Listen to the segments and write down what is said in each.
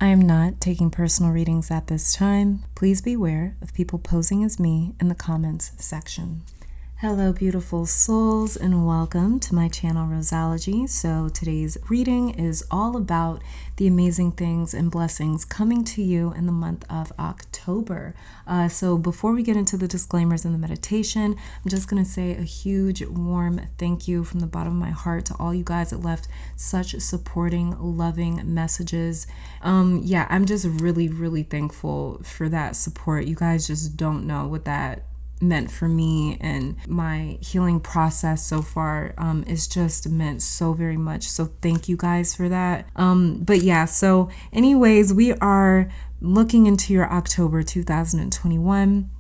I am not taking personal readings at this time. Please beware of people posing as me in the comments section. Hello, beautiful souls, and welcome to my channel, Roseology. So today's reading is all about the amazing things and blessings coming to you in the month of October. So before we get into the disclaimers and the meditation, I'm just going to say a huge, warm thank you from the bottom of my heart to all you guys that left such supporting, loving messages. Yeah, I'm just really thankful for that support. You guys just don't know what that meant for me, and my healing process so far is just meant so very much. So thank you guys for that. But yeah, so anyways, we are looking into your October 2021.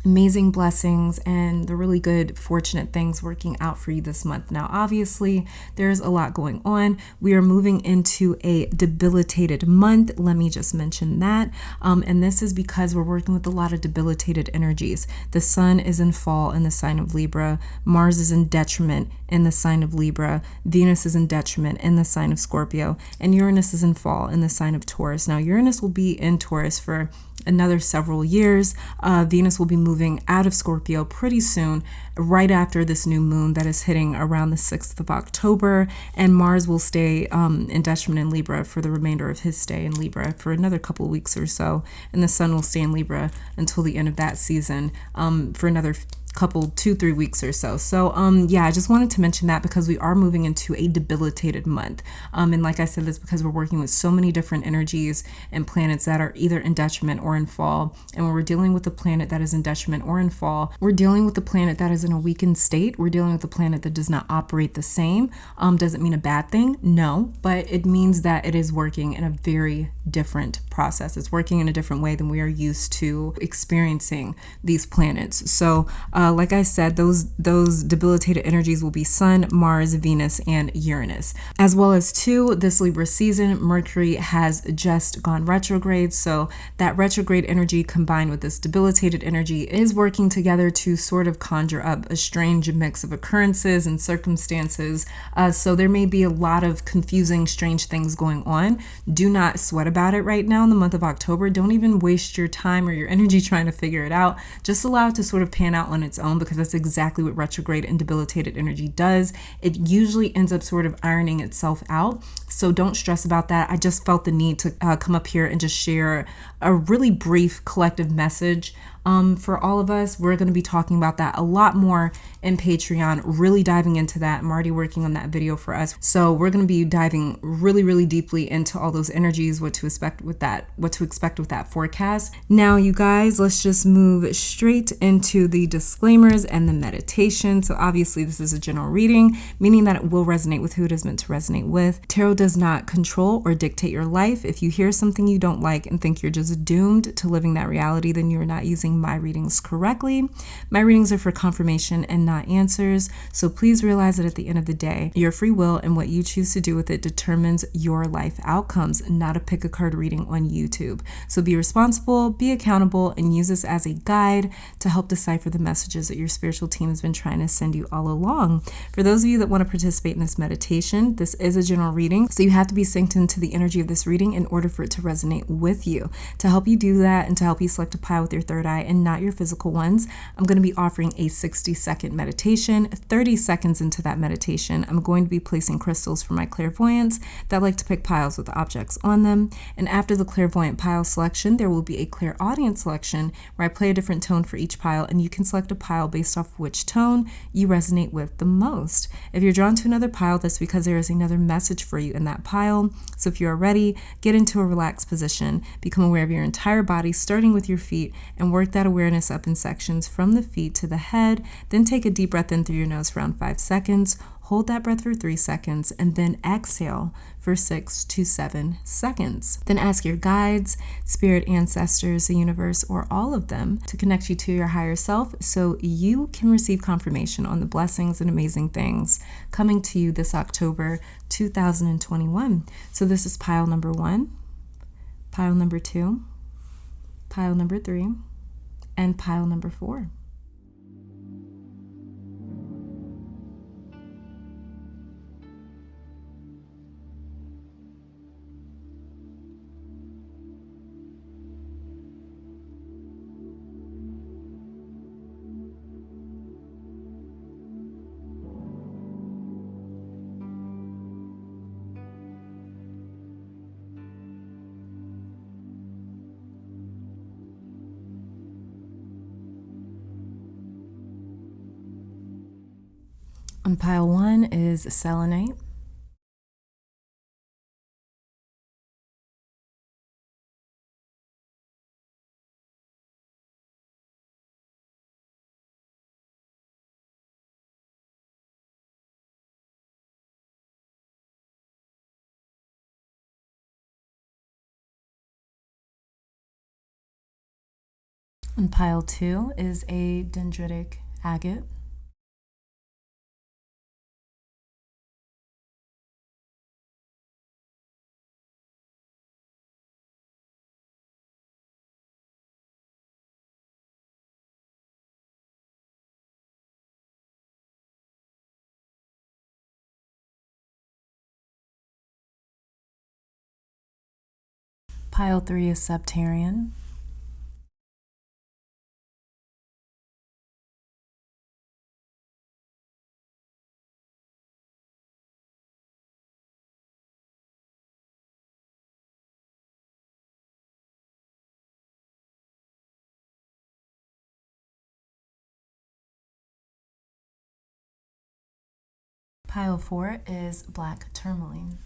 Amazing blessings and the really good, fortunate things working out for you this month. Now, obviously, there's a lot going on. We are moving into a debilitated month. Let me just mention that. And this is because we're working with a lot of debilitated energies. The sun is in fall in the sign of Libra. Mars is in detriment in the sign of Libra. Venus is in detriment in the sign of Scorpio. And Uranus is in fall in the sign of Taurus. Now, Uranus will be in Taurus for another several years. Venus will be moving out of Scorpio pretty soon, right after this new moon that is hitting around the 6th of October. And Mars will stay in detriment in Libra for the remainder of his stay in Libra for another couple of weeks or so. And the sun will stay in Libra until the end of that season for another couple 2-3 weeks or so. So yeah, I just wanted to mention that because we are moving into a debilitated month, and like I said, this because we're working with so many different energies and planets that are either in detriment or in fall. And when we're dealing with a planet that is in detriment or in fall, we're dealing with a planet that is in a weakened state. We're dealing with a planet that does not operate the same. Does it mean a bad thing? No, but it means that it is working in a very different process. It's working in a different way than we are used to experiencing these planets. So like I said, those debilitated energies will be Sun, Mars, Venus, and Uranus. As well as this Libra season, Mercury has just gone retrograde. So that retrograde energy combined with this debilitated energy is working together to sort of conjure up a strange mix of occurrences and circumstances. So there may be a lot of confusing, strange things going on. Do not sweat about it right now in the month of October. Don't even waste your time or your energy trying to figure it out. Just allow it to sort of pan out on its own, because that's exactly what retrograde and debilitated energy does. It usually ends up sort of ironing itself out. So don't stress about that. I just felt the need to come up here and just share a really brief collective message for all of us. We're going to be talking about that a lot more in Patreon, really diving into that. I'm already working on that video for us. So we're going to be diving really deeply into all those energies, what to expect with that forecast. Now, you guys, let's just move straight into the disclaimers and the meditation. So obviously this is a general reading, meaning that it will resonate with who it is meant to resonate with. Tarot does not control or dictate your life. If you hear something you don't like and think you're just doomed to living that reality, then you are not using my readings correctly. My readings are for confirmation and not answers. So please realize that at the end of the day, your free will and what you choose to do with it determines your life outcomes, not a pick a card reading on YouTube. So be responsible, be accountable, and use this as a guide to help decipher the messages that your spiritual team has been trying to send you all along. For those of you that want to participate in this meditation, this is a general reading, so you have to be synced into the energy of this reading in order for it to resonate with you. To help you do that and to help you select a pile with your third eye and not your physical ones, I'm going to be offering a 60-second meditation. 30 seconds into that meditation, I'm going to be placing crystals for my clairvoyants that like to pick piles with objects on them. And after the clairvoyant pile selection, there will be a clairaudient selection where I play a different tone for each pile, and you can select a pile based off which tone you resonate with the most. If you're drawn to another pile, that's because there is another message for you in that pile. So if you are ready, get into a relaxed position, become aware of your entire body, starting with your feet, and work that awareness up in sections from the feet to the head. Then take a deep breath in through your nose for around 5 seconds. Hold that breath for 3 seconds, and then exhale for 6 to 7 seconds. Then ask your guides, spirit ancestors, the universe, or all of them to connect you to your higher self so you can receive confirmation on the blessings and amazing things coming to you this October 2021. So this is pile number 1, pile number 2, pile number 3, and pile number 4. And pile 1 is selenite. And pile 2 is a dendritic agate. Pile 3 is septarian. Pile 4 is black tourmaline.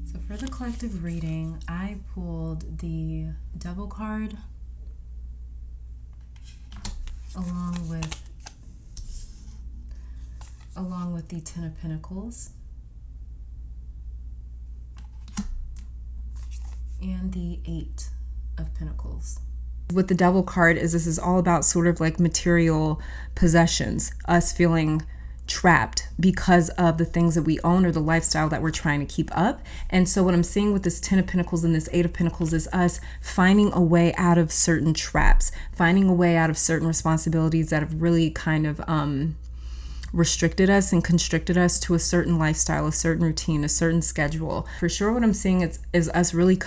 So for the collective reading, I pulled the Devil card along with the Ten of Pentacles and the Eight of Pentacles. With the Devil card, this is all about sort of like material possessions, us feeling trapped because of the things that we own or the lifestyle that we're trying to keep up. And so what I'm seeing with this Ten of Pentacles and this Eight of Pentacles is us finding a way out of certain traps, finding a way out of certain responsibilities that have really kind of restricted us and constricted us to a certain lifestyle, a certain routine, a certain schedule. For sure, what I'm seeing is us really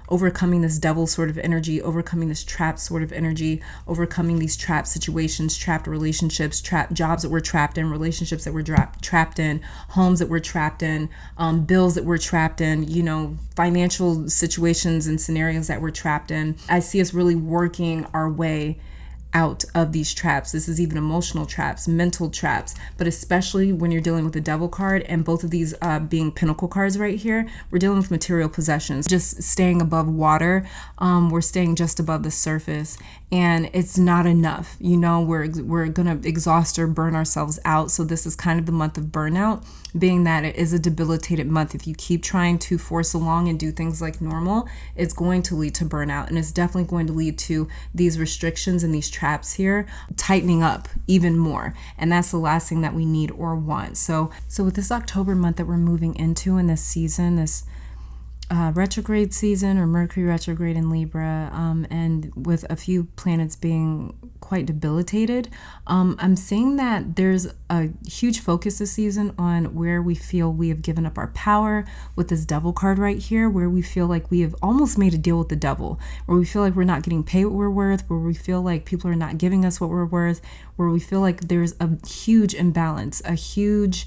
overcoming this devil sort of energy, overcoming this trap sort of energy, overcoming these trap situations, trapped relationships, trapped jobs that we're trapped in, relationships that we're trapped in, homes that we're trapped in, bills that we're trapped in, you know, financial situations and scenarios that we're trapped in. I see us really working our way out of these traps. This is even emotional traps, mental traps, but especially when you're dealing with the Devil card and both of these being Pentacle cards right here, we're dealing with material possessions, just staying above water. We're staying just above the surface, and it's not enough. You know, we're gonna exhaust or burn ourselves out. So this is kind of the month of burnout. being that it is a debilitated month. If you keep trying to force along and do things like normal, it's going to lead to burnout, and it's definitely going to lead to these restrictions and these traps here tightening up even more. And that's the last thing that we need or want. So with this October month that we're moving into in this season, this retrograde season, or Mercury retrograde in Libra, and with a few planets being quite debilitated, I'm seeing that there's a huge focus this season on where we feel we have given up our power with this devil card right here, where we feel like we have almost made a deal with the devil, where we feel like we're not getting paid what we're worth, where we feel like people are not giving us what we're worth, where we feel like there's a huge imbalance, a huge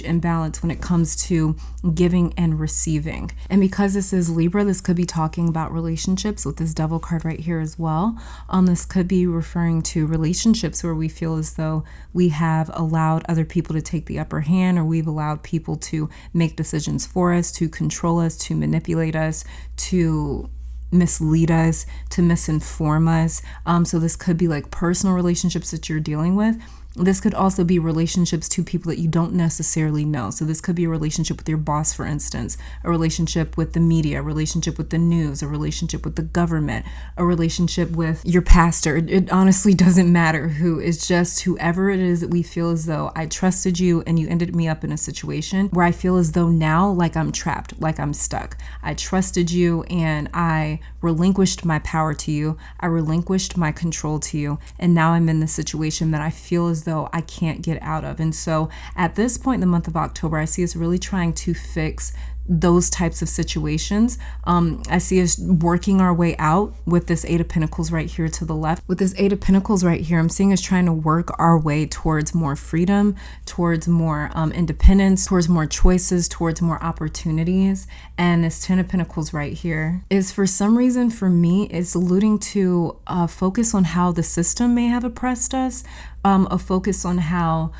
imbalance when it comes to giving and receiving. And because this is Libra, this could be talking about relationships with this devil card right here as well. This could be referring to relationships where we feel as though we have allowed other people to take the upper hand, or we've allowed people to make decisions for us, to control us, to manipulate us, to mislead us, to misinform us. So this could be like personal relationships that you're dealing with. This could also be relationships to people that you don't necessarily know. So this could be a relationship with your boss, for instance, a relationship with the media, a relationship with the news, a relationship with the government, a relationship with your pastor. It honestly doesn't matter who. It's just whoever it is that we feel as though I trusted you and you ended me up in a situation where I feel as though now like I'm trapped, like I'm stuck. I trusted you and I relinquished my power to you. I relinquished my control to you. And now I'm in this situation that I feel as though I can't get out of. And so at this point in the month of October, I see us really trying to fix those types of situations. I see us working our way out with this Eight of Pentacles right here to the left. With this Eight of Pentacles right here, I'm seeing us trying to work our way towards more freedom, towards more independence, towards more choices, towards more opportunities. And this Ten of Pentacles right here is, for some reason for me, it's alluding to a focus on how the system may have oppressed us, a focus on how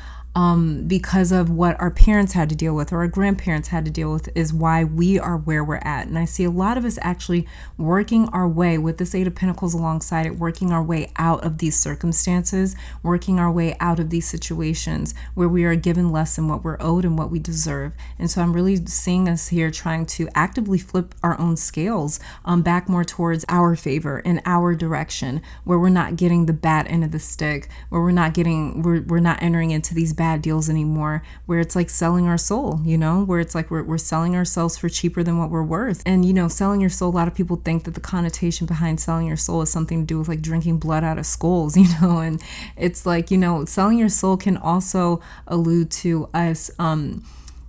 because of what our parents had to deal with or our grandparents had to deal with is why we are where we're at. And I see a lot of us actually working our way with this Eight of Pentacles alongside it, working our way out of these circumstances, working our way out of these situations where we are given less than what we're owed and what we deserve. And so I'm really seeing us here trying to actively flip our own scales back more towards our favor, in our direction, where we're not getting the bad end of the stick, where we're not entering into these bad deals anymore, where it's like selling our soul, where it's like we're selling ourselves for cheaper than what we're worth. And selling your soul, a lot of people think that the connotation behind selling your soul is something to do with like drinking blood out of skulls, and it's like, selling your soul can also allude to us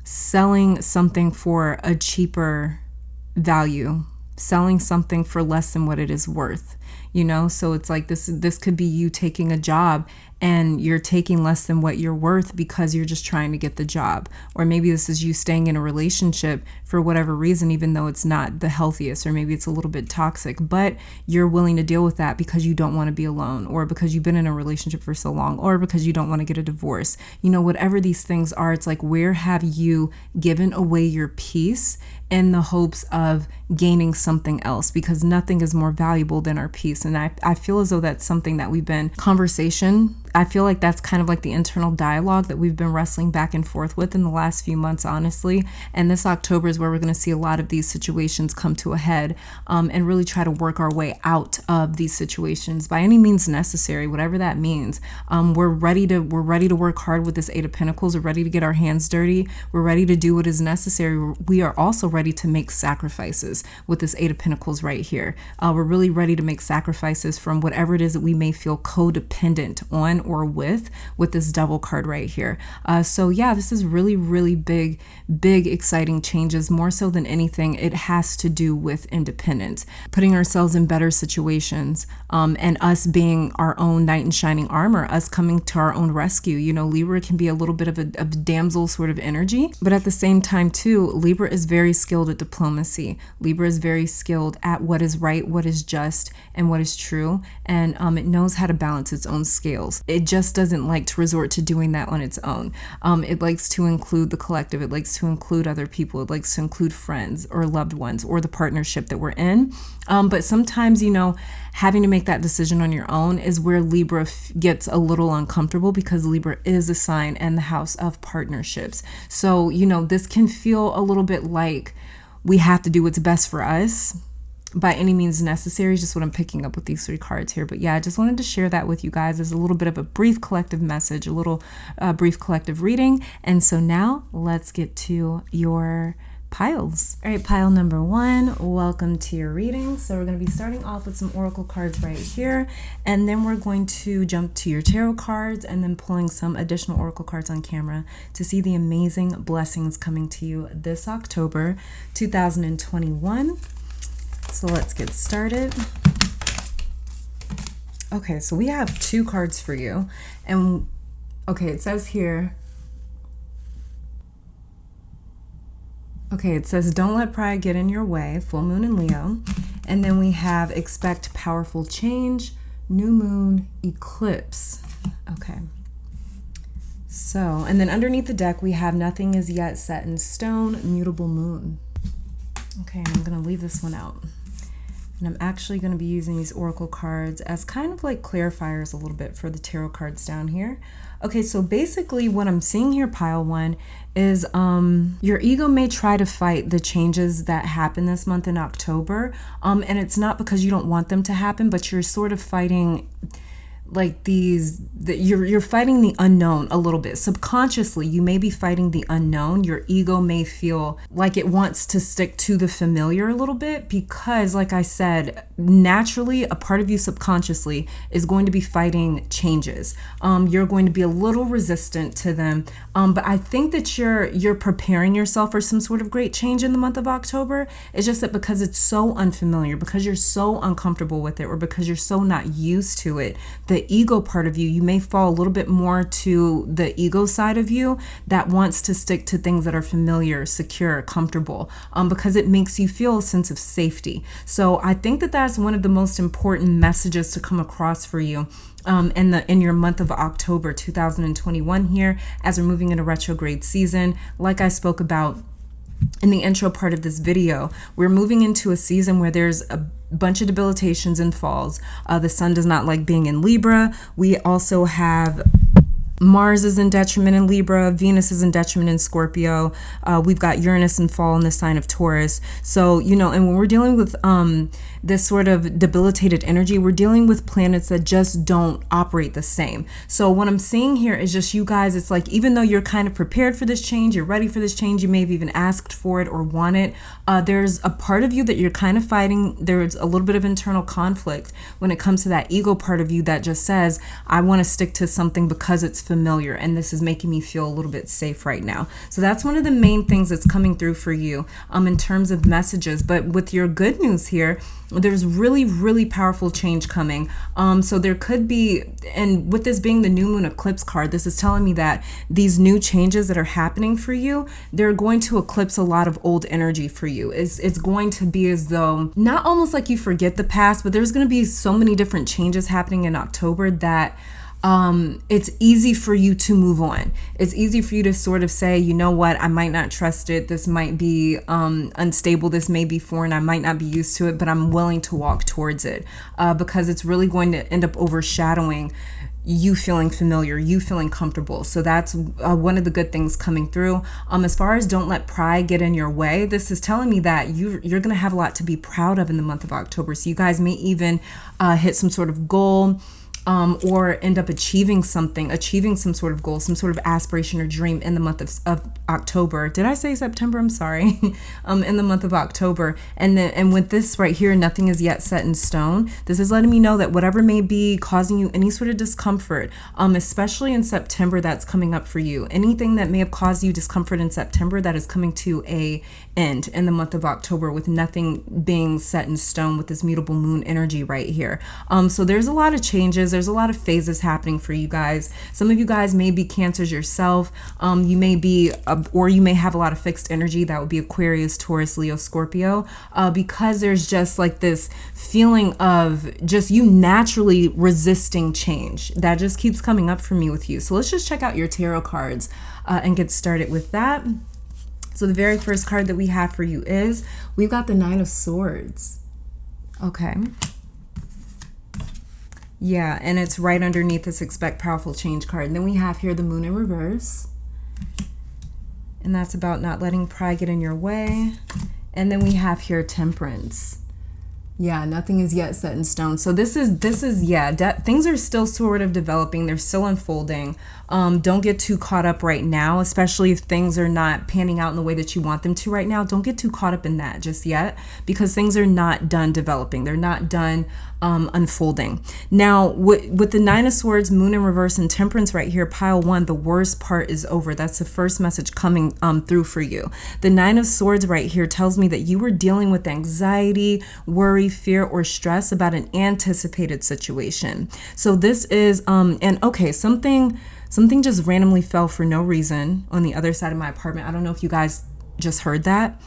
selling something for a cheaper value, selling something for less than what it is worth. So it's like this could be you taking a job and you're taking less than what you're worth because you're just trying to get the job. Or maybe this is you staying in a relationship for whatever reason, even though it's not the healthiest, or maybe it's a little bit toxic, but you're willing to deal with that because you don't want to be alone, or because you've been in a relationship for so long, or because you don't want to get a divorce. Whatever these things are, it's like, where have you given away your peace in the hopes of gaining something else? Because nothing is more valuable than our peace. And I feel as though that's something that we've been I feel like that's kind of like the internal dialogue that we've been wrestling back and forth with in the last few months, honestly. And this October is where we're going to see a lot of these situations come to a head, and really try to work our way out of these situations by any means necessary, whatever that means. We're ready to work hard with this Eight of Pentacles. We're ready to get our hands dirty. We're ready to do what is necessary. We are also ready to make sacrifices with this Eight of Pentacles right here. We're really ready to make sacrifices from whatever it is that we may feel codependent on or with this Devil card right here. So yeah, this is really, really big, exciting changes. More so than anything, it has to do with independence, putting ourselves in better situations, and us being our own knight in shining armor, us coming to our own rescue. Libra can be a little bit of a damsel sort of energy, but at the same time too, Libra is very skilled at diplomacy. Libra is very skilled at what is right, what is just, and what is true, and it knows how to balance its own scales. it just doesn't like to resort to doing that on its own. It likes to include the collective. It likes to include other people. It likes to include friends or loved ones or the partnership that we're in. But sometimes, you know, having to make that decision on your own is where Libra gets a little uncomfortable, because Libra is a sign and the house of partnerships. So, you know, this can feel a little bit like we have to do what's best for us by any means necessary, is just what I'm picking up with these 3 cards here. But yeah, I just wanted to share that with you guys as a little bit of a brief collective message, a little brief collective reading. And so now let's get to your piles. All right, pile number 1, welcome to your reading. So we're going to be starting off with some oracle cards right here, and then we're going to jump to your tarot cards and then pulling some additional oracle cards on camera to see the amazing blessings coming to you this October 2021. So let's get started. Okay, so we have 2 cards for you. And okay, it says here, it says don't let pride get in your way, full moon in Leo. And then we have expect powerful change, new moon, eclipse. Okay. So, and then underneath the deck, we have nothing is yet set in stone, mutable moon. Okay, I'm going to leave this one out. And I'm actually going to be using these oracle cards as kind of like clarifiers a little bit for the tarot cards down here. Okay, so basically what I'm seeing here, pile 1, is your ego may try to fight the changes that happen this month in October. And it's not because you don't want them to happen, but you're sort of fighting like you're fighting the unknown a little bit. Subconsciously, you may be fighting the unknown. Your ego may feel like it wants to stick to the familiar a little bit because, like I said, naturally, a part of you subconsciously is going to be fighting changes. You're going to be a little resistant to them. But I think that you're preparing yourself for some sort of great change in the month of October. It's just that because it's so unfamiliar, because you're so uncomfortable with it, or because you're so not used to it, the ego part of you may fall a little bit more to the ego side of you that wants to stick to things that are familiar, secure, comfortable, because it makes you feel a sense of safety. So I think that that's one of the most important messages to come across for you in your month of October 2021 here, as we're moving into retrograde season. Like I spoke about in the intro part of this video, we're moving into a season where there's a bunch of debilitations and falls. The sun does not like being in Libra. We also have Mars is in detriment in Libra, Venus is in detriment in Scorpio. We've got Uranus in fall in the sign of Taurus. So, you know, and when we're dealing with this sort of debilitated energy, we're dealing with planets that just don't operate the same. So what I'm seeing here is just you guys, it's like, even though you're kind of prepared for this change, you're ready for this change, you may have even asked for it or want it, there's a part of you that you're kind of fighting. There's a little bit of internal conflict when it comes to that ego part of you that just says, I want to stick to something because it's familiar and this is making me feel a little bit safe right now. So that's one of the main things that's coming through for you in terms of messages. But with your good news here, there's really, really powerful change coming. So there could be, and with this being the new moon eclipse card, this is telling me that these new changes that are happening for you, they're going to eclipse a lot of old energy for you. It's going to be as though, not almost like you forget the past, but there's going to be so many different changes happening in October that it's easy for you to move on. It's easy for you to sort of say, you know what, I might not trust it. This might be unstable. This may be foreign. I might not be used to it, but I'm willing to walk towards it because it's really going to end up overshadowing you feeling familiar, you feeling comfortable. So that's one of the good things coming through. As far as don't let pride get in your way, this is telling me that you're going to have a lot to be proud of in the month of October. So you guys may even hit some sort of goal, or end up achieving some sort of goal, some sort of aspiration or dream in the month of October. Did I say September? I'm sorry. In the month of October. And with this right here, nothing is yet set in stone. This is letting me know that whatever may be causing you any sort of discomfort, especially in September, that's coming up for you. Anything that may have caused you discomfort in September, that is coming to a end in the month of October, with nothing being set in stone with this mutable moon energy right here. So there's a lot of changes. there's a lot of phases happening for you guys. Some of you guys may be Cancers yourself. You may be, or you may have a lot of fixed energy. That would be Aquarius, Taurus, Leo, Scorpio, because there's just like this feeling of just you naturally resisting change. That just keeps coming up for me with you. So let's just check out your tarot cards and get started with that. So the very first card that we have for you is, we've got the Nine of Swords. Okay. Yeah, and it's right underneath this Expect Powerful Change card. And then we have here the Moon in reverse. And that's about not letting pride get in your way. And then we have here Temperance. Yeah, nothing is yet set in stone. So this is yeah, things are still sort of developing. They're still unfolding. Don't get too caught up right now, especially if things are not panning out in the way that you want them to right now. Don't get too caught up in that just yet, because things are not done developing. They're not done unfolding. Now, with the Nine of Swords, Moon in reverse, and Temperance right here, pile one, the worst part is over. That's the first message coming through for you. The Nine of Swords right here tells me that you were dealing with anxiety, worry, fear, or stress about an anticipated situation. So this is, and okay, something just randomly fell for no reason on the other side of my apartment. I don't know if you guys just heard that.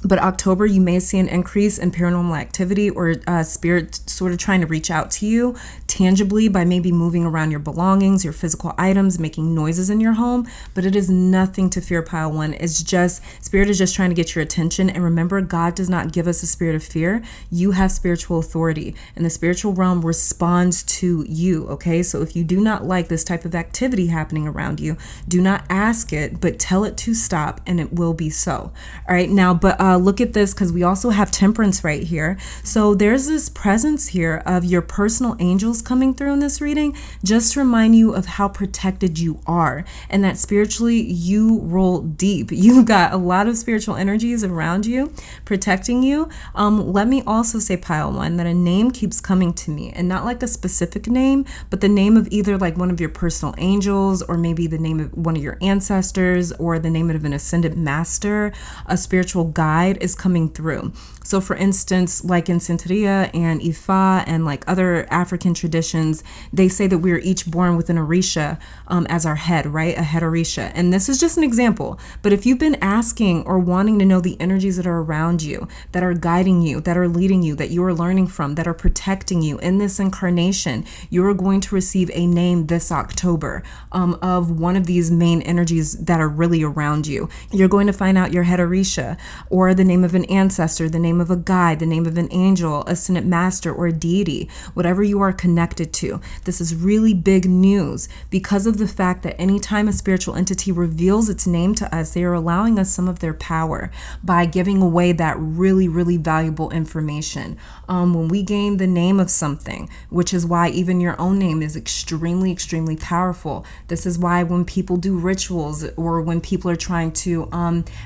But October, you may see an increase in paranormal activity or spirit sort of trying to reach out to you tangibly by maybe moving around your belongings, your physical items, making noises in your home. But it is nothing to fear, pile one. It's just, spirit is just trying to get your attention. And remember, God does not give us a spirit of fear. You have spiritual authority, and the spiritual realm responds to you, okay? So if you do not like this type of activity happening around you, do not ask it, but tell it to stop, and it will be so. All right, now, but look at this, because we also have Temperance right here. So there's this presence here of your personal angels coming through in this reading, just to remind you of how protected you are, and that spiritually you roll deep. You've got a lot of spiritual energies around you protecting you. Let me also say, pile one, that a name keeps coming to me, and not like a specific name, but the name of either like one of your personal angels, or maybe the name of one of your ancestors, or the name of an ascended master, a spiritual guide is coming through. So for instance, like in Santeria and Ifa and like other African traditions, they say that we are each born with an Orisha as our head, right? A head Orisha. And this is just an example. But if you've been asking or wanting to know the energies that are around you, that are guiding you, that are leading you, that you are learning from, that are protecting you in this incarnation, you are going to receive a name this October of one of these main energies that are really around you. You're going to find out your head Orisha, or the name of an ancestor, the name of a guide, the name of an angel, ascended master, or a deity, whatever you are connected to. This is really big news, because of the fact that anytime a spiritual entity reveals its name to us, they are allowing us some of their power by giving away that really, really valuable information. When we gain the name of something, which is why even your own name is extremely, extremely powerful. This is why when people do rituals, or when people are trying to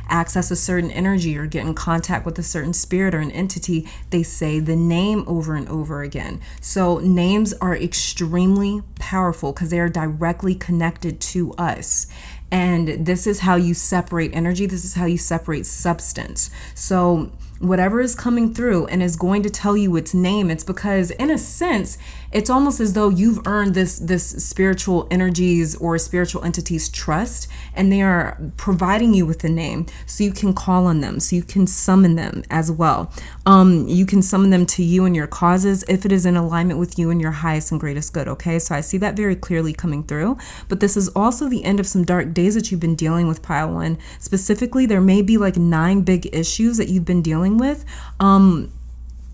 access a certain energy or get in contact with a certain spirit or an entity, they say the name over and over again. So names are extremely powerful because they are directly connected to us. And this is how you separate energy. This is how you separate substance. So whatever is coming through and is going to tell you its name, it's because in a sense, it's almost as though you've earned this spiritual energies or spiritual entities trust, and they are providing you with a name so you can call on them, so you can summon them as well. You can summon them to you and your causes if it is in alignment with you and your highest and greatest good, okay? So I see that very clearly coming through, but this is also the end of some dark days that you've been dealing with, pile one. Specifically, there may be like 9 big issues that you've been dealing with.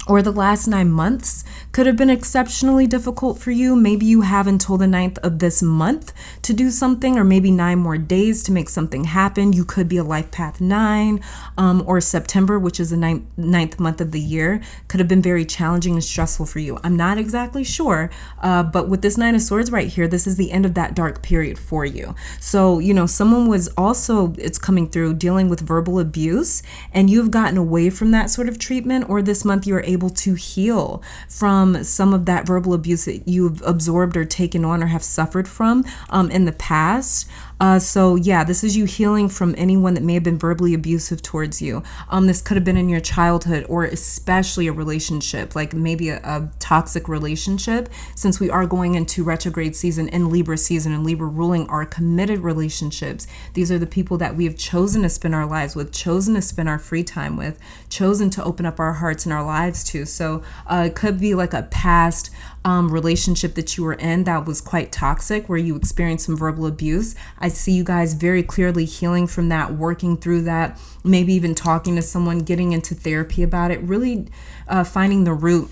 Or the last 9 months could have been exceptionally difficult for you. Maybe you have until the 9th of this month to do something, or maybe 9 more days to make something happen. You could be a life path 9, or September, which is the 9th month of the year, could have been very challenging and stressful for you. I'm not exactly sure, but with this 9 of Swords right here, this is the end of that dark period for you. So, you know, someone was also, it's coming through, dealing with verbal abuse, and you've gotten away from that sort of treatment, or this month you're able to heal from some of that verbal abuse that you've absorbed or taken on or have suffered from in the past. So yeah, this is you healing from anyone that may have been verbally abusive towards you. This could have been in your childhood, or especially a relationship, like maybe a toxic relationship, since we are going into retrograde season and Libra season, and Libra ruling our committed relationships. These are the people that we have chosen to spend our lives with, chosen to spend our free time with, chosen to open up our hearts and our lives to. So it could be like a past relationship that you were in that was quite toxic, where you experienced some verbal abuse. I see you guys very clearly healing from that, working through that, maybe even talking to someone, getting into therapy about it, really finding the root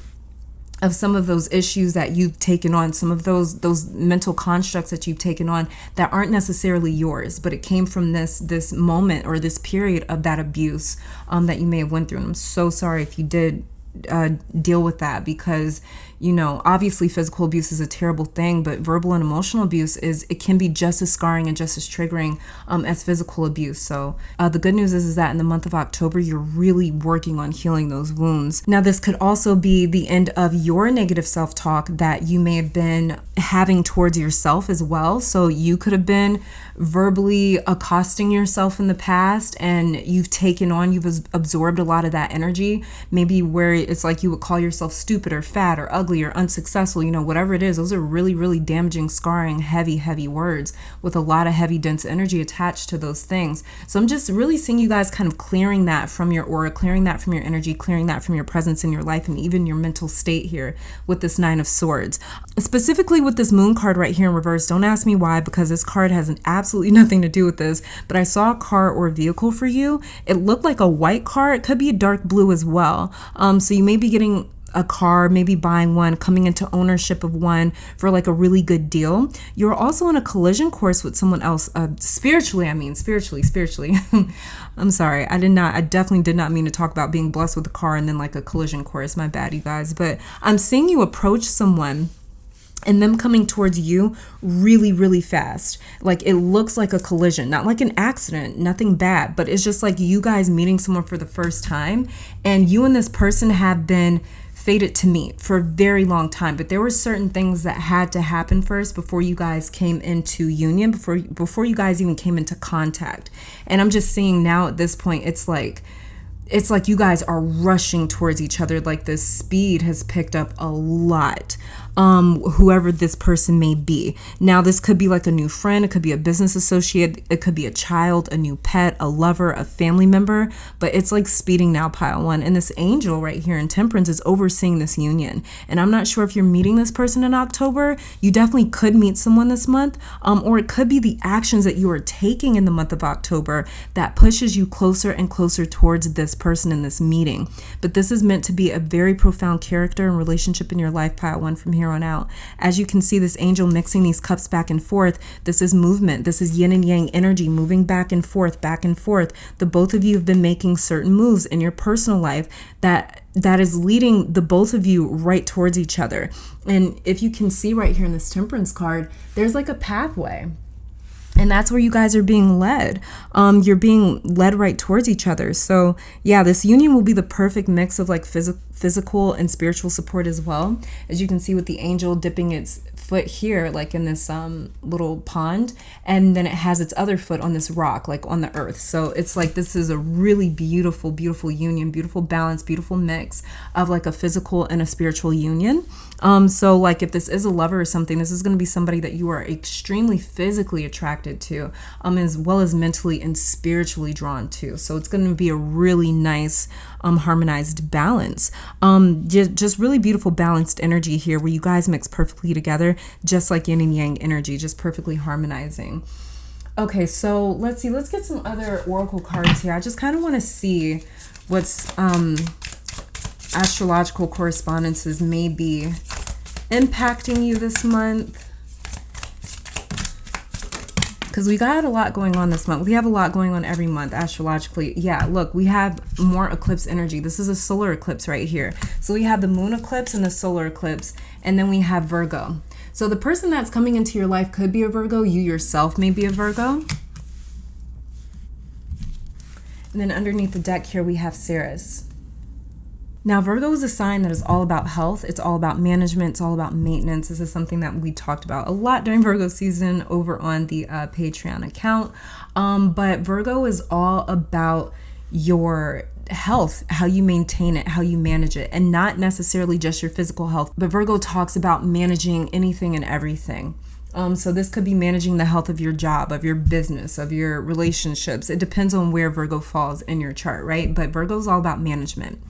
of some of those issues that you've taken on, some of those mental constructs that you've taken on that aren't necessarily yours, but it came from this moment or this period of that abuse that you may have went through. And I'm so sorry if you did deal with that, because obviously physical abuse is a terrible thing, but verbal and emotional abuse it can be just as scarring and just as triggering as physical abuse. So the good news is that in the month of October, you're really working on healing those wounds. Now, this could also be the end of your negative self-talk that you may have been having towards yourself as well. So you could have been verbally accosting yourself in the past, and you've absorbed a lot of that energy, maybe where it's like you would call yourself stupid or fat or ugly or unsuccessful, whatever it is. Those are really, really damaging, scarring, heavy words with a lot of heavy, dense energy attached to those things. So I'm just really seeing you guys kind of clearing that from your aura, clearing that from your energy, clearing that from your presence in your life, and even your mental state here with this Nine of Swords. Specifically with this Moon card right here in reverse, don't ask me why, because this card has absolutely nothing to do with this, but I saw a car or a vehicle for you. It looked like a white car. It could be a dark blue as well. So you may be getting a car, maybe buying one, coming into ownership of one for like a really good deal. You're also on a collision course with someone else, spiritually. I'm sorry. I definitely did not mean to talk about being blessed with a car and then like a collision course. My bad, you guys. But I'm seeing you approach someone and them coming towards you really, really fast. Like it looks like a collision, not like an accident, nothing bad, but it's just like you guys meeting someone for the first time, and you and this person have been fated to meet for a very long time, but there were certain things that had to happen first before you guys came into union, before you guys even came into contact. And I'm just seeing now at this point, it's like you guys are rushing towards each other. Like the speed has picked up a lot. Whoever this person may be. Now, this could be like a new friend. It could be a business associate. It could be a child, a new pet, a lover, a family member. But it's like speeding now, pile one. And this angel right here in Temperance is overseeing this union. And I'm not sure if you're meeting this person in October. You definitely could meet someone this month. Or it could be the actions that you are taking in the month of October that pushes you closer and closer towards this person in this meeting. But this is meant to be a very profound character and relationship in your life, pile one, from here on out. As you can see, this angel mixing these cups back and forth, this is movement. This is yin and yang energy moving back and forth, back and forth. The both of you have been making certain moves in your personal life that is leading the both of you right towards each other. And if you can see right here in this Temperance card, there's like a pathway. And that's where you guys are being led. You're being led right towards each other. So yeah, this union will be the perfect mix of like physical and spiritual support as well. As you can see with the angel dipping its foot here, like in this little pond, and then it has its other foot on this rock, like on the earth. So it's like this is a really beautiful, beautiful union, beautiful balance, beautiful mix of like a physical and a spiritual union. So like if this is a lover or something, this is going to be somebody that you are extremely physically attracted to, as well as mentally and spiritually drawn to. So it's going to be a really nice harmonized balance. Just really beautiful balanced energy here where you guys mix perfectly together, just like yin and yang energy, just perfectly harmonizing. Okay, so let's see. Let's get some other oracle cards here. I just kind of want to see what's astrological correspondences may be impacting you this month. Because we got a lot going on this month. We have a lot going on every month astrologically. Yeah, look, we have more eclipse energy. This is a solar eclipse right here. So we have the moon eclipse and the solar eclipse, and then we have Virgo. So the person that's coming into your life could be a Virgo. You yourself may be a Virgo. And then underneath the deck here, we have Ceres. Now, Virgo is a sign that is all about health. It's all about management. It's all about maintenance. This is something that we talked about a lot during Virgo season over on the Patreon account. But Virgo is all about your health, how you maintain it, how you manage it, and not necessarily just your physical health. But Virgo talks about managing anything and everything. So this could be managing the health of your job, of your business, of your relationships. It depends on where Virgo falls in your chart, right? But Virgo is all about management.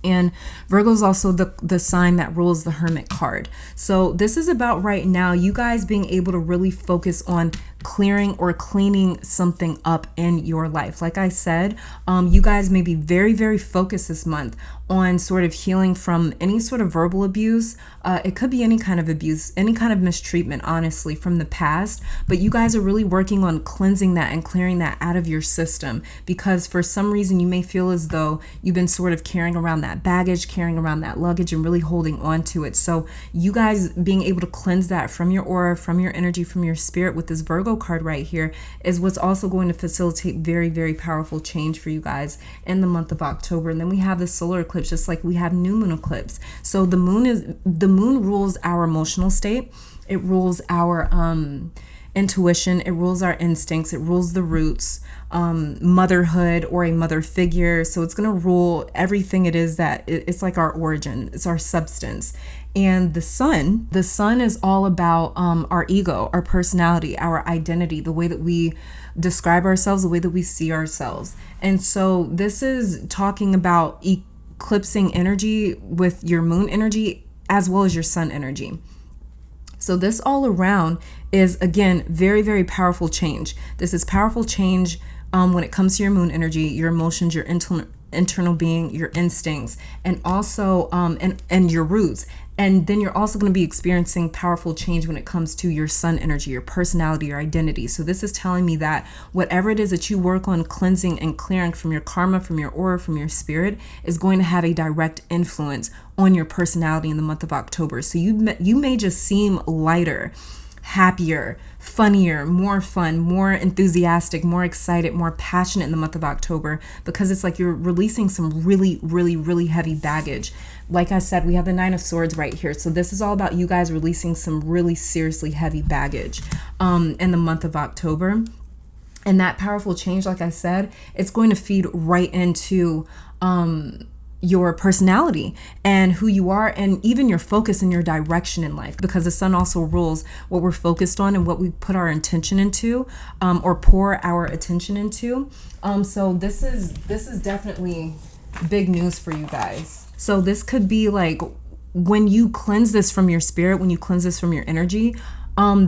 And Virgo is also the sign that rules the Hermit card. So this is about right now, you guys being able to really focus on clearing or cleaning something up in your life. Like I said, you guys may be very, very focused this month on sort of healing from any sort of verbal abuse. It could be any kind of abuse, any kind of mistreatment, honestly, from the past. But you guys are really working on cleansing that and clearing that out of your system, because for some reason you may feel as though you've been sort of carrying around that baggage, carrying around that luggage, and really holding on to it. So you guys being able to cleanse that from your aura, from your energy, from your spirit with this Virgo card right here is what's also going to facilitate very, very powerful change for you guys in the month of October. And then we have the solar eclipse, just like we have new moon eclipse. So the moon rules our emotional state. It rules our intuition. It rules our instincts. It rules the roots, motherhood or a mother figure. So it's going to rule everything it is that it's like our origin. It's our substance. And the sun is all about our ego, our personality, our identity, the way that we describe ourselves, the way that we see ourselves. And so this is talking about eclipsing energy with your moon energy as well as your sun energy. So this all around is, again, very, very powerful change. This is powerful change when it comes to your moon energy, your emotions, your internal being, your instincts, and also and your roots. And then you're also going to be experiencing powerful change when it comes to your sun energy, your personality, your identity. So this is telling me that whatever it is that you work on cleansing and clearing from your karma, from your aura, from your spirit, is going to have a direct influence on your personality in the month of October. So you may just seem lighter, happier, funnier, more fun, more enthusiastic, more excited, more passionate in the month of October, because it's like you're releasing some really, really, really heavy baggage. Like I said, we have the Nine of Swords right here. So this is all about you guys releasing some really seriously heavy baggage in the month of October. And that powerful change, like I said, it's going to feed right into your personality and who you are, and even your focus and your direction in life, because the sun also rules what we're focused on and what we put our intention into, or pour our attention into. So this is definitely big news for you guys. So this could be like when you cleanse this from your spirit, when you cleanse this from your energy,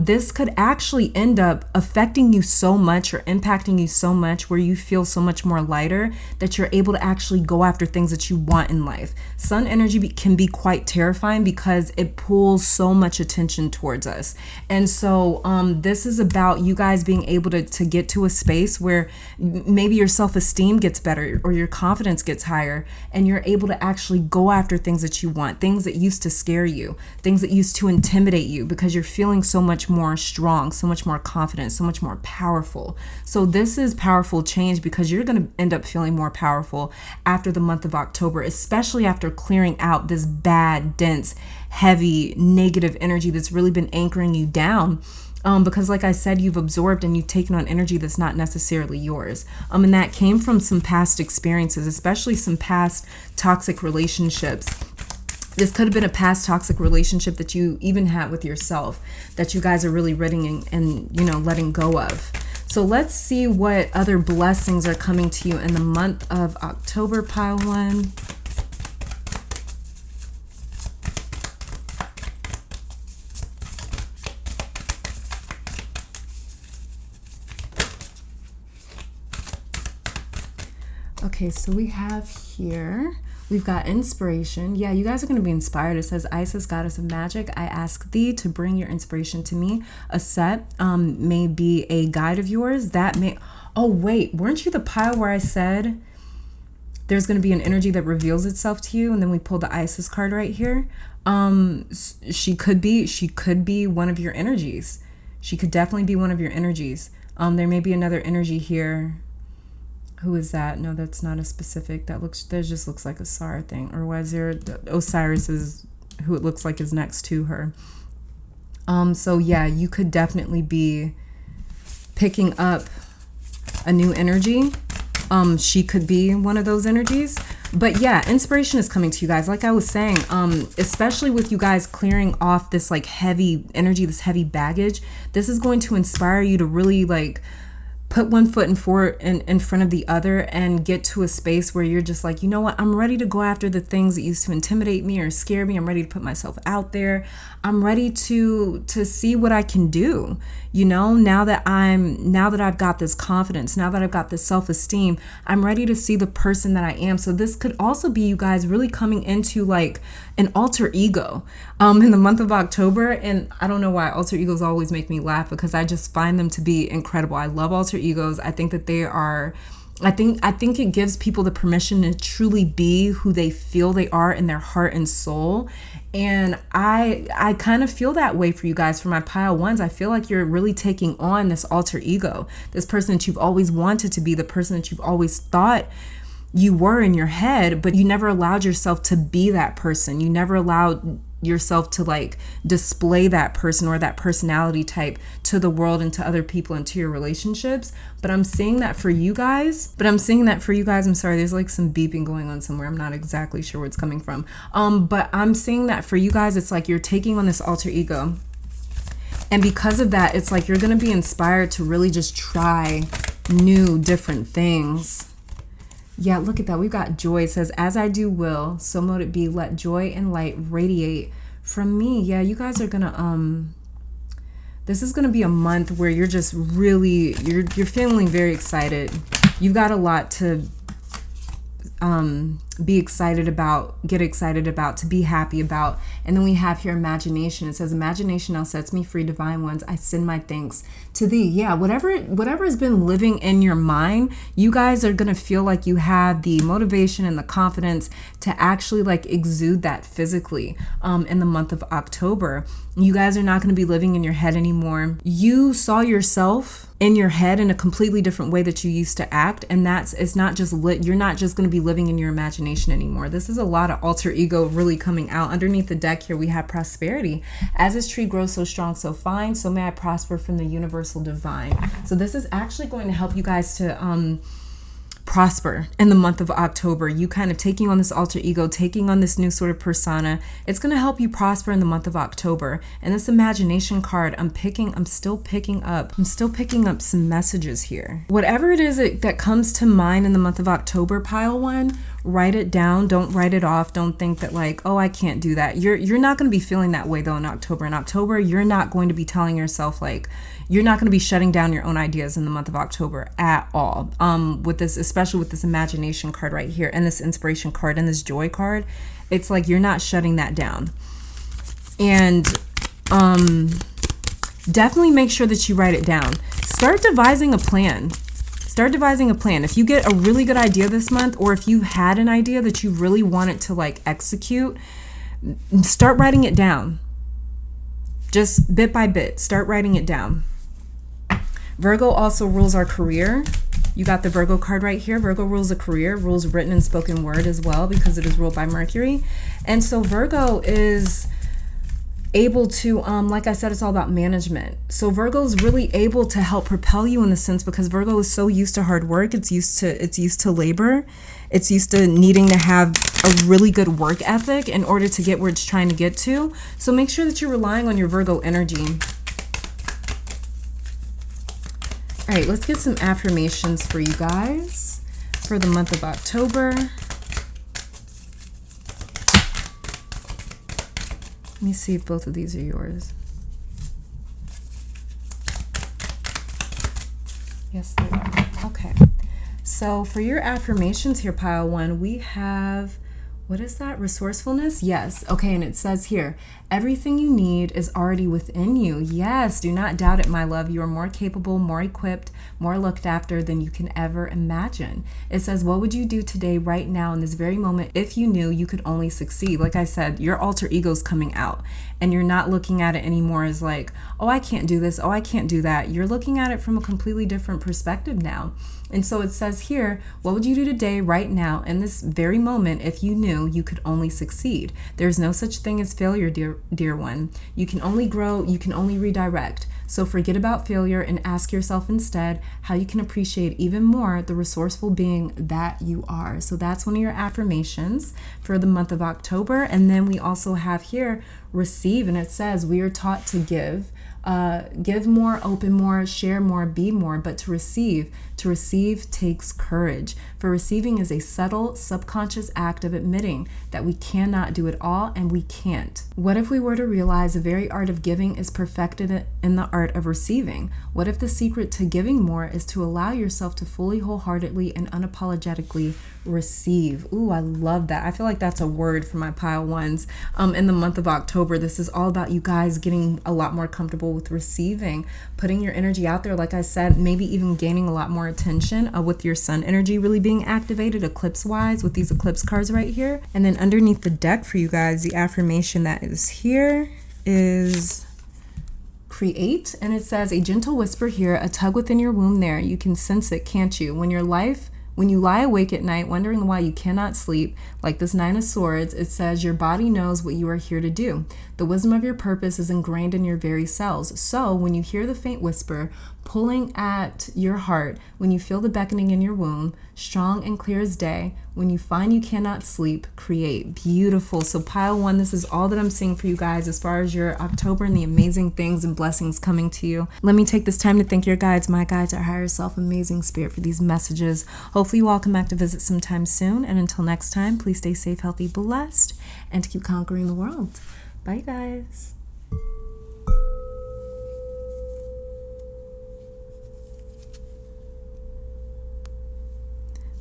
this could actually end up affecting you so much or impacting you so much where you feel so much more lighter that you're able to actually go after things that you want in life. Sun energy can be quite terrifying because it pulls so much attention towards us. And so this is about you guys being able to get to a space where maybe your self-esteem gets better or your confidence gets higher, and you're able to actually go after things that you want, things that used to scare you, things that used to intimidate you, because you're feeling so much more strong, so much more confident, so much more powerful. So this is powerful change because you're going to end up feeling more powerful after the month of October, especially after clearing out this bad, dense, heavy, negative energy that's really been anchoring you down. Because like I said, you've absorbed and you've taken on energy that's not necessarily yours. And that came from some past experiences, especially some past toxic relationships. This could have been a past toxic relationship that you even had with yourself that you guys are really ridding and letting go of. So let's see what other blessings are coming to you in the month of October, pile one. Okay, so we have here, we've got inspiration. Yeah, you guys are going to be inspired. It says, Isis, goddess of magic, I ask thee to bring your inspiration to me. A set may be a guide of yours. That may... Oh, wait, weren't you the pile where I said there's going to be an energy that reveals itself to you? And then we pulled the Isis card right here. She could be one of your energies. She could definitely be one of your energies. There may be another energy here Who is that? No, that's not a specific. That just looks like a Sar thing. Or was there Osiris is who it looks like is next to her. So yeah, you could definitely be picking up a new energy. She could be one of those energies. But yeah, inspiration is coming to you guys. Like I was saying, especially with you guys clearing off this like heavy energy, this heavy baggage, this is going to inspire you to really like put one foot in front of the other and get to a space where you're just like, you know what, I'm ready to go after the things that used to intimidate me or scare me. I'm ready to put myself out there. I'm ready to see what I can do. You know, now that I've got this confidence, now that I've got this self-esteem, I'm ready to see the person that I am. So this could also be you guys really coming into like an alter ego in the month of October. And I don't know why alter egos always make me laugh, because I just find them to be incredible. I love alter egos. I think that they are, I think it gives people the permission to truly be who they feel they are in their heart and soul. And I kind of feel that way for you guys, for my pile ones. I feel like you're really taking on this alter ego, this person that you've always wanted to be, the person that you've always thought you were in your head, but you never allowed yourself to be that person. You never allowed yourself to like display that person or that personality type to the world and to other people and to your relationships. But I'm seeing that for you guys. I'm sorry, there's like some beeping going on somewhere. I'm not exactly sure where it's coming from. But I'm seeing that for you guys, it's like you're taking on this alter ego. And because of that, it's like you're going to be inspired to really just try new, different things. Yeah, look at that. We've got joy. It says, as I do will, so mote it be. Let joy and light radiate from me. Yeah, you guys are going to, this is going to be a month where you're just really, you're feeling very excited. You've got a lot to be excited about, get excited about, to be happy about. And then we have here imagination. It says, imagination now sets me free, divine ones. I send my thanks to thee. Yeah, whatever has been living in your mind, you guys are going to feel like you have the motivation and the confidence to actually like exude that physically in the month of October. You guys are not going to be living in your head anymore. You saw yourself in your head in a completely different way that you used to act. And it's not just you're not just going to be living in your imagination anymore. This is a lot of alter ego really coming out. Underneath the deck here, we have prosperity. As this tree grows so strong, so fine, so may I prosper from the universal divine. So this is actually going to help you guys to prosper in the month of October. You kind of taking on this alter ego, taking on this new sort of persona. It's going to help you prosper in the month of October. And this imagination card, I'm still picking up some messages here. Whatever it is that comes to mind in the month of October, pile one, write it down. Don't write it off. Don't think that like, oh, I can't do that. You're not going to be feeling that way though in October. In October, you're not going to be telling yourself like, you're not going to be shutting down your own ideas in the month of October at all. With this, especially with this imagination card right here and this inspiration card and this joy card, it's like you're not shutting that down. And definitely make sure that you write it down. Start devising a plan. If you get a really good idea this month, or if you had an idea that you really wanted to like execute, start writing it down. Just bit by bit, start writing it down. Virgo also rules our career. You got the Virgo card right here. Virgo rules the career, rules written and spoken word as well, because it is ruled by Mercury. And so Virgo is able to, like I said, it's all about management. So Virgo is really able to help propel you in the sense, because Virgo is so used to hard work. It's used to labor. It's used to needing to have a really good work ethic in order to get where it's trying to get to. So make sure that you're relying on your Virgo energy. All right, let's get some affirmations for you guys for the month of October. Let me see if both of these are yours. Yes, they are. Okay. So for your affirmations here, pile one, we have, what is that? Resourcefulness? Yes. Okay. And it says here, everything you need is already within you. Yes. Do not doubt it, my love. You are more capable, more equipped, more looked after than you can ever imagine. It says, what would you do today, right now, in this very moment, if you knew you could only succeed? Like I said, your alter ego's coming out, and you're not looking at it anymore as like, oh, I can't do this. Oh, I can't do that. You're looking at it from a completely different perspective now. And so it says here, what would you do today, right now, in this very moment, if you knew you could only succeed? There's no such thing as failure, dear one. You can only grow, you can only redirect. So forget about failure and ask yourself instead how you can appreciate even more the resourceful being that you are. So that's one of your affirmations for the month of October. And then we also have here, receive, and it says we are taught to give more, open more, share more, be more, but to receive takes courage. For receiving is a subtle, subconscious act of admitting that we cannot do it all and we can't. What if we were to realize the very art of giving is perfected in the art of receiving? What if the secret to giving more is to allow yourself to fully, wholeheartedly, and unapologetically receive? Ooh, I love that. I feel like that's a word for my pile ones. In the month of October, this is all about you guys getting a lot more comfortable with receiving, putting your energy out there. Like I said, maybe even gaining a lot more attention with your sun energy really being activated eclipse wise with these eclipse cards right here. And then underneath the deck for you guys, the affirmation that is here is create. And it says, a gentle whisper here, a tug within your womb there. You can sense it, can't you? When you lie awake at night wondering why you cannot sleep, like this Nine of Swords, it says your body knows what you are here to do. The wisdom of your purpose is ingrained in your very cells. So when you hear the faint whisper pulling at your heart, when you feel the beckoning in your womb, strong and clear as day, when you find you cannot sleep, create. Beautiful. So pile one, this is all that I'm seeing for you guys as far as your October and the amazing things and blessings coming to you. Let me take this time to thank your guides, my guides, our higher self, amazing spirit, for these messages. Hopefully you all come back to visit sometime soon. And until next time, please stay safe, healthy, blessed, and to keep conquering the world. Bye, guys.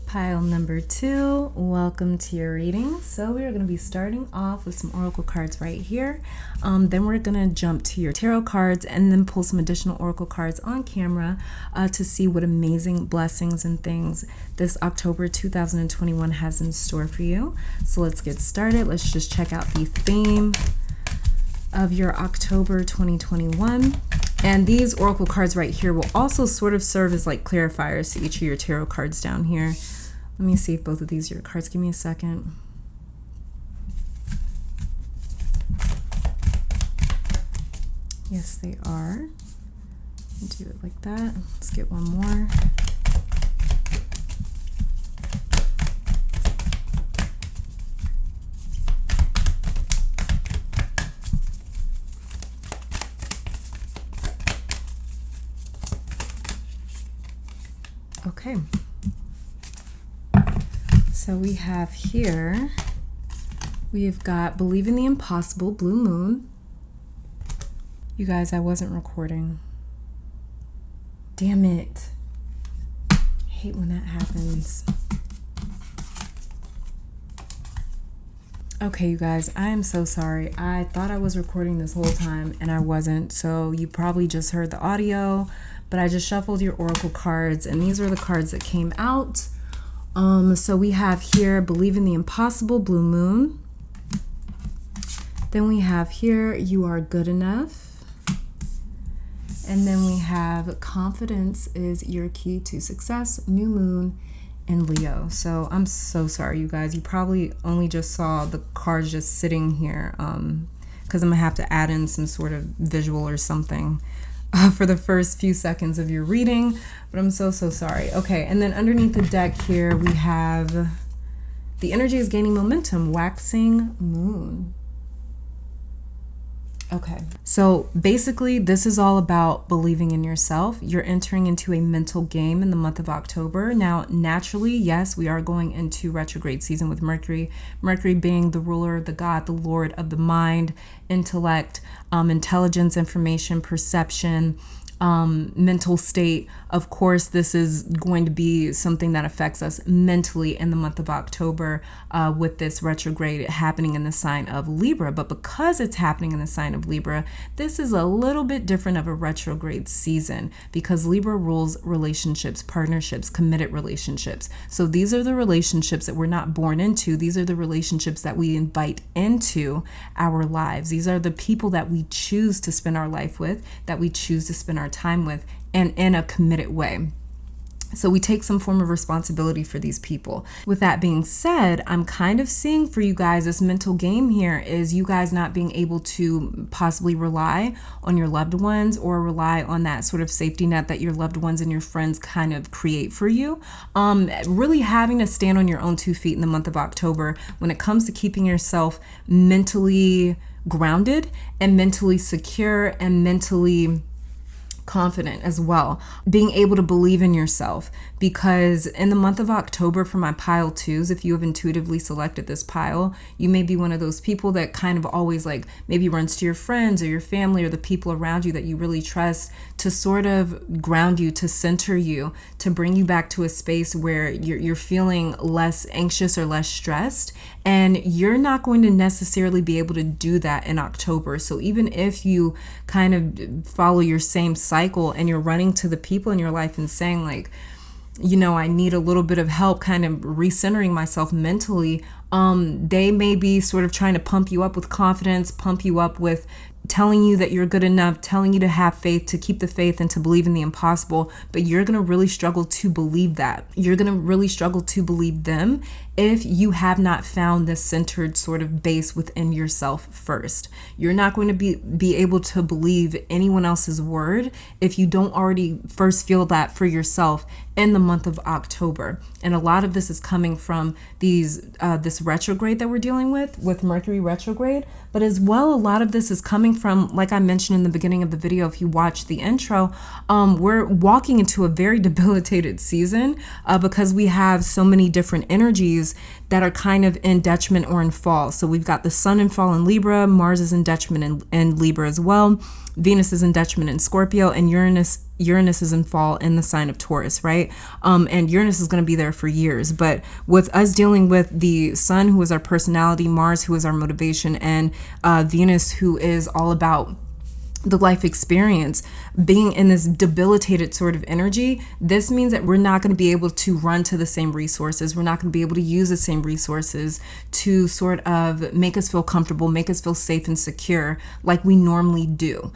Pile number 2, welcome to your reading. So we are going to be starting off with some oracle cards right here. Then we're going to jump to your tarot cards and then pull some additional oracle cards on camera to see what amazing blessings and things this October 2021 has in store for you. So let's get started. Let's just check out the theme of your October 2021. And these oracle cards right here will also sort of serve as like clarifiers to each of your tarot cards down here. Let me see if both of these are your cards. Give me a second. Yes, they are. Do it like that. Let's get one more. Okay. So we have here, we've got Believe in the Impossible, Blue Moon. You guys, I wasn't recording. Damn it. I hate when that happens. Okay, you guys, I am so sorry. I thought I was recording this whole time and I wasn't. So you probably just heard the audio, but I just shuffled your oracle cards and these are the cards that came out. So we have here Believe in the Impossible, Blue Moon. Then we have here You Are Good Enough. And then we have Confidence is Your Key to Success, New Moon, and Leo. So I'm so sorry, you guys. You probably only just saw the cards just sitting here because I'm going to have to add in some sort of visual or something for the first few seconds of your reading, but I'm so sorry. Okay, and then underneath the deck here we have the energy is gaining momentum, waxing moon. Okay, so basically this is all about believing in yourself. You're entering into a mental game in the month of October. Now, naturally, yes, we are going into retrograde season with Mercury. Mercury being the ruler, the god, the lord of the mind, intellect, intelligence, information, perception, mental state. Of course, this is going to be something that affects us mentally in the month of October with this retrograde happening in the sign of Libra. But because it's happening in the sign of Libra, this is a little bit different of a retrograde season because Libra rules relationships, partnerships, committed relationships. So these are the relationships that we're not born into. These are the relationships that we invite into our lives. These are the people that we choose to spend our life with, that we choose to spend our time with, and in a committed way. So we take some form of responsibility for these people. With that being said, I'm kind of seeing for you guys this mental game here is you guys not being able to possibly rely on your loved ones or rely on that sort of safety net that your loved ones and your friends kind of create for you. Really having to stand on your own 2 feet in the month of October when it comes to keeping yourself mentally grounded and mentally secure and mentally confident as well, being able to believe in yourself, because in the month of October, for my pile 2s, if you have intuitively selected this pile, you may be one of those people that kind of always like maybe runs to your friends or your family or the people around you that you really trust to sort of ground you, to center you, to bring you back to a space where you're feeling less anxious or less stressed. And you're not going to necessarily be able to do that in October. So even if you kind of follow your same cycle and you're running to the people in your life and saying like, you know, I need a little bit of help kind of recentering myself mentally, they may be sort of trying to pump you up with confidence, pump you up with telling you that you're good enough, telling you to have faith, to keep the faith and to believe in the impossible. But you're going to really struggle to believe that. You're going to really struggle to believe them if you have not found this centered sort of base within yourself first. You're not going to be able to believe anyone else's word if you don't already first feel that for yourself in the month of October. And a lot of this is coming from this retrograde that we're dealing with Mercury retrograde, but as well, a lot of this is coming from, like I mentioned in the beginning of the video, if you watch the intro, we're walking into a very debilitated season because we have so many different energies that are kind of in detriment or in fall. So we've got the sun in fall in Libra, Mars is in detriment in Libra as well, Venus is in detriment in Scorpio, and Uranus is in fall in the sign of Taurus, right? And Uranus is going to be there for years. But with us dealing with the sun, who is our personality, Mars, who is our motivation, and Venus, who is all about the life experience, being in this debilitated sort of energy, this means that we're not going to be able to run to the same resources. We're not going to be able to use the same resources to sort of make us feel comfortable, make us feel safe and secure like we normally do.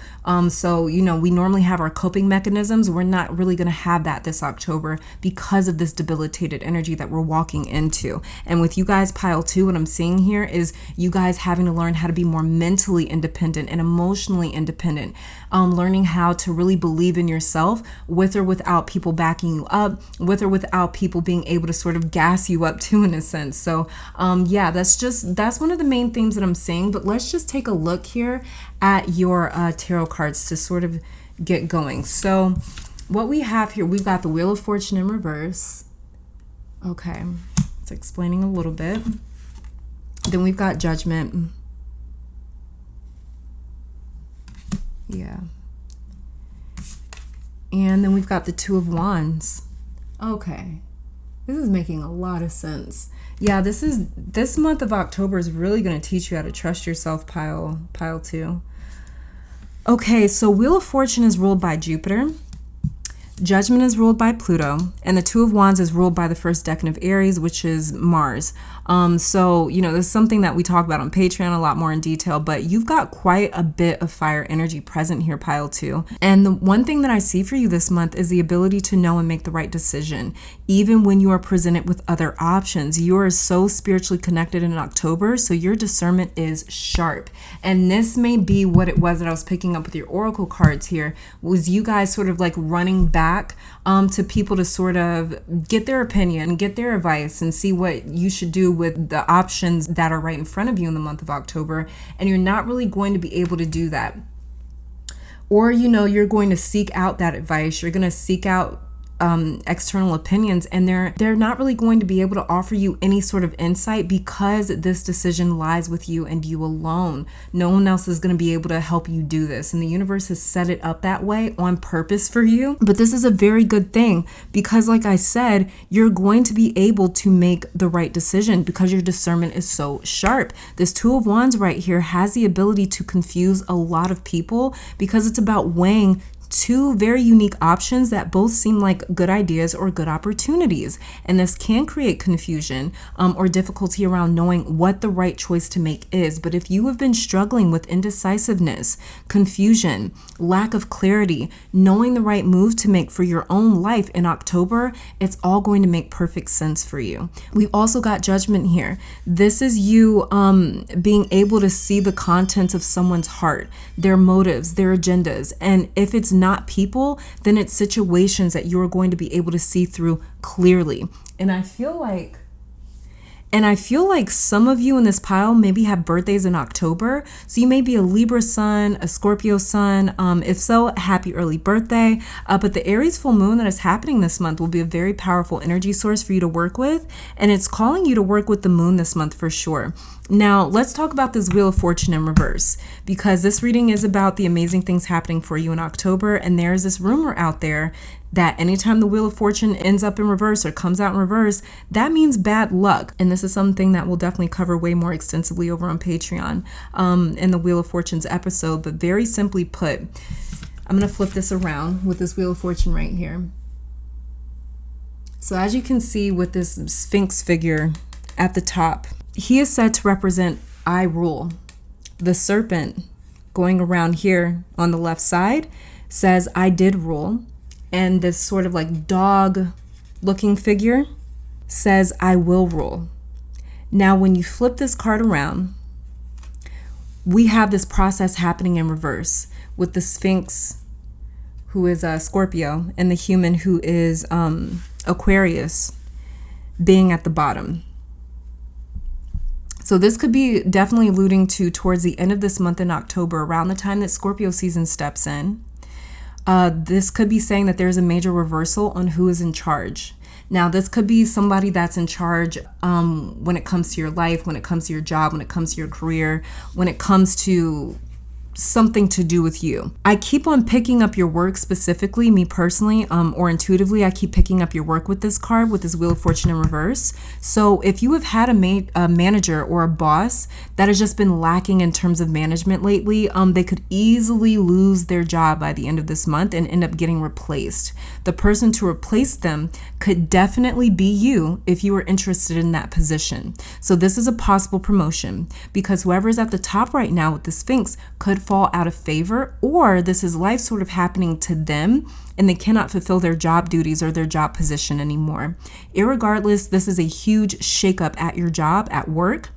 So, you know, we normally have our coping mechanisms. We're not really going to have that this October because of this debilitated energy that we're walking into. And with you guys, pile 2, what I'm seeing here is you guys having to learn how to be more mentally independent and emotionally independent. Learning how to really believe in yourself with or without people backing you up, with or without people being able to sort of gas you up too, in a sense. So yeah, that's one of the main themes that I'm seeing. But let's just take a look here at your tarot cards to sort of get going. So what we have here, we've got the Wheel of Fortune in reverse. Okay, it's explaining a little bit. Then we've got Judgment. Yeah. And then we've got the Two of Wands. Okay. This is making a lot of sense. Yeah, this month of October is really going to teach you how to trust yourself, pile 2. Okay, so Wheel of Fortune is ruled by Jupiter. Judgment is ruled by Pluto, and the Two of Wands is ruled by the first decan of Aries, which is Mars. So, you know, this is something that we talk about on Patreon a lot more in detail, but you've got quite a bit of fire energy present here, pile 2. And the one thing that I see for you this month is the ability to know and make the right decision, even when you are presented with other options. You are so spiritually connected in October, so your discernment is sharp. And this may be what it was that I was picking up with your oracle cards here, was you guys sort of like running back to people to sort of get their opinion, get their advice, and see what you should do with the options that are right in front of you in the month of October. And you're not really going to be able to do that. Or, you know, you're going to seek out that advice. You're going to seek out external opinions, and they're not really going to be able to offer you any sort of insight because this decision lies with you and you alone. No one else is going to be able to help you do this, and the universe has set it up that way on purpose for you. But this is a very good thing because, like I said, you're going to be able to make the right decision because your discernment is so sharp. This Two of Wands right here has the ability to confuse a lot of people because it's about weighing two very unique options that both seem like good ideas or good opportunities. And this can create confusion or difficulty around knowing what the right choice to make is. But if you have been struggling with indecisiveness, confusion, lack of clarity, knowing the right move to make for your own life in October, it's all going to make perfect sense for you. We've also got Judgment here. This is you being able to see the contents of someone's heart, their motives, their agendas. And if it's not people, then it's situations that you're going to be able to see through clearly. And I feel like some of you in this pile maybe have birthdays in October. So you may be a Libra sun, a Scorpio sun. If so, happy early birthday. But the Aries full moon that is happening this month will be a very powerful energy source for you to work with. And it's calling you to work with the moon this month for sure. Now, let's talk about this Wheel of Fortune in reverse, because this reading is about the amazing things happening for you in October. And there's this rumor out there that anytime the Wheel of Fortune ends up in reverse or comes out in reverse, that means bad luck. And this is something that we'll definitely cover way more extensively over on Patreon in the Wheel of Fortune's episode. But very simply put, I'm going to flip this around with this Wheel of Fortune right here. So as you can see with this Sphinx figure at the top, he is said to represent I rule. The serpent going around here on the left side says I did rule. And this sort of like dog looking figure says I will rule. Now, when you flip this card around, we have this process happening in reverse with the Sphinx, who is a Scorpio, and the human, who is Aquarius, being at the bottom. So this could be definitely alluding to towards the end of this month in October, around the time that Scorpio season steps in. This could be saying that there's a major reversal on who is in charge. Now, this could be somebody that's in charge when it comes to your life, when it comes to your job, when it comes to your career, when it comes to something to do with you. I keep on picking up your work specifically, me personally, or intuitively, I keep picking up your work with this card, with this Wheel of Fortune in reverse. So if you have had a manager or a boss that has just been lacking in terms of management lately, they could easily lose their job by the end of this month and end up getting replaced. The person to replace them could definitely be you if you were interested in that position. So this is a possible promotion, because whoever is at the top right now with the Sphinx could fall out of favor, or this is life sort of happening to them and they cannot fulfill their job duties or their job position anymore. Irregardless, this is a huge shakeup at your job, at work.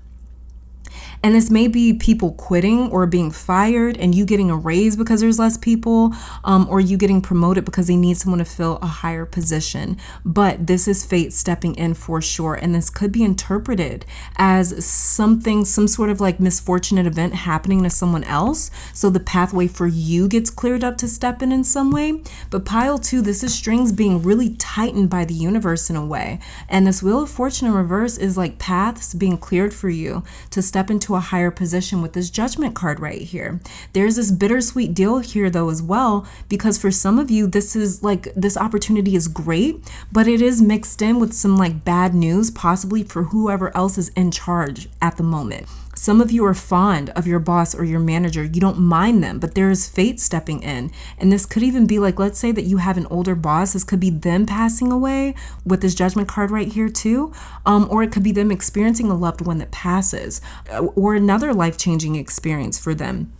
And this may be people quitting or being fired and you getting a raise because there's less people, or you getting promoted because they need someone to fill a higher position. But this is fate stepping in for sure. And this could be interpreted as some sort of like misfortunate event happening to someone else. So the pathway for you gets cleared up to step in some way. But pile 2, this is strings being really tightened by the universe in a way. And this Wheel of Fortune in reverse is like paths being cleared for you to step into a higher position with this Judgment card right here. There's this bittersweet deal here though as well, because for some of you, this is like, this opportunity is great, but it is mixed in with some like bad news, possibly for whoever else is in charge at the moment. Some of you are fond of your boss or your manager. You don't mind them, but there is fate stepping in. And this could even be like, let's say that you have an older boss. This could be them passing away with this Judgment card right here too. Or it could be them experiencing a loved one that passes, or another life-changing experience for them.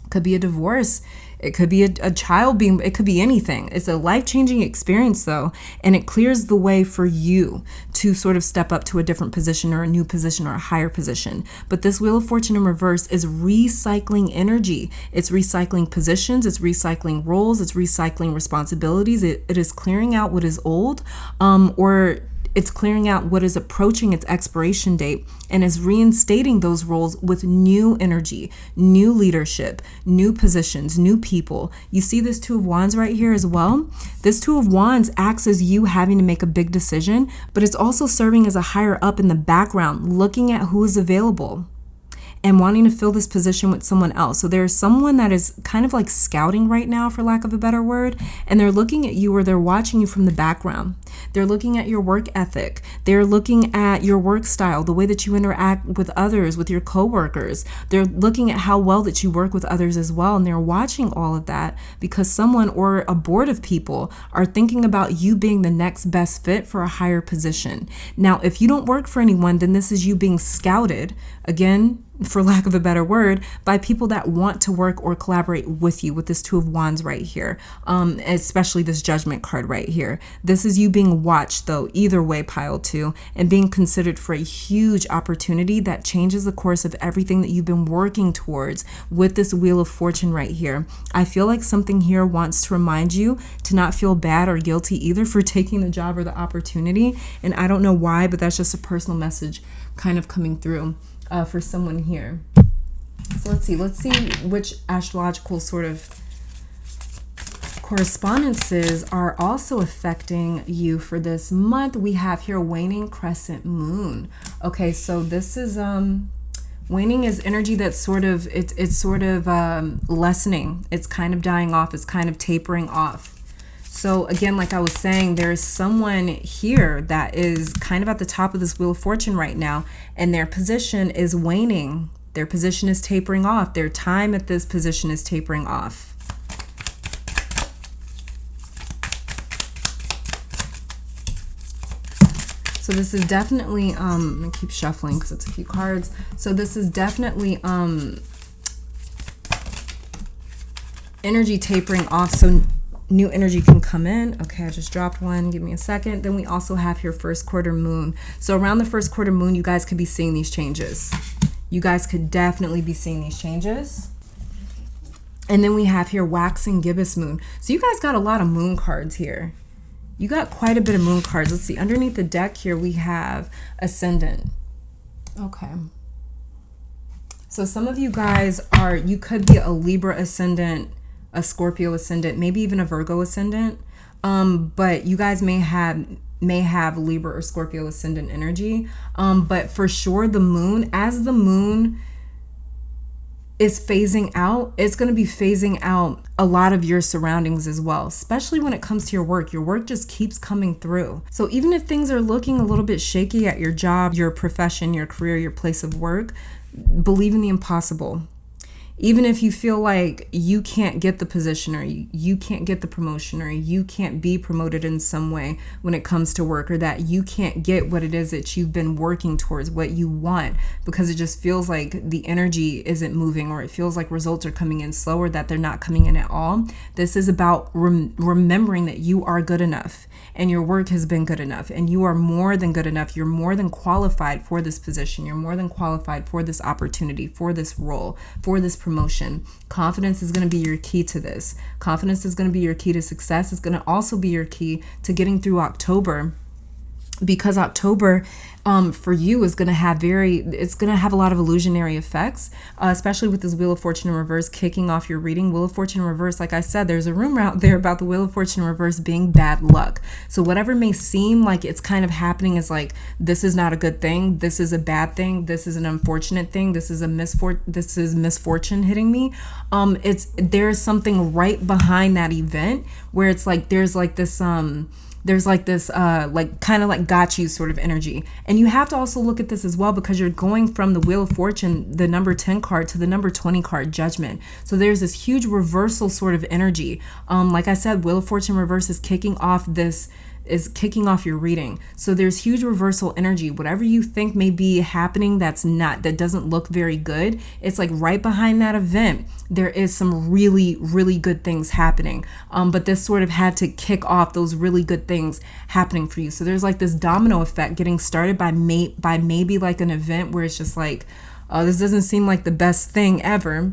Could be a divorce. It could be a child being, it could be anything. It's a life-changing experience though, and it clears the way for you to sort of step up to a different position or a new position or a higher position. But this Wheel of Fortune in reverse is recycling energy. It's recycling positions, it's recycling roles, it's recycling responsibilities. It is clearing out what is old, or it's clearing out what is approaching its expiration date, and is reinstating those roles with new energy, new leadership, new positions, new people. You see this Two of Wands right here as well? This Two of Wands acts as you having to make a big decision, but it's also serving as a higher up in the background, looking at who is available and wanting to fill this position with someone else. So there's someone that is kind of like scouting right now, for lack of a better word, and they're looking at you, or they're watching you from the background. They're looking at your work ethic. They're looking at your work style, the way that you interact with others, with your coworkers. They're looking at how well that you work with others as well. And they're watching all of that because someone or a board of people are thinking about you being the next best fit for a higher position. Now, if you don't work for anyone, then this is you being scouted, again, for lack of a better word, by people that want to work or collaborate with you, with this Two of Wands right here, especially this Judgment card right here. This is you being watched, though, either way, pile 2, and being considered for a huge opportunity that changes the course of everything that you've been working towards with this Wheel of Fortune right here. I feel like something here wants to remind you to not feel bad or guilty either for taking the job or the opportunity, and I don't know why, but that's just a personal message kind of coming through for someone here. So let's see which astrological sort of correspondences are also affecting you for this month. We have here waning crescent moon. Okay, so this is waning is energy that's sort of lessening. It's kind of dying off. It's kind of tapering off. So again, like I was saying, there's someone here that is kind of at the top of this Wheel of Fortune right now, and their position is waning. Their position is tapering off. Their time at this position is tapering off. So this is definitely, I'm gonna keep shuffling because it's a few cards. So this is definitely energy tapering off. So new energy can come in. Okay, I just dropped one. Give me a second. Then we also have here first quarter moon. So around the first quarter moon, you guys could be seeing these changes. You guys could definitely be seeing these changes. And then we have here waxing gibbous moon. So you guys got a lot of moon cards here. You got quite a bit of moon cards. Let's see. Underneath the deck here, we have ascendant. Okay. So some of you guys you could be a Libra ascendant, a Scorpio ascendant, maybe even a Virgo ascendant, but you guys may have Libra or Scorpio ascendant energy, but for sure the moon, as the moon is phasing out, it's going to be phasing out a lot of your surroundings as well, especially when it comes to your work. Your work just keeps coming through. So even if things are looking a little bit shaky at your job, your profession, your career, your place of work, believe in the impossible. Even if you feel like you can't get the position, or you can't get the promotion, or you can't be promoted in some way when it comes to work, or that you can't get what it is that you've been working towards, what you want, because it just feels like the energy isn't moving, or it feels like results are coming in slower, that they're not coming in at all. This is about remembering that you are good enough, and your work has been good enough, and you are more than good enough. You're more than qualified for this position. You're more than qualified for this opportunity, for this role, for this promotion. Confidence is going to be your key to this. Confidence is going to be your key to success. It's going to also be your key to getting through October, because October for you is going to have it's going to have a lot of illusionary effects, especially with this Wheel of Fortune in reverse kicking off your reading. Wheel of Fortune in reverse, like I said, there's a rumor out there about the Wheel of Fortune in reverse being bad luck. So whatever may seem like it's kind of happening is like, this is not a good thing, this is a bad thing, this is an unfortunate thing, this is misfortune hitting me. There's something right behind that event where it's like there's like this like kind of like got you sort of energy. And you have to also look at this as well, because you're going from the Wheel of Fortune, the number 10 card, to the number 20 card, Judgment. So there's this huge reversal sort of energy. Like I said, Wheel of Fortune reverse is kicking off your reading. So there's huge reversal energy. Whatever you think may be happening that doesn't look very good, it's like right behind that event, there is some really, really good things happening. But this sort of had to kick off those really good things happening for you. So there's like this domino effect getting started by maybe like an event where it's just like, this doesn't seem like the best thing ever.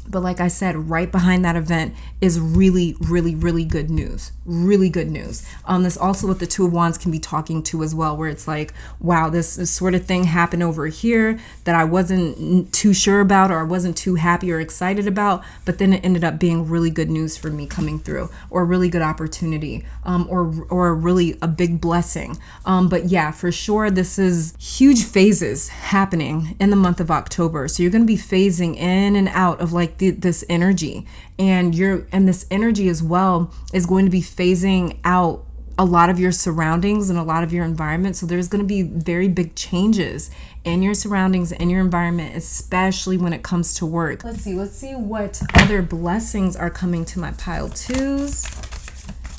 But like I said, right behind that event is really, really, really good news. Really good news. This also what the Two of Wands can be talking to as well, where it's like, wow, this sort of thing happened over here that I wasn't too sure about, or I wasn't too happy or excited about, but then it ended up being really good news for me coming through, or a really good opportunity, or really a big blessing. But yeah, for sure, this is huge phases happening in the month of October. So you're going to be phasing in and out of like this energy, and this energy as well is going to be phasing out a lot of your surroundings and a lot of your environment. So there's going to be very big changes in your surroundings and your environment, especially when it comes to work. Let's see what other blessings are coming to my pile twos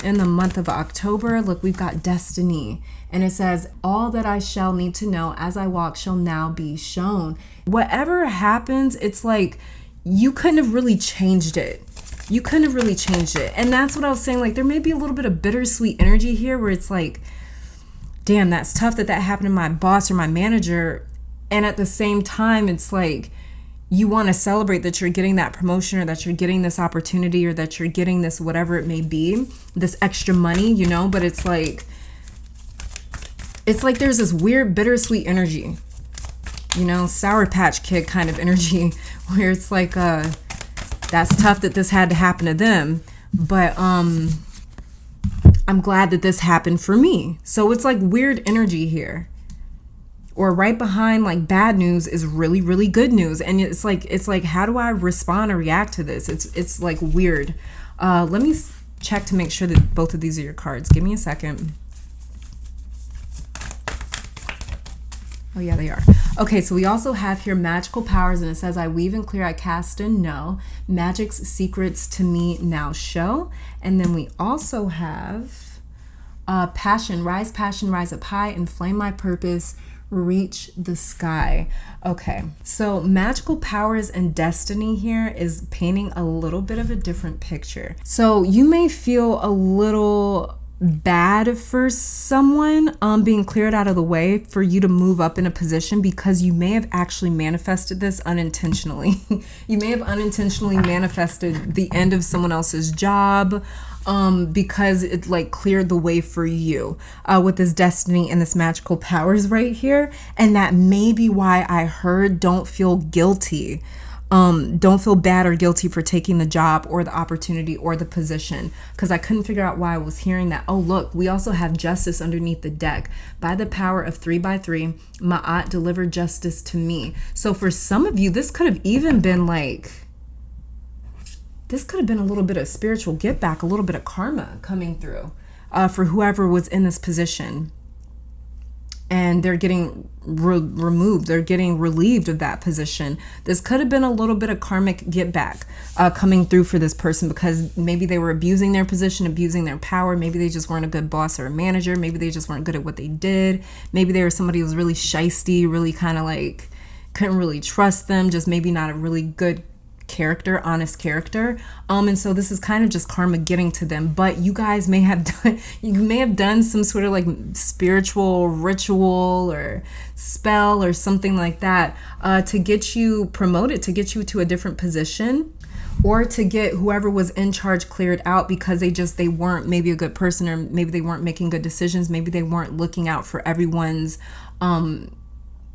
in the month of October. Look, we've got destiny, and it says, all that I shall need to know as I walk shall now be shown. Whatever happens, it's like you couldn't have really changed it. You couldn't have really changed it. And that's what I was saying. Like, there may be a little bit of bittersweet energy here where it's like, damn, that's tough that happened to my boss or my manager. And at the same time, it's like, you want to celebrate that you're getting that promotion, or that you're getting this opportunity, or that you're getting this, whatever it may be, this extra money, you know, but it's like there's this weird bittersweet energy, you know, Sour Patch Kid kind of energy, where it's like, that's tough that this had to happen to them, but I'm glad that this happened for me. So it's like weird energy here. Or right behind like bad news is really, really good news. And it's like how do I respond or react to this? It's like weird. Let me check to make sure that both of these are your cards. Give me a second. Oh yeah, they are. Okay, so we also have here magical powers, and it says, I weave and clear, I cast and know. Magic's secrets to me now show. And then we also have passion rise up high, inflame my purpose, reach the sky. Okay, so magical powers and destiny here is painting a little bit of a different picture. So you may feel a little bad for someone being cleared out of the way for you to move up in a position, because you may have actually manifested this unintentionally. You may have unintentionally manifested the end of someone else's job because it like cleared the way for you with this destiny and this magical powers right here. And that may be why I heard don't feel guilty. Don't feel bad or guilty for taking the job or the opportunity or the position, because I couldn't figure out why I was hearing that. Oh, look, we also have justice underneath the deck. By the power of 3x3, Ma'at delivered justice to me. So for some of you, this could have even been like, this could have been a little bit of spiritual get back, a little bit of karma coming through for whoever was in this position. And they're getting removed, they're getting relieved of that position. This could have been a little bit of karmic get back coming through for this person, because maybe they were abusing their position, abusing their power. Maybe they just weren't a good boss or a manager. Maybe they just weren't good at what they did. Maybe they were somebody who was really shisty, really kind of like couldn't really trust them, just maybe not a really good character, honest character. And so this is kind of just karma getting to them. But you guys may have done some sort of like spiritual ritual or spell or something like that to get you promoted, to get you to a different position, or to get whoever was in charge cleared out, because they weren't maybe a good person, or maybe they weren't making good decisions. Maybe they weren't looking out for everyone's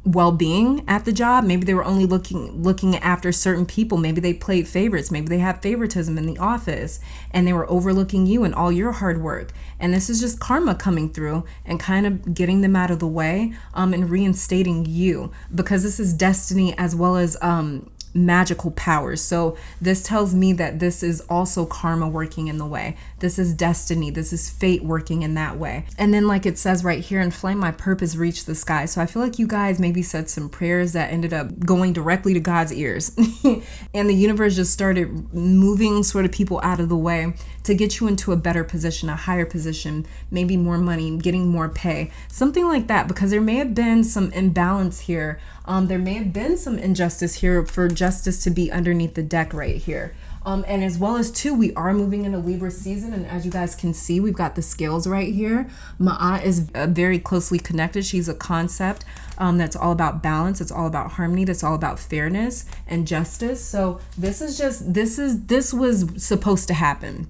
well-being at the job. Maybe they were only looking after certain people. Maybe they played favorites. Maybe they have favoritism in the office, and they were overlooking you and all your hard work. And this is just karma coming through and kind of getting them out of the way and reinstating you, because this is destiny as well as magical powers. So this tells me that this is also karma working in the way. This is destiny. This is fate working in that way. And then like it says right here, inflame my purpose, reach the sky. So I feel like you guys maybe said some prayers that ended up going directly to God's ears. And the universe just started moving sort of people out of the way to get you into a better position, a higher position, maybe more money, getting more pay, something like that, because there may have been some imbalance here. There may have been some injustice here for justice to be underneath the deck right here. And as well as too, we are moving into Libra season. And as you guys can see, we've got the scales right here. Ma'at is very closely connected. She's a concept that's all about balance. It's all about harmony. That's all about fairness and justice. So this was supposed to happen.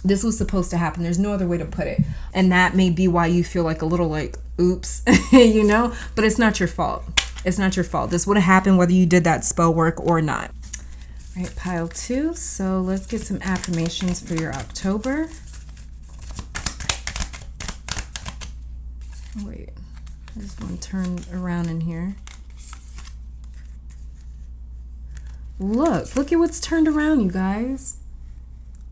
This was supposed to happen. There's no other way to put it. And that may be why you feel like a little like, oops, you know, but it's not your fault. It's not your fault. This would have happened whether you did that spell work or not. All right, pile 2. So let's get some affirmations for your October. Wait, I just want to turn around in here. Look at what's turned around, you guys.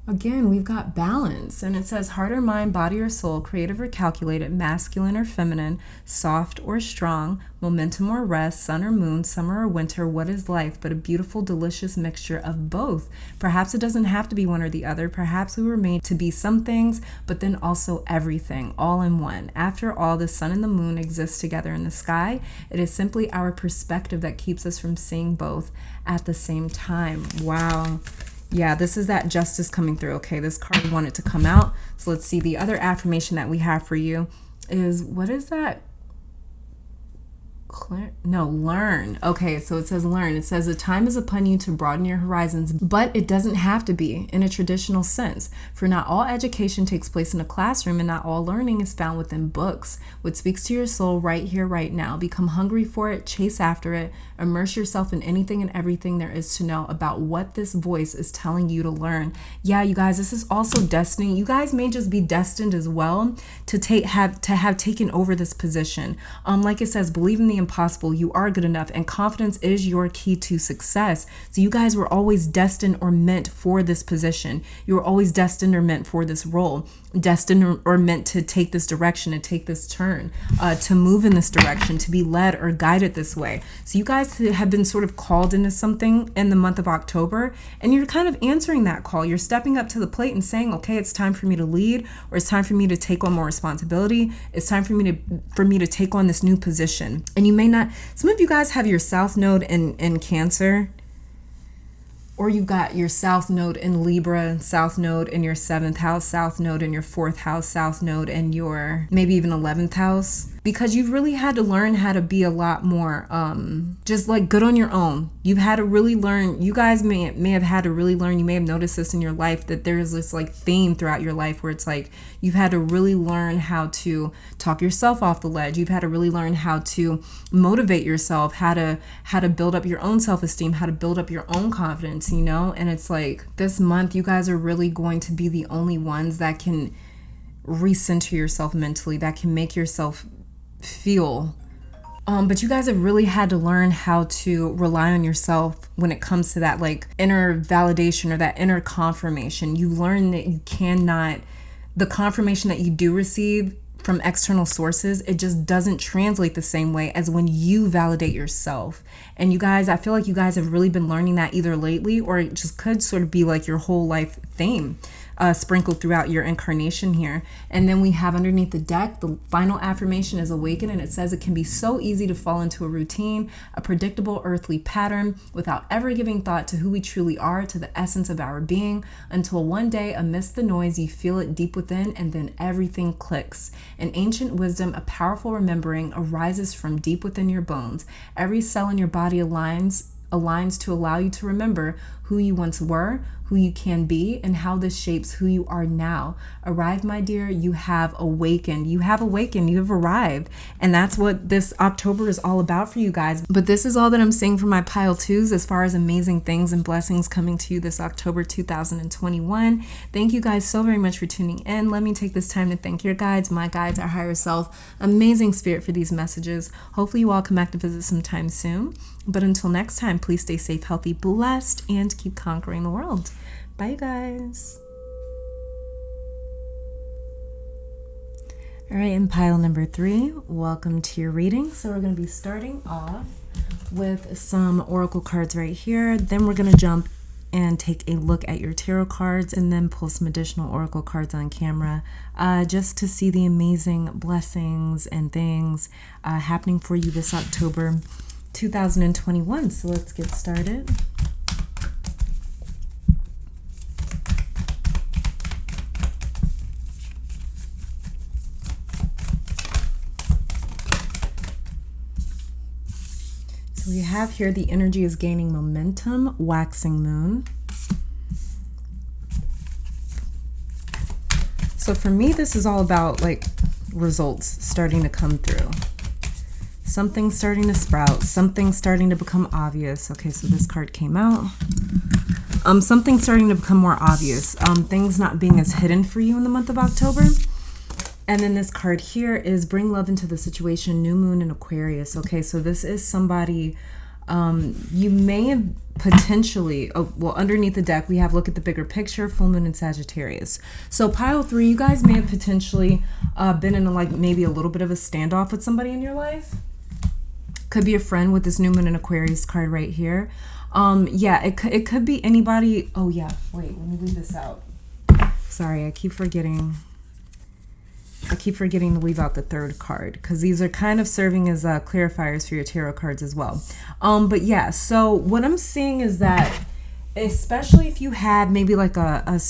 Again, we've got balance, and it says heart or mind, body or soul, creative or calculated, masculine or feminine, soft or strong, momentum or rest, sun or moon, summer or winter, what is life but a beautiful, delicious mixture of both? Perhaps it doesn't have to be one or the other. Perhaps we were made to be some things, but then also everything, all in one. After all, the sun and the moon exist together in the sky. It is simply our perspective that keeps us from seeing both at the same time. Wow. Yeah, this is that justice coming through. Okay, this card wanted to come out. So let's see. The other affirmation that we have for you is, what is that? Learn. Okay, so it says learn. It says the time is upon you to broaden your horizons, but it doesn't have to be in a traditional sense. For not all education takes place in a classroom, and not all learning is found within books. What speaks to your soul right here, right now. Become hungry for it, chase after it, immerse yourself in anything and everything there is to know about what this voice is telling you to learn. Yeah, you guys, this is also destiny. You guys may just be destined as well to have taken over this position. Like it says, believe in the impossible. You are good enough, and confidence is your key to success. So you guys were always destined or meant for this position. You were always destined or meant for this role, destined or meant to take this direction, to take this turn, to move in this direction, to be led or guided this way. So you guys have been sort of called into something in the month of October, and you're kind of answering that call. You're stepping up to the plate and saying, okay, it's time for me to lead, or it's time for me to take on more responsibility. It's time for me to take on this new position. And you may not, some of you guys have your South Node in Cancer, or you've got your South Node in Libra, South Node in your 7th house, South Node in your 4th house, South Node in your maybe even 11th house. Because you've really had to learn how to be a lot more just like good on your own. You've had to really learn. You guys may have had to really learn. You may have noticed this in your life, that there's this like theme throughout your life where it's like you've had to really learn how to talk yourself off the ledge. You've had to really learn how to motivate yourself, how to build up your own self-esteem, how to build up your own confidence, you know? And it's like this month you guys are really going to be the only ones that can recenter yourself mentally, that can make yourself feel. But you guys have really had to learn how to rely on yourself when it comes to that like inner validation or that inner confirmation. You learn that you cannot, the confirmation that you do receive from external sources, it just doesn't translate the same way as when you validate yourself. And you guys, I feel like you guys have really been learning that either lately, or it just could sort of be like your whole life theme. Sprinkled throughout your incarnation here. And then we have underneath the deck, the final affirmation is awaken, and it says it can be so easy to fall into a routine, a predictable earthly pattern, without ever giving thought to who we truly are, to the essence of our being, until one day amidst the noise you feel it deep within, and then everything clicks. An ancient wisdom, a powerful remembering arises from deep within your bones. Every cell in your body aligns to allow you to remember who you once were, who you can be, and how this shapes who you are now. Arrive, my dear, you have awakened. You have awakened, you have arrived. And that's what this October is all about for you guys. But this is all that I'm seeing for my pile twos as far as amazing things and blessings coming to you this October 2021. Thank you guys so very much for tuning in. Let me take this time to thank your guides, my guides, our higher self, amazing spirit for these messages. Hopefully you all come back to visit sometime soon. But until next time, please stay safe, healthy, blessed, and keep conquering the world. Bye, you guys. All right, in pile number 3, welcome to your reading. So we're going to be starting off with some oracle cards right here. Then we're going to jump and take a look at your tarot cards, and then pull some additional oracle cards on camera, just to see the amazing blessings and things happening for you this October 2021. So let's get started. So we have here the energy is gaining momentum, waxing moon. So for me, this is all about like results starting to come through. Something's starting to sprout, something's starting to become obvious. Okay, so this card came out. Something's starting to become more obvious. Things not being as hidden for you in the month of October. And then this card here is bring love into the situation, new moon in Aquarius. Okay, so this is somebody You may have potentially, well, underneath the deck, we have look at the bigger picture, full moon in Sagittarius. So pile 3, you guys may have potentially been in like maybe a little bit of a standoff with somebody in your life. Could be a friend with this new moon in Aquarius card right here. Yeah, it could be anybody. Oh yeah, wait, let me leave this out. Sorry, I keep forgetting to leave out the 3rd card because these are kind of serving as clarifiers for your tarot cards as well. But yeah, so what I'm seeing is that especially if you had maybe like a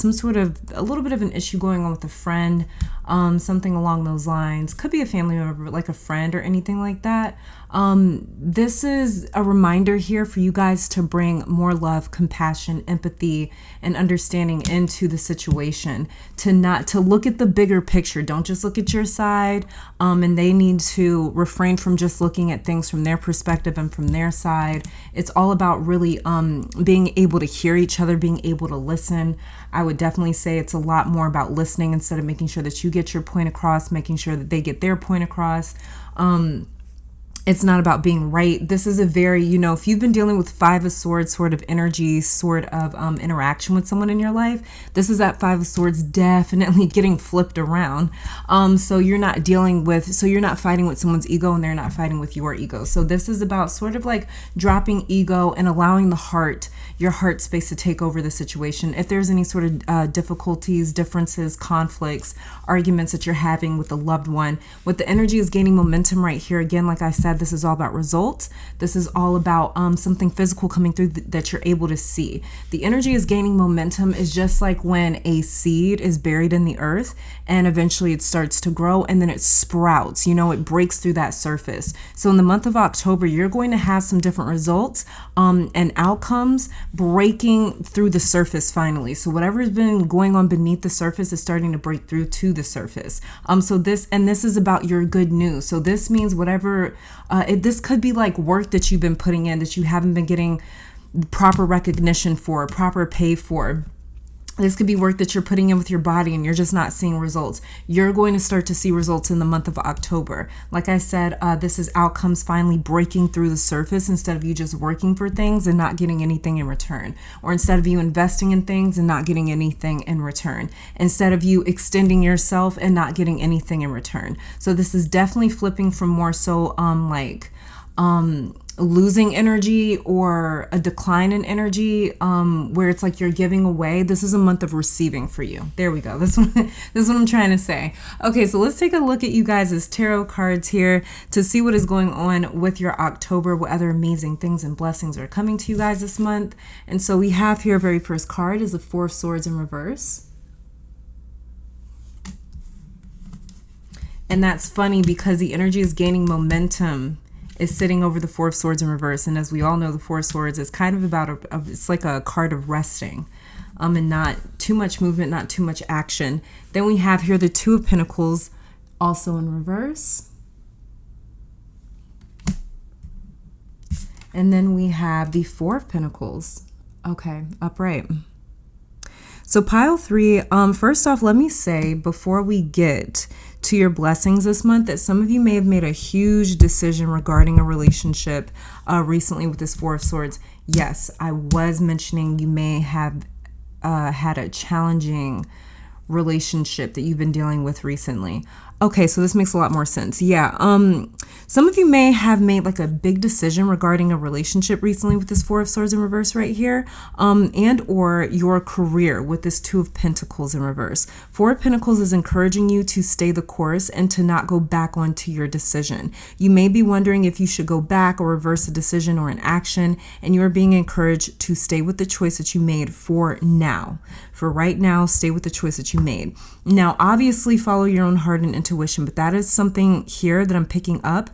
little bit of an issue going on with a friend, something along those lines, could be a family member, like a friend or anything like that. This is a reminder here for you guys to bring more love, compassion, empathy, and understanding into the situation, to look at the bigger picture. Don't just look at your side, and they need to refrain from just looking at things from their perspective and from their side. It's all about really being able to hear each other, being able to listen. I would definitely say it's a lot more about listening instead of making sure that you get your point across, making sure that they get their point across. It's not about being right. This is a very, if you've been dealing with 5 of Swords sort of energy, sort of interaction with someone in your life, this is that 5 of Swords definitely getting flipped around. So you're not fighting with someone's ego and they're not fighting with your ego. So this is about sort of like dropping ego and allowing your heart space to take over the situation. If there's any sort of difficulties, differences, conflicts, arguments that you're having with a loved one, what the energy is gaining momentum right here. Again, like I said, this is all about results. This is all about something physical coming through that you're able to see. The energy is gaining momentum is just like when a seed is buried in the earth and eventually it starts to grow and then it sprouts, it breaks through that surface. So in the month of October, you're going to have some different results and outcomes breaking through the surface finally. So whatever's been going on beneath the surface is starting to break through to the surface. So this is about your good news. So this means whatever, this could be like work that you've been putting in that you haven't been getting proper recognition for, proper pay for. This could be work that you're putting in with your body and you're just not seeing results. You're going to start to see results in the month of October. Like I said, this is outcomes finally breaking through the surface instead of you just working for things and not getting anything in return. Or instead of you investing in things and not getting anything in return. Instead of you extending yourself and not getting anything in return. So this is definitely flipping from more so losing energy or a decline in energy, where it's like you're giving away. This is a month of receiving for you. There we go. This is what I'm trying to say. Okay, so let's take a look at you guys' tarot cards here to see what is going on with your October, what other amazing things and blessings are coming to you guys this month. And so we have here, very first card is the 4 of Swords in reverse. And that's funny because the energy is gaining momentum, is sitting over the 4 of Swords in reverse. And as we all know, the 4 of Swords is kind of about it's like a card of resting, and not too much movement, not too much action. Then we have here the 2 of Pentacles also in reverse. And then we have the 4 of Pentacles. Okay, upright. So pile 3, first off, let me say before we get to your blessings this month that some of you may have made a huge decision regarding a relationship recently with this 4 of Swords. Yes, I was mentioning you may have had a challenging relationship that you've been dealing with recently. Okay, so this makes a lot more sense. Yeah, some of you may have made like a big decision regarding a relationship recently with this 4 of Swords in reverse right here, and or your career with this 2 of Pentacles in reverse. 4 of Pentacles is encouraging you to stay the course and to not go back onto your decision. You may be wondering if you should go back or reverse a decision or an action, and you are being encouraged to stay with the choice that you made for now. For right now, stay with the choice that you made. Now, obviously follow your own heart and intuition, but that is something here that I'm picking up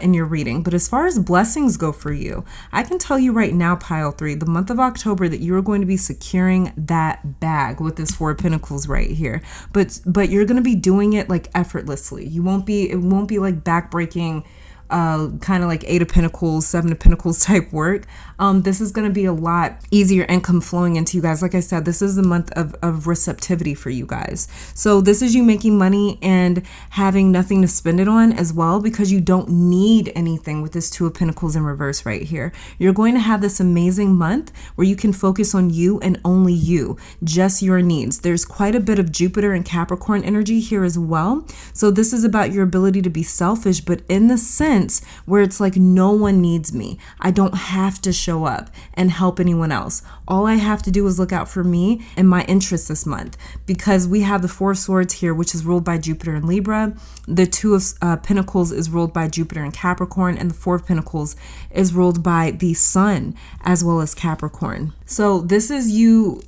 in your reading. But as far as blessings go for you, I can tell you right now, pile 3, the month of October, that you are going to be securing that bag with this 4 of Pentacles right here. But you're going to be doing it like effortlessly. It won't be like backbreaking kind of like 8 of Pentacles, 7 of Pentacles type work. This is going to be a lot easier income flowing into you guys. Like I said, this is the month of receptivity for you guys. So this is you making money and having nothing to spend it on as well, because you don't need anything with this 2 of Pentacles in reverse right here. You're going to have this amazing month where you can focus on you and only you, just your needs. There's quite a bit of Jupiter and Capricorn energy here as well. So this is about your ability to be selfish, but in the sense where it's like, no one needs me. I don't have to show up and help anyone else. All I have to do is look out for me and my interests this month, because we have the 4 of Swords here, which is ruled by Jupiter and Libra. The 2 of Pentacles is ruled by Jupiter and Capricorn, and the 4 of Pentacles is ruled by the Sun as well as Capricorn. So this is you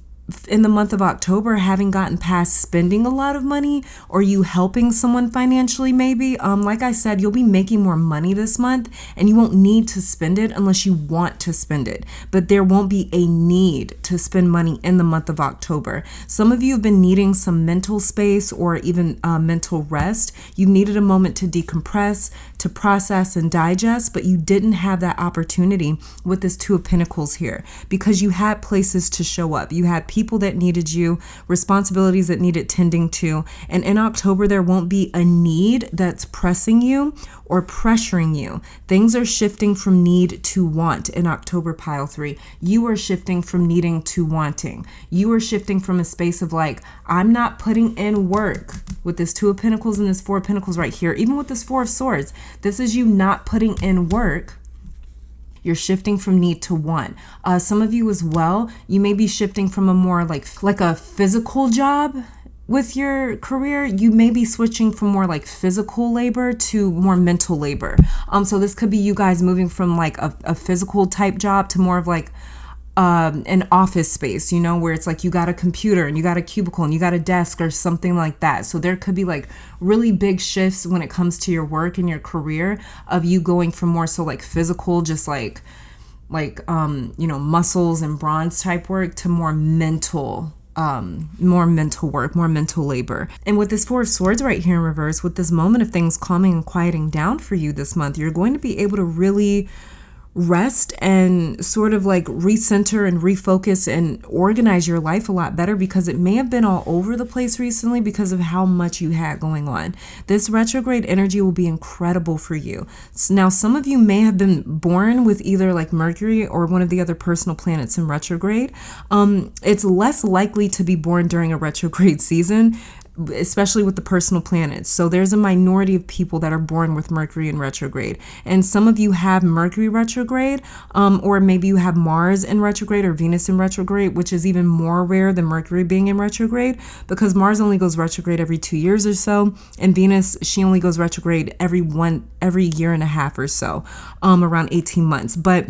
in the month of October having gotten past spending a lot of money, or you helping someone financially maybe. Like I said, you'll be making more money this month and you won't need to spend it unless you want to spend it, but there won't be a need to spend money in the month of October. Some of you have been needing some mental space or even mental rest. You needed a moment to decompress, to process and digest, but you didn't have that opportunity with this 2 of Pentacles here, because you had places to show up. You had people that needed you, responsibilities that needed tending to. And in October, there won't be a need that's pressing you or pressuring you. Things are shifting from need to want in October, pile 3. You are shifting from needing to wanting. You are shifting from a space of like, I'm not putting in work with this 2 of Pentacles and this 4 of Pentacles right here. Even with this 4 of Swords, this is you not putting in work. You're shifting from need to want. Some of you as well, you may be shifting from a more like a physical job with your career. You may be switching from more like physical labor to more mental labor. So this could be you guys moving from like a physical type job to more of like an office space, you know, where it's like you got a computer and you got a cubicle and you got a desk or something like that. So there could be like really big shifts when it comes to your work and your career, of you going from more so like physical, just like you know, muscles and bronze type work, to more mental work, more mental labor. And with this 4 of Swords right here in reverse, with this moment of things calming and quieting down for you this month, you're going to be able to really rest and sort of like recenter and refocus and organize your life a lot better, because it may have been all over the place recently because of how much you had going on. This retrograde energy will be incredible for you. Now, some of you may have been born with either like Mercury or one of the other personal planets in retrograde. It's less likely to be born during a retrograde season, especially with the personal planets. So there's a minority of people that are born with Mercury in retrograde. And some of you have Mercury retrograde, or maybe you have Mars in retrograde or Venus in retrograde, which is even more rare than Mercury being in retrograde, because Mars only goes retrograde every 2 years or so. And Venus, she only goes retrograde every year and a half or so, around 18 months. But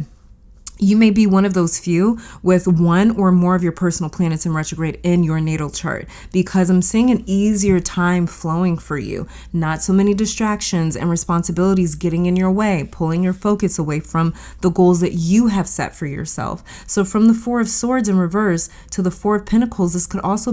you may be one of those few with one or more of your personal planets in retrograde in your natal chart, because I'm seeing an easier time flowing for you. Not so many distractions and responsibilities getting in your way, pulling your focus away from the goals that you have set for yourself. So from the 4 of Swords in reverse to the 4 of Pentacles, this could also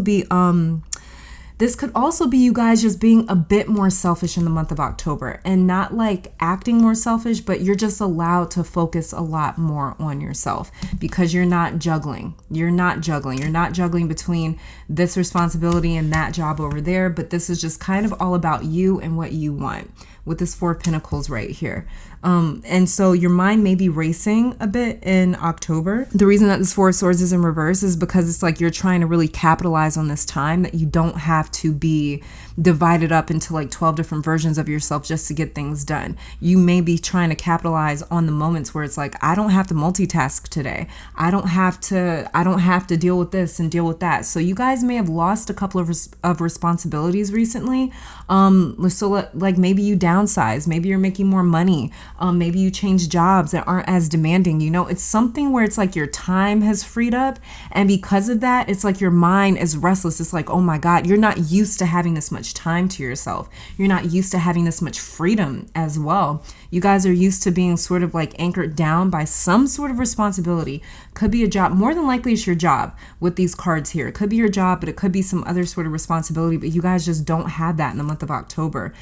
be you guys just being a bit more selfish in the month of October, and not like acting more selfish, but you're just allowed to focus a lot more on yourself, because you're not juggling. You're not juggling between this responsibility and that job over there, but this is just kind of all about you and what you want with this 4 of Pentacles right here. And so your mind may be racing a bit in October. The reason that this 4 of Swords is in reverse is because it's like you're trying to really capitalize on this time, that you don't have to be divided up into like 12 different versions of yourself just to get things done. You may be trying to capitalize on the moments where it's like, I don't have to multitask today. I don't have to deal with this and deal with that. So you guys may have lost a couple of responsibilities recently. So like maybe you downsize, maybe you're making more money. Maybe you change jobs that aren't as demanding. You know, it's something where it's like your time has freed up, and because of that, it's like your mind is restless. It's like, oh my God, you're not used to having this much time to yourself. You're not used to having this much freedom as well. You guys are used to being sort of like anchored down by some sort of responsibility. Could be a job. More than likely it's your job with these cards here. It could be your job, but it could be some other sort of responsibility, but you guys just don't have that in the month of October.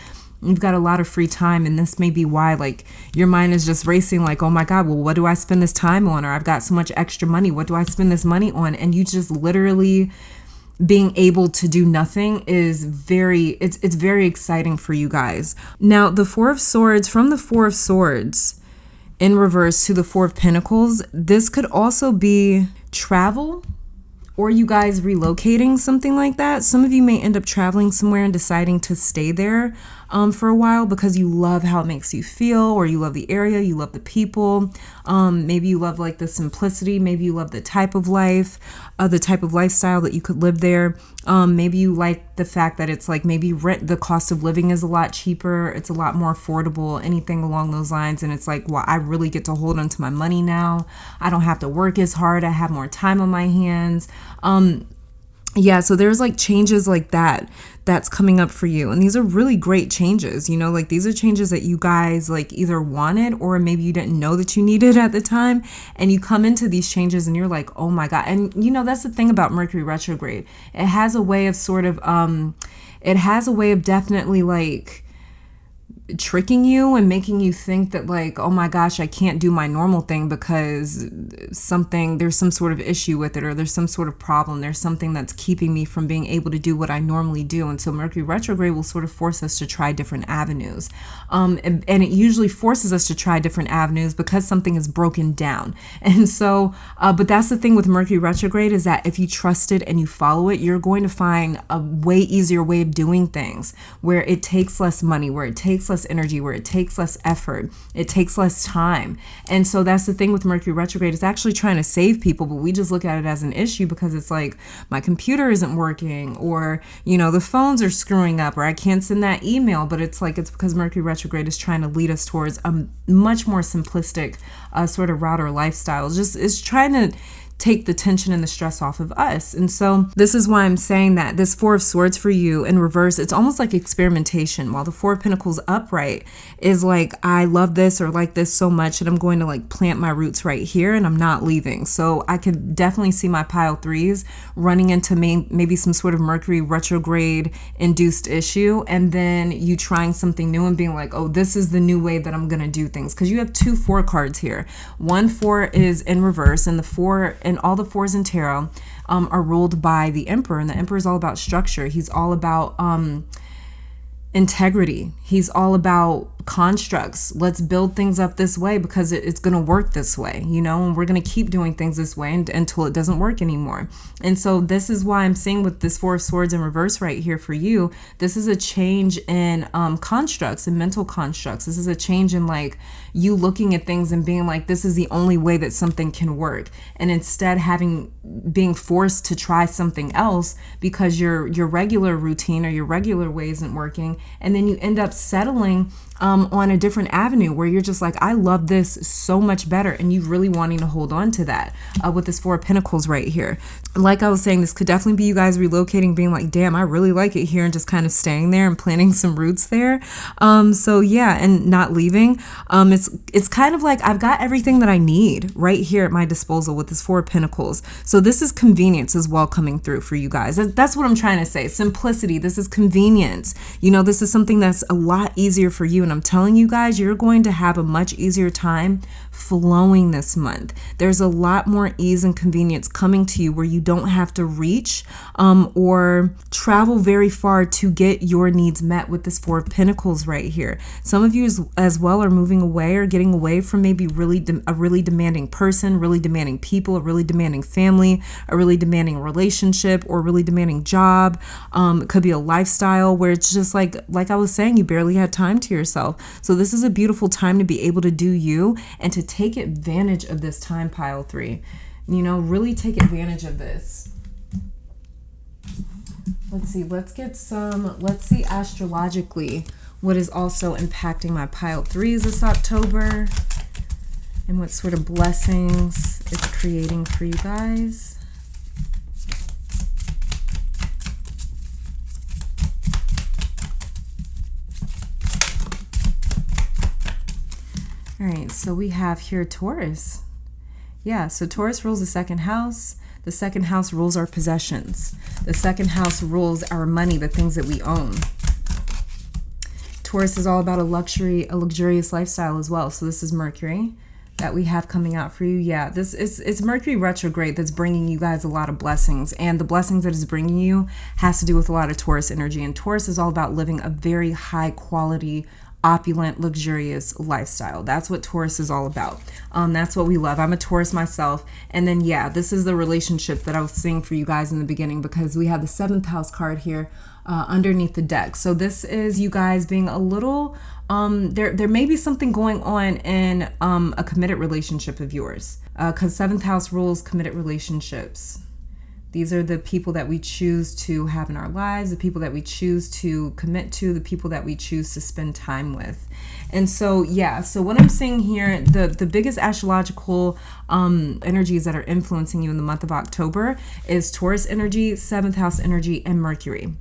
You've got a lot of free time, and this may be why like your mind is just racing like, oh my God, well, what do I spend this time on? Or I've got so much extra money. What do I spend this money on? And you just literally being able to do nothing is it's very exciting for you guys. Now, the Four of Swords, from the Four of Swords in reverse to the Four of Pentacles, this could also be travel, or you guys relocating, something like that. Some of you may end up traveling somewhere and deciding to stay there for a while because you love how it makes you feel, or you love the area, you love the people. Maybe you love like the simplicity. Maybe you love the type of life, the type of lifestyle that you could live there. Maybe you like the fact that it's like maybe the cost of living is a lot cheaper. It's a lot more affordable, anything along those lines. And it's like, well, I really get to hold on to my money now. I don't have to work as hard. I have more time on my hands. Yeah, so there's like changes like that that's coming up for you. And these are really great changes, you know, like these are changes that you guys like either wanted or maybe you didn't know that you needed at the time. And you come into these changes and you're like, oh my God. And you know, that's the thing about Mercury retrograde. It has a way of definitely like tricking you and making you think that like, oh my gosh, I can't do my normal thing because there's some sort of issue with it, or there's some sort of problem. There's something that's keeping me from being able to do what I normally do. And so Mercury retrograde will sort of force us to try different avenues. And it usually forces us to try different avenues because something is broken down. And so, but that's the thing with Mercury retrograde, is that if you trust it and you follow it, you're going to find a way easier way of doing things, where it takes less money, where it takes less energy, where it takes less effort, it takes less time. And so that's the thing with Mercury retrograde. It's actually trying to save people, but we just look at it as an issue because it's like, my computer isn't working, or, you know, the phones are screwing up, or I can't send that email. But it's like, it's because Mercury retrograde is trying to lead us towards a much more simplistic sort of route or lifestyle. It's trying to take the tension and the stress off of us. And so this is why I'm saying that this Four of Swords for you in reverse, it's almost like experimentation, while the Four of Pentacles upright is like, I love this or like this so much and I'm going to like plant my roots right here and I'm not leaving. So I could definitely see my pile threes running into maybe some sort of Mercury retrograde induced issue, and then you trying something new and being like, oh, this is the new way that I'm going to do things. Because you have 2 4 cards here. 1 4 is in reverse, and the 4 and all the 4s in tarot are ruled by the Emperor, and the Emperor is all about structure. He's all about integrity. He's all about constructs. Let's build things up this way because it's going to work this way, you know, and we're going to keep doing things this way until it doesn't work anymore. And so this is why I'm saying with this Four of Swords in reverse right here for you, this is a change in constructs and mental constructs. This is a change in like you looking at things and being like, this is the only way that something can work. And instead being forced to try something else because your regular routine or your regular way isn't working. And then you end up settling on a different avenue where you're just like, I love this so much better, and you really wanting to hold on to that with this Four of Pentacles right here. Like I was saying, this could definitely be you guys relocating, being like, damn, I really like it here, and just kind of staying there and planting some roots there. So yeah, and not leaving. It's kind of like I've got everything that I need right here at my disposal with this Four of Pentacles. So this is convenience as well coming through for you guys. That's what I'm trying to say. Simplicity. This is convenience. You know, this is something that's a lot easier for you. And I'm telling you guys, you're going to have a much easier time flowing this month. There's a lot more ease and convenience coming to you where you don't have to reach or travel very far to get your needs met with this Four of Pentacles right here. Some of you as well are moving away or getting away from maybe a really demanding person, really demanding people, a really demanding family, a really demanding relationship, or a really demanding job. It could be a lifestyle where it's just like I was saying, you barely had time to yourself. So this is a beautiful time to be able to do you and to take advantage of this time, pile 3. You know, really take advantage of this. Let's see astrologically what is also impacting my pile 3s this October and what sort of blessings it's creating for you guys. All right, so we have here Taurus. Yeah, so Taurus rules the second house. The second house rules our possessions. The second house rules our money, the things that we own. Taurus is all about a luxurious lifestyle as well. So this is Mercury that we have coming out for you. Yeah, it's Mercury retrograde that's bringing you guys a lot of blessings, and the blessings that is bringing you has to do with a lot of Taurus energy. And Taurus is all about living a very high quality, opulent, luxurious lifestyle. That's what Taurus is all about. That's what we love. I'm a Taurus myself. And then, yeah, this is the relationship that I was seeing for you guys in the beginning, because we have the 7th house card here underneath the deck. So this is you guys being a little, there may be something going on in a committed relationship of yours, because 7th house rules committed relationships. These are the people that we choose to have in our lives, the people that we choose to commit to, the people that we choose to spend time with. And so, yeah, so what I'm seeing here, the biggest astrological energies that are influencing you in the month of October is Taurus energy, 7th house energy, and Mercury.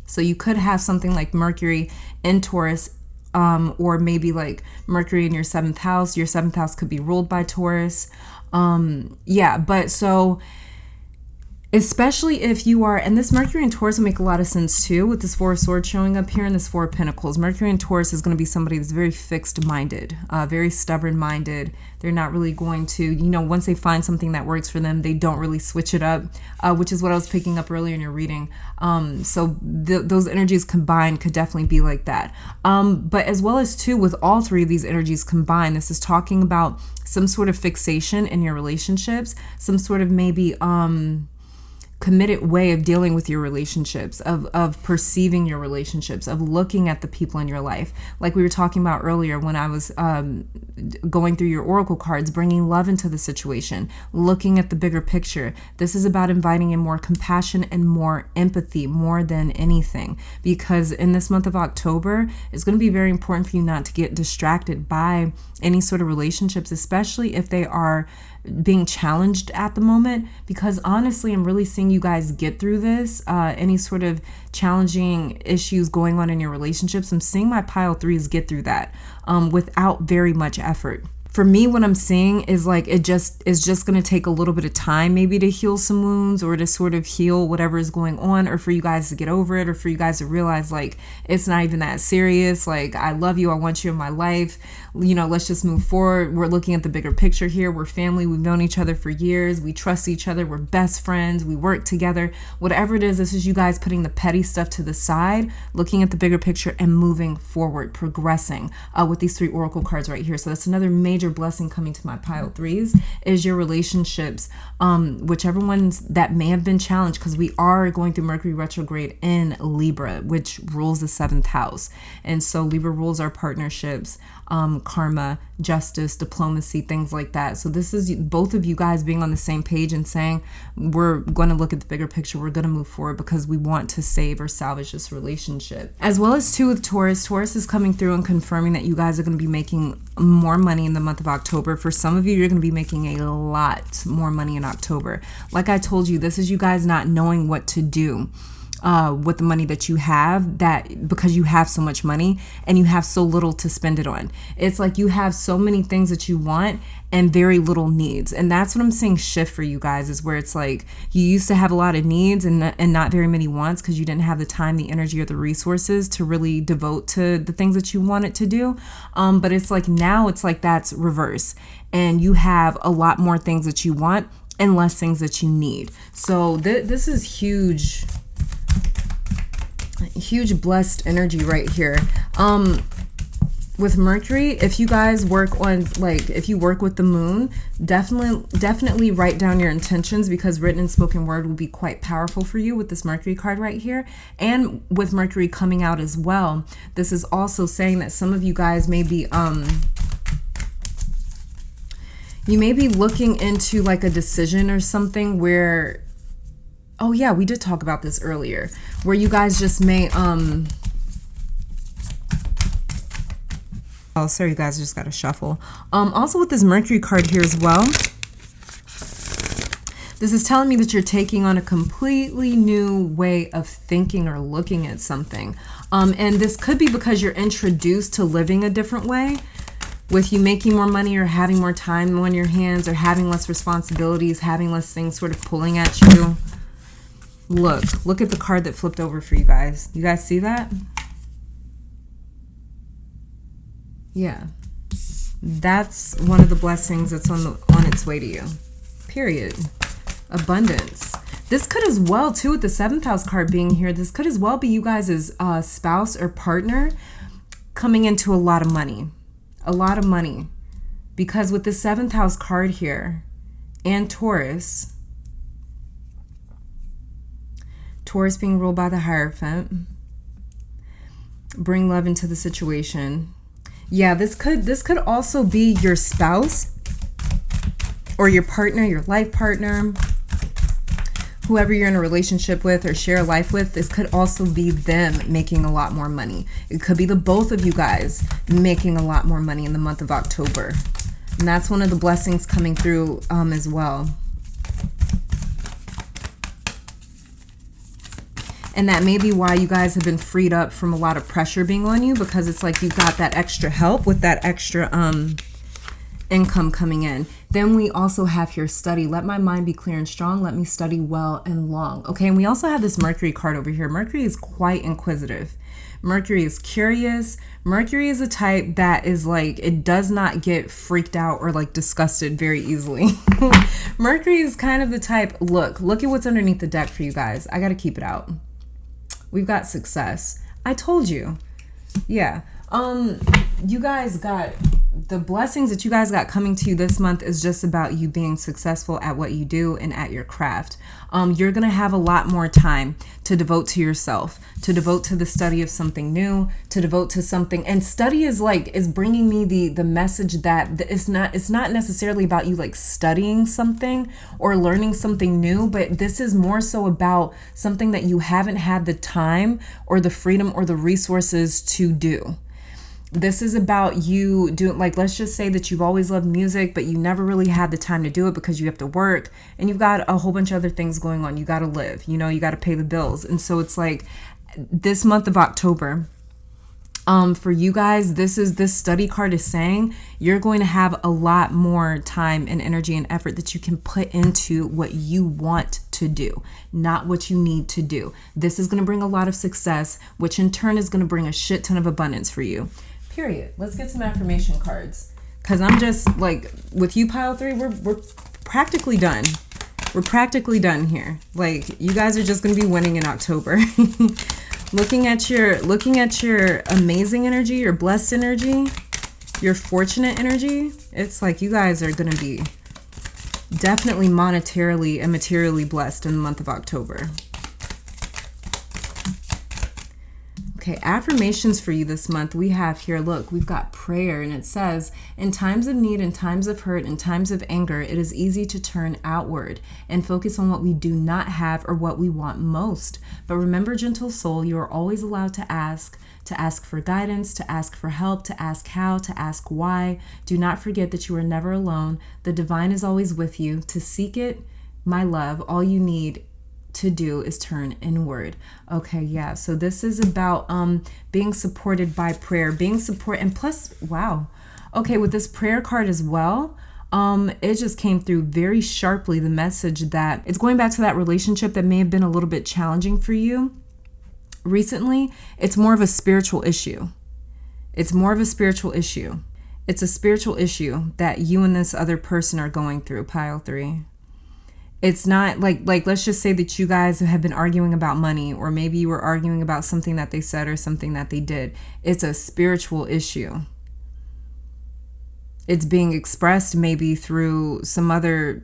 So you could have something like Mercury in Taurus, or maybe like Mercury in your 7th house. Your 7th house could be ruled by Taurus. Yeah, but so especially if you are, and this Mercury and Taurus will make a lot of sense too, with this 4 of Swords showing up here and this 4 of Pentacles. Mercury and Taurus is going to be somebody that's very fixed-minded, very stubborn-minded. They're not really going to, you know, once they find something that works for them, they don't really switch it up, which is what I was picking up earlier in your reading. So those energies combined could definitely be like that. But as well as too, with all 3 of these energies combined, this is talking about some sort of fixation in your relationships, some sort of maybe committed way of dealing with your relationships, of perceiving your relationships, of looking at the people in your life. Like we were talking about earlier when I was going through your oracle cards, bringing love into the situation, looking at the bigger picture. This is about inviting in more compassion and more empathy more than anything, because in this month of October, it's going to be very important for you not to get distracted by any sort of relationships, especially if they are being challenged at the moment, because honestly, I'm really seeing you guys get through this, any sort of challenging issues going on in your relationships. I'm seeing my pile 3s get through that without very much effort. For me, what I'm seeing is like it's just going to take a little bit of time maybe to heal some wounds, or to sort of heal whatever is going on, or for you guys to get over it, or for you guys to realize like it's not even that serious. Like, I love you, I want you in my life, you know, let's just move forward. We're looking at the bigger picture here. We're family. We've known each other for years. We trust each other. We're best friends. We work together. Whatever it is, this is you guys putting the petty stuff to the side, looking at the bigger picture and moving forward, progressing with these 3 oracle cards right here. So that's another major blessing coming to my pile 3s, is your relationships, whichever ones that may have been challenged, because we are going through Mercury retrograde in Libra, which rules the 7th house. And so Libra rules our partnerships, karma, justice, diplomacy, things like that. So this is both of you guys being on the same page and saying, we're going to look at the bigger picture. We're going to move forward because we want to save or salvage this relationship. As well as too with Taurus. Taurus is coming through and confirming that you guys are going to be making more money in the month of October. For some of you, you're going to be making a lot more money in October. Like I told you, this is you guys not knowing what to do with the money that you have, that because you have so much money and you have so little to spend it on. It's like you have so many things that you want and very little needs. And that's what I'm seeing shift for you guys, is where it's like you used to have a lot of needs and not very many wants, because you didn't have the time, the energy, or the resources to really devote to the things that you wanted to do. But it's like now it's like that's reverse, and you have a lot more things that you want and less things that you need. So this is huge blessed energy right here. With Mercury, if you guys work on, like, if you work with the moon, definitely write down your intentions, because written and spoken word will be quite powerful for you with this Mercury card right here. And with Mercury coming out as well, this is also saying that some of you guys may be you may be looking into like a decision or something where, oh yeah, we did talk about this earlier, where you guys just may oh, sorry you guys, I just got to shuffle. Also with this Mercury card here as well, this is telling me that you're taking on a completely new way of thinking or looking at something. And this could be because you're introduced to living a different way, with you making more money or having more time on your hands, or having less responsibilities, having less things sort of pulling at you. Look at the card that flipped over for you guys. You guys see that? Yeah. That's one of the blessings that's on its way to you. Period. Abundance. This could as well, too, with the 7th house card being here, this could as well be you guys' spouse or partner coming into a lot of money. A lot of money. Because with the 7th house card here and Taurus being ruled by the Hierophant, bring love into the situation. Yeah, this could also be your spouse or your partner, your life partner, whoever you're in a relationship with or share life with. This could also be them making a lot more money. It could be the both of you guys making a lot more money in the month of October. And that's one of the blessings coming through as well. And that may be why you guys have been freed up from a lot of pressure being on you, because it's like you got that extra help with that extra income coming in. Then we also have here study. Let my mind be clear and strong. Let me study well and long. Okay, and we also have this Mercury card over here. Mercury is quite inquisitive. Mercury is curious. Mercury is a type that is like, it does not get freaked out or like disgusted very easily. Mercury is kind of the type, look at what's underneath the deck for you guys. I got to keep it out. We've got success. I told you. Yeah. You guys got the blessings that you guys got coming to you this month is just about you being successful at what you do and at your craft. You're going to have a lot more time to devote to yourself, to devote to the study of something new, to devote to something. And study is bringing me the message that it's not necessarily about you like studying something or learning something new, but this is more so about something that you haven't had the time or the freedom or the resources to do. This is about you doing, like, let's just say that you've always loved music, but you never really had the time to do it because you have to work and you've got a whole bunch of other things going on. You got to live, you got to pay the bills. And so it's like this month of October, for you guys, this study card is saying you're going to have a lot more time and energy and effort that you can put into what you want to do, not what you need to do. This is going to bring a lot of success, which in turn is going to bring a shit ton of abundance for you. Period. Let's get some affirmation cards. Because I'm just like, with you, pile 3, we're practically done. We're practically done here. Like, you guys are just going to be winning in October. looking at your amazing energy, your blessed energy, your fortunate energy, it's like you guys are going to be definitely monetarily and materially blessed in the month of October. Okay, affirmations for you this month. We have here, look, we've got prayer, and it says, in times of need, in times of hurt, in times of anger, it is easy to turn outward and focus on what we do not have or what we want most. But remember, gentle soul, you are always allowed to ask for guidance, to ask for help, to ask how, to ask why. Do not forget that you are never alone. The divine is always with you. To seek it, my love, all you need to do is turn inward. Okay, yeah, so this is about being supported by prayer, and plus, wow, okay, with this prayer card as well, it just came through very sharply, the message that it's going back to that relationship that may have been a little bit challenging for you recently. It's more of a spiritual issue. It's a spiritual issue that you and this other person are going through, pile 3. It's not like let's just say that you guys have been arguing about money, or maybe you were arguing about something that they said or something that they did. It's a spiritual issue. It's being expressed maybe through some other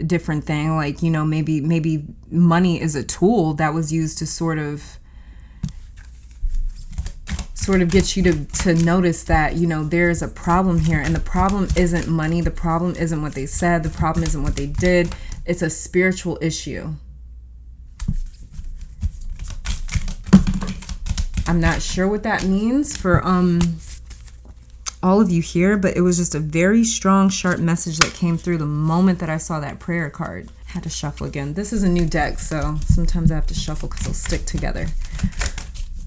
different thing, like, maybe money is a tool that was used to sort of get you to notice that, there's a problem here, and the problem isn't money. The problem isn't what they said. The problem isn't what they did. It's a spiritual issue. I'm not sure what that means for all of you here, but it was just a very strong, sharp message that came through the moment that I saw that prayer card. I had to shuffle again. This is a new deck, so sometimes I have to shuffle because they'll stick together.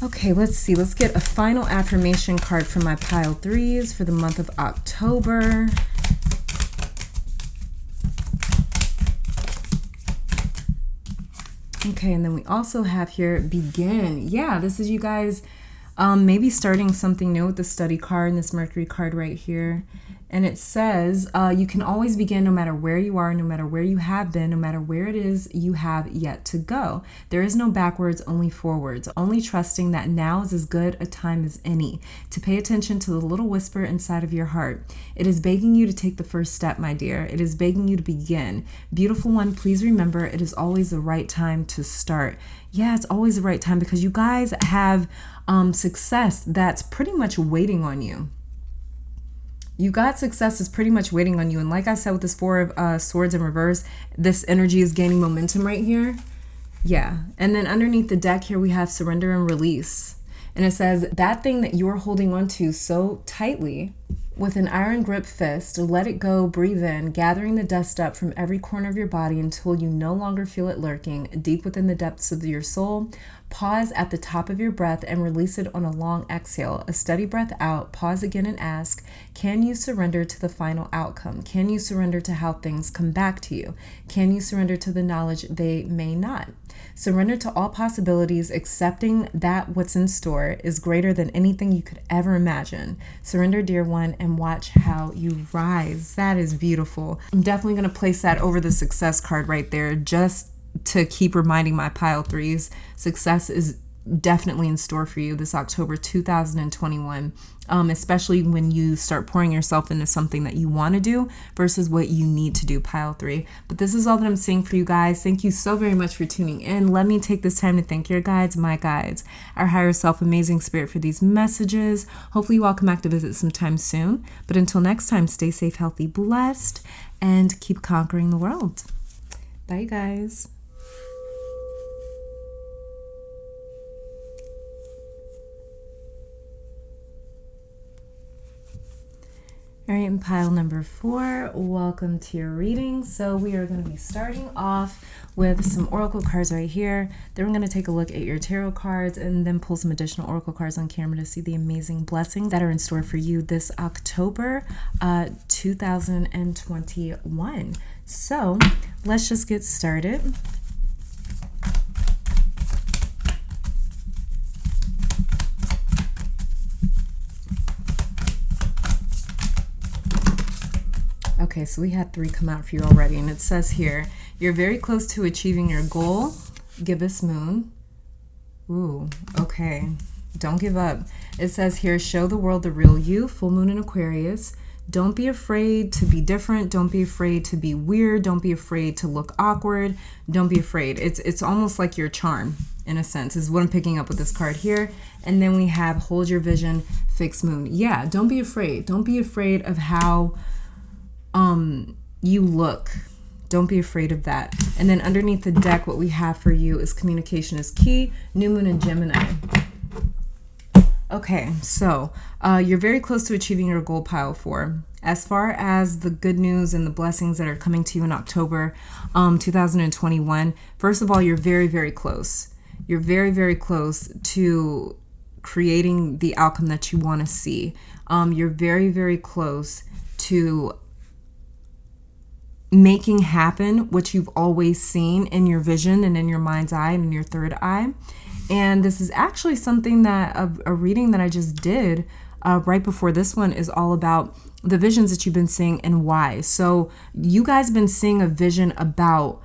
Okay, let's see. Let's get a final affirmation card for my pile 3s for the month of October. Okay, and then we also have here begin. Yeah, this is you guys Maybe starting something new with the study card and this Mercury card right here. And it says, you can always begin no matter where you are, no matter where you have been, no matter where it is you have yet to go. There is no backwards, only forwards, only trusting that now is as good a time as any to pay attention to the little whisper inside of your heart. It is begging you to take the first step, my dear. It is begging you to begin. Beautiful one, please remember it is always the right time to start. Yeah, it's always the right time because you guys have success that's pretty much waiting on you. You got success is pretty much waiting on you. And like I said, with this Four of Swords in reverse, this energy is gaining momentum right here. Yeah. And then underneath the deck here, we have surrender and release. And it says that thing that you're holding on to so tightly with an iron grip fist, let it go, breathe in, gathering the dust up from every corner of your body until you no longer feel it lurking deep within the depths of your soul. Pause at the top of your breath and release it on a long exhale. A steady breath out, pause again and ask, can you surrender to the final outcome? Can you surrender to how things come back to you? Can you surrender to the knowledge they may not? Surrender to all possibilities, accepting that what's in store is greater than anything you could ever imagine. Surrender, dear one, and watch how you rise. That is beautiful. I'm definitely going to place that over the success card right there, just to keep reminding my pile threes, success is definitely in store for you this October 2021, especially when you start pouring yourself into something that you want to do versus what you need to do, pile three. But this is all that I'm seeing for you guys. Thank you so very much for tuning in. Let me take this time to thank your guides, my guides, our higher self, amazing spirit, for these messages. Hopefully you all come back to visit sometime soon. But until next time, stay safe, healthy, blessed, and keep conquering the world. Bye, guys. All right, and pile number 4, welcome to your reading. So we are going to be starting off with some oracle cards right here. Then we're going to take a look at your tarot cards and then pull some additional oracle cards on camera to see the amazing blessings that are in store for you this October 2021. So let's just get started. Okay, so we had 3 come out for you already, and it says here, you're very close to achieving your goal. Gibbous moon. Ooh, okay. Don't give up. It says here, show the world the real you. Full moon in Aquarius. Don't be afraid to be different. Don't be afraid to be weird. Don't be afraid to look awkward. Don't be afraid. It's almost like your charm, in a sense, is what I'm picking up with this card here. And then we have hold your vision, fixed moon. Yeah, don't be afraid. Don't be afraid of how you look. Don't be afraid of that. And then underneath the deck, what we have for you is communication is key, new moon in Gemini. Okay, so you're very close to achieving your goal, pile 4. As far as the good news and the blessings that are coming to you in October 2021, first of all, you're very, very close. You're very, very close to creating the outcome that you want to see. You're very, very close to making happen what you've always seen in your vision and in your mind's eye and in your third eye. And this is actually something that a reading that I just did right before this one is all about the visions that you've been seeing and why. So you guys have been seeing a vision about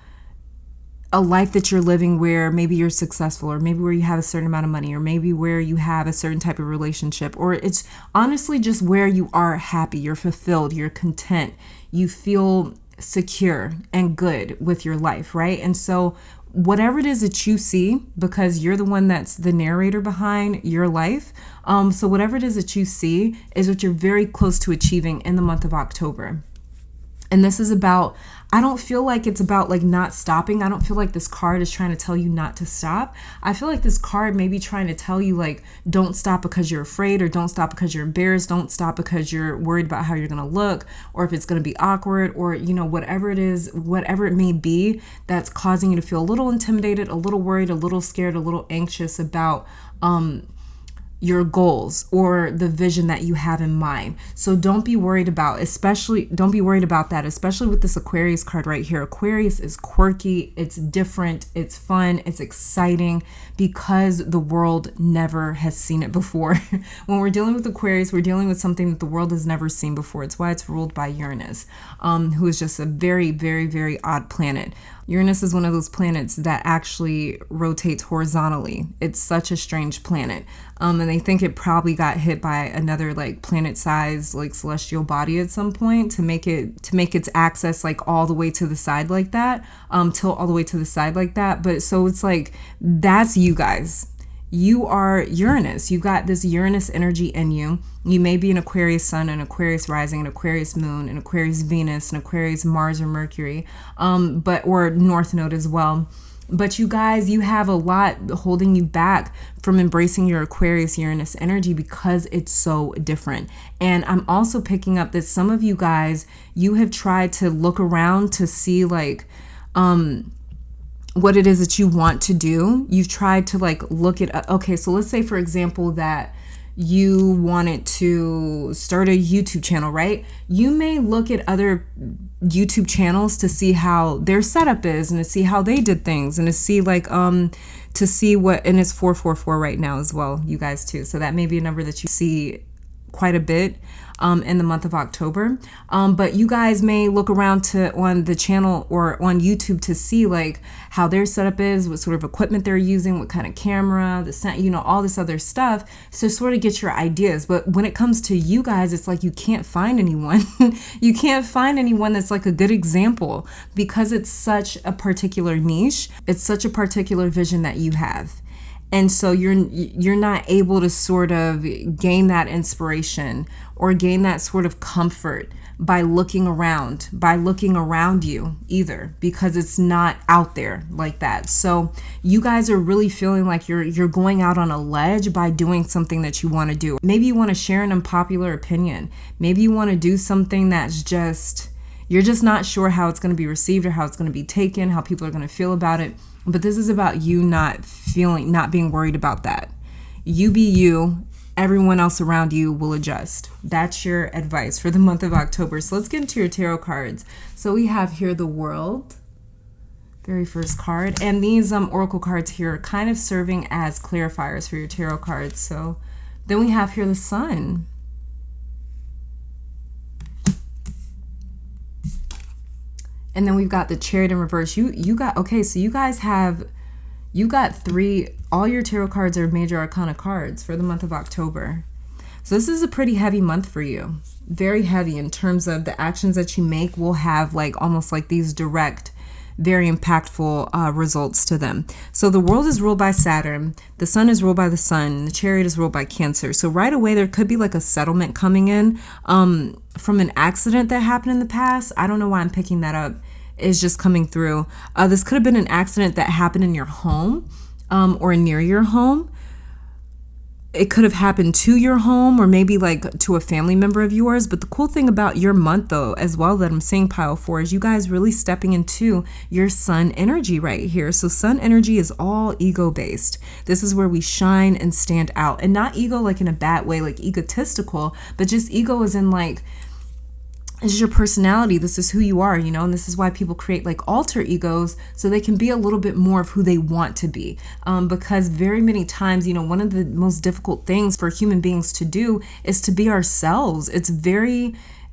a life that you're living where maybe you're successful, or maybe where you have a certain amount of money, or maybe where you have a certain type of relationship, or it's honestly just where you are happy, you're fulfilled, you're content, you feel secure and good with your life, right? And so whatever it is that you see, because you're the one that's the narrator behind your life, so whatever it is that you see is what you're very close to achieving in the month of October. And this is about, I don't feel like it's about like not stopping. I don't feel like this card is trying to tell you not to stop. I feel like this card may be trying to tell you like, don't stop because you're afraid, or don't stop because you're embarrassed. Don't stop because you're worried about how you're going to look, or if it's going to be awkward, or, you know, whatever it is, whatever it may be that's causing you to feel a little intimidated, a little worried, a little scared, a little anxious about, your goals or the vision that you have in mind. So don't be worried about, don't be worried about that, especially with this Aquarius card right here. Aquarius is quirky, it's different, it's fun, it's exciting, because the world never has seen it before. When we're dealing with Aquarius, we're dealing with something that the world has never seen before. It's why it's ruled by Uranus, who is just a very, very, very odd planet. Uranus is one of those planets that actually rotates horizontally. It's such a strange planet. And they think it probably got hit by another like planet-sized like celestial body at some point to make its axis like all the way to the side like that, tilt all the way to the side like that. But so it's like, that's you guys. You are Uranus. You got this Uranus energy in you. You may be an Aquarius sun, an Aquarius rising, an Aquarius moon, an Aquarius Venus, an Aquarius Mars or Mercury, or North Node as well. But you guys, you have a lot holding you back from embracing your Aquarius Uranus energy because it's so different. And I'm also picking up that some of you guys, you have tried to look around to see like, what it is that you want to do. You've tried to like look at, okay, so let's say for example that you wanted to start a YouTube channel, right? You may look at other YouTube channels to see how their setup is and to see how they did things and to see like, to see what, and it's 444 right now as well, you guys too. So that may be a number that you see quite a bit in the month of October. But you guys may look around on the channel or on YouTube to see like how their setup is, what sort of equipment they're using, what kind of camera, the sound, all this other stuff, so sort of get your ideas. But when it comes to you guys, it's like you can't find anyone. You can't find anyone that's like a good example because it's such a particular niche. It's such a particular vision that you have. And so you're not able to sort of gain that inspiration or gain that sort of comfort by looking around you either, because it's not out there like that. So you guys are really feeling like you're going out on a ledge by doing something that you want to do. Maybe you want to share an unpopular opinion. Maybe you want to do something that's just, you're just not sure how it's going to be received or how it's going to be taken, how people are going to feel about it. But this is about you not being worried about that. You be you, everyone else around you will adjust. That's your advice for the month of October. So let's get into your tarot cards. So we have here the World, very first card. And these oracle cards here are kind of serving as clarifiers for your tarot cards. So then we have here the Sun. And then we've got the Chariot in reverse. You got three, all your tarot cards are major arcana cards for the month of October. So this is a pretty heavy month for you. Very heavy in terms of the actions that you make will have like almost like these direct, very impactful results to them. So the World is ruled by Saturn, the Sun is ruled by the Sun, the Chariot is ruled by Cancer. So right away there could be like a settlement coming in from an accident that happened in the past. I don't know why I'm picking that up. It's just coming through. This could have been an accident that happened in your home or near your home. It could have happened to your home or maybe like to a family member of yours. But the cool thing about your month though, as well, that I'm seeing pile 4 is you guys really stepping into your Sun energy right here. So Sun energy is all ego based. This is where we shine and stand out, and not ego like in a bad way, like egotistical, but just ego as in like, this is your personality. This is who you are, and this is why people create like alter egos so they can be a little bit more of who they want to be. Because very many times, one of the most difficult things for human beings to do is to be ourselves.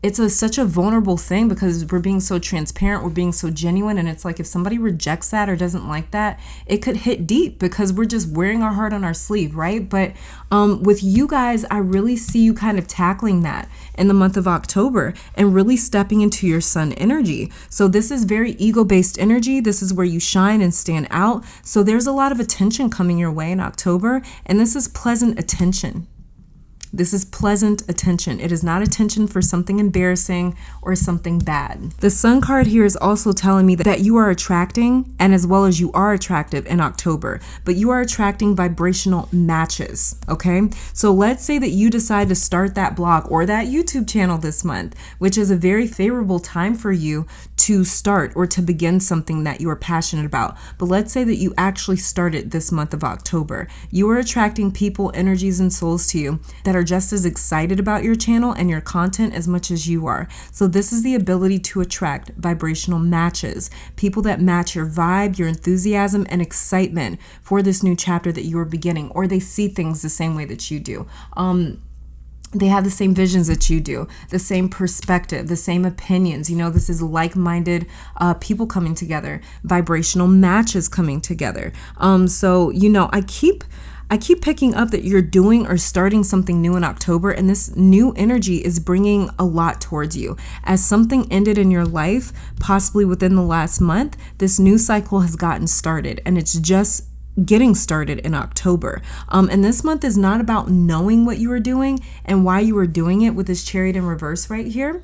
It's such a vulnerable thing because we're being so transparent, we're being so genuine, and it's like if somebody rejects that or doesn't like that, it could hit deep because we're just wearing our heart on our sleeve, right? But with you guys, I really see you kind of tackling that in the month of October and really stepping into your Sun energy. So this is very ego-based energy. This is where you shine and stand out. So there's a lot of attention coming your way in October, and this is pleasant attention. This is pleasant attention. It is not attention for something embarrassing or something bad. The Sun card here is also telling me that you are attracting, and as well as you are attractive in October, but you are attracting vibrational matches, okay? So let's say that you decide to start that blog or that YouTube channel this month, which is a very favorable time for you to start or to begin something that you are passionate about. But let's say that you actually started this month of October. You are attracting people, energies, and souls to you that are just as excited about your channel and your content as much as you are. So this is the ability to attract vibrational matches, people that match your vibe, your enthusiasm, and excitement for this new chapter that you are beginning, or they see things the same way that you do. They have the same visions that you do, the same perspective, the same opinions. You know, this is like-minded people coming together, vibrational matches coming together. So, you know, I keep picking up that you're doing or starting something new in October, and this new energy is bringing a lot towards you. As something ended in your life, possibly within the last month, this new cycle has gotten started, and it's just getting started in October. And this month is not about knowing what you are doing and why you are doing it with this Chariot in reverse right here,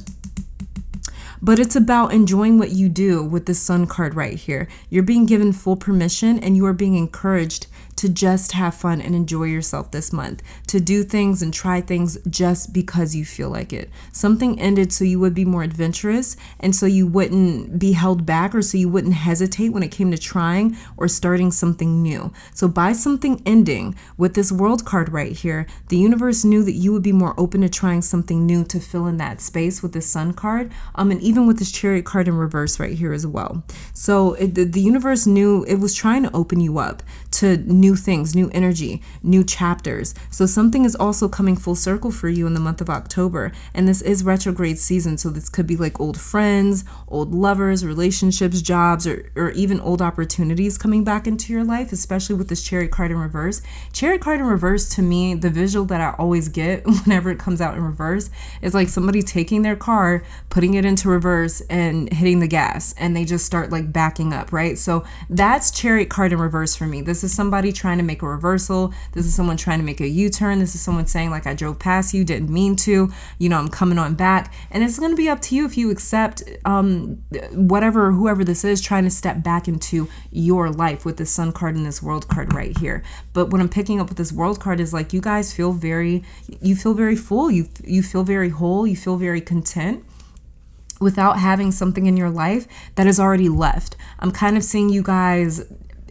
but it's about enjoying what you do with this Sun card right here. You're being given full permission, and you are being encouraged to just have fun and enjoy yourself this month, to do things and try things just because you feel like it. Something ended so you would be more adventurous, and so you wouldn't be held back, or so you wouldn't hesitate when it came to trying or starting something new. So by something ending with this World card right here, the universe knew that you would be more open to trying something new to fill in that space with this Sun card, and even with this Chariot card in reverse right here as well. So the universe knew it was trying to open you up to new things, new energy, new chapters. So something is also coming full circle for you in the month of October. And this is retrograde season. So this could be like old friends, old lovers, relationships, jobs, or even old opportunities coming back into your life, especially with this Chariot card in reverse. Chariot card in reverse, to me, the visual that I always get whenever it comes out in reverse is like somebody taking their car, putting it into reverse and hitting the gas, and they just start like backing up, right? So that's Chariot card in reverse for me. This is somebody trying to make a reversal. This is someone trying to make a U-turn. This is someone saying like, I drove past you, didn't mean to, you know, I'm coming on back. And it's going to be up to you if you accept whoever this is trying to step back into your life with this Sun card and this World card right here. But what I'm picking up with this World card is like, you guys feel very full. You feel very whole. You feel very content without having something in your life that is already left. I'm kind of seeing you guys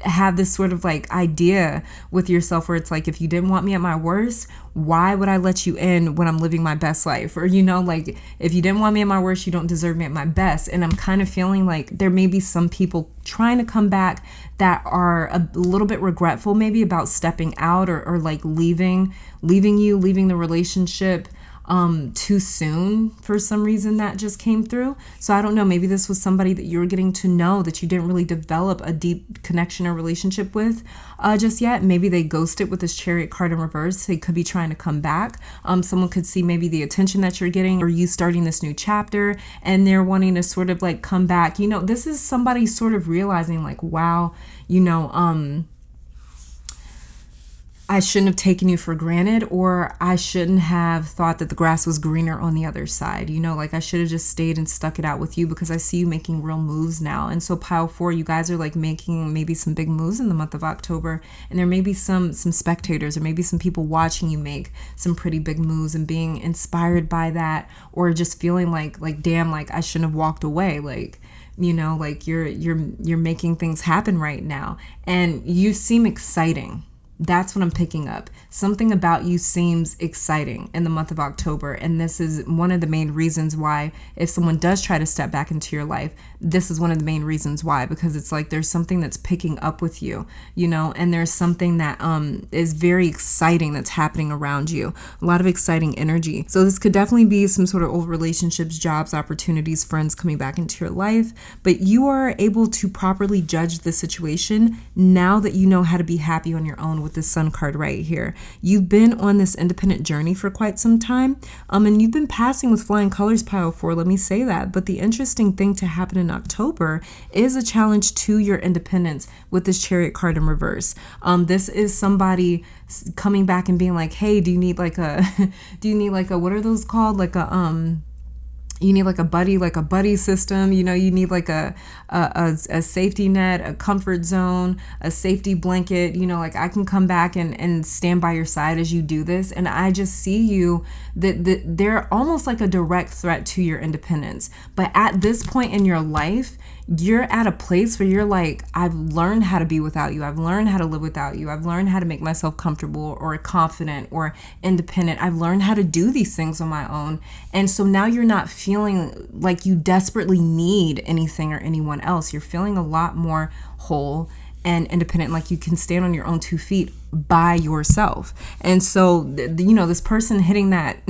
have this sort of like idea with yourself where it's like, if you didn't want me at my worst, why would I let you in when I'm living my best life? Or, you know, like, if you didn't want me at my worst, you don't deserve me at my best. And I'm kind of feeling like there may be some people trying to come back that are a little bit regretful maybe about stepping out or like leaving the relationship too soon for some reason that just came through. So I don't know, maybe this was somebody that you're getting to know that you didn't really develop a deep connection or relationship with just yet. Maybe they ghosted with this Chariot card in reverse. They could be trying to come back. Someone could see maybe the attention that you're getting, or you starting this new chapter, and they're wanting to sort of like come back. You know, this is somebody sort of realizing like, wow, you know, I shouldn't have taken you for granted, or I shouldn't have thought that the grass was greener on the other side. You know, like I should have just stayed and stuck it out with you, because I see you making real moves now. And so pile 4, you guys are like making maybe some big moves in the month of October, and there may be some spectators or maybe some people watching you make some pretty big moves and being inspired by that, or just feeling like damn, like I shouldn't have walked away. Like, you know, like you're making things happen right now, and you seem exciting. That's what I'm picking up. Something about you seems exciting in the month of October. And this is one of the main reasons why, if someone does try to step back into your life, this is one of the main reasons why, because it's like there's something that's picking up with you, you know, and there's something that is very exciting that's happening around you. A lot of exciting energy. So this could definitely be some sort of old relationships, jobs, opportunities, friends coming back into your life. But you are able to properly judge the situation now that you know how to be happy on your own with this Sun card right here. You've been on this independent journey for quite some time, and you've been passing with flying colors, pile 4, let me say that. But the interesting thing to happen in October is a challenge to your independence with this Chariot card in reverse. This is somebody coming back and being like, hey, do you need like a what are those called? Like a You need like a buddy system. You need like a safety net, a comfort zone, a safety blanket. Like I can come back and stand by your side as you do this. And I just see you that they're almost like a direct threat to your independence. But at this point in your life, you're at a place where you're like, I've learned how to be without you. I've learned how to live without you. I've learned how to make myself comfortable or confident or independent. I've learned how to do these things on my own. And so now you're not feeling like you desperately need anything or anyone else. You're feeling a lot more whole and independent, like you can stand on your own 2 feet by yourself. And so, this person hitting that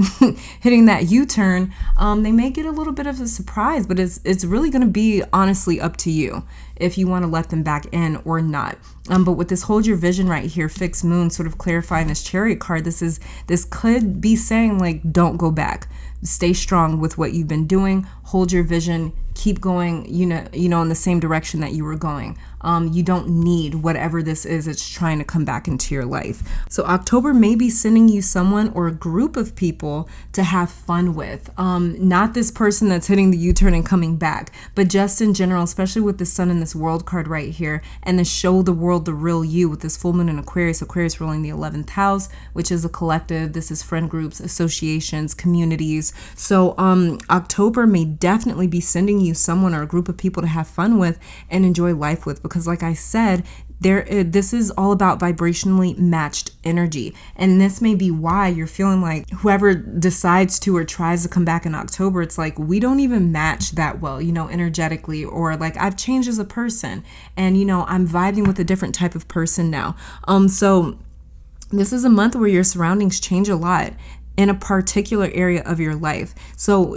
U-turn, they may get a little bit of a surprise, but it's really going to be honestly up to you if you want to let them back in or not. But with this hold your vision right here, fixed moon, sort of clarifying this Chariot card, this could be saying like, don't go back. Stay strong with what you've been doing. Hold your vision. Keep going, in the same direction that you were going. You don't need whatever this is that's trying to come back into your life. So October may be sending you someone or a group of people to have fun with. Not this person that's hitting the U-turn and coming back, but just in general, especially with the sun and this world card right here, and the show the world the real you with this full moon in Aquarius. Aquarius ruling the 11th house, which is a collective. This is friend groups, associations, communities. So October may definitely be sending you someone or a group of people to have fun with and enjoy life with, because like I said, this is all about vibrationally matched energy. And this may be why you're feeling like whoever decides to or tries to come back in October, it's like, we don't even match that well, energetically, or like I've changed as a person and, I'm vibing with a different type of person now. So this is a month where your surroundings change a lot in a particular area of your life. So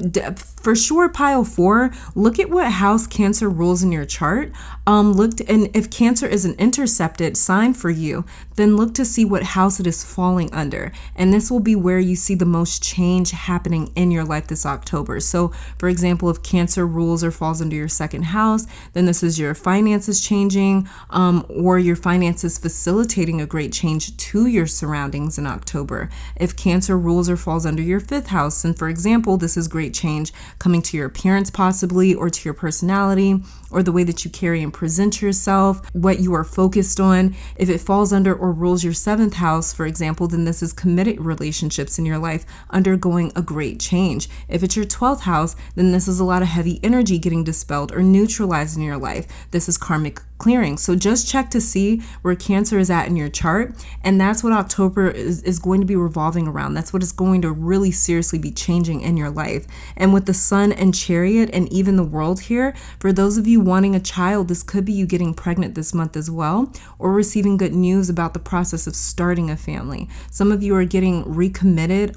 for sure, pile 4, look at what house Cancer rules in your chart. And if Cancer is an intercepted sign for you, then look to see what house it is falling under. And this will be where you see the most change happening in your life this October. So for example, if Cancer rules or falls under your 2nd house, then this is your finances changing, or your finances facilitating a great change to your surroundings in October. If Cancer rules or falls under your 5th house, and for example, this is great change coming to your appearance possibly, or to your personality, or the way that you carry and present yourself, what you are focused on. If it falls under or rules your 7th house, for example, then this is committed relationships in your life undergoing a great change. If it's your 12th house, then this is a lot of heavy energy getting dispelled or neutralized in your life. This is karmic clearing. So just check to see where Cancer is at in your chart. And that's what October is going to be revolving around. That's what is going to really seriously be changing in your life. And with the Sun and Chariot and even the World here, for those of you wanting a child, this could be you getting pregnant this month as well, or receiving good news about the process of starting a family. Some of you are getting recommitted,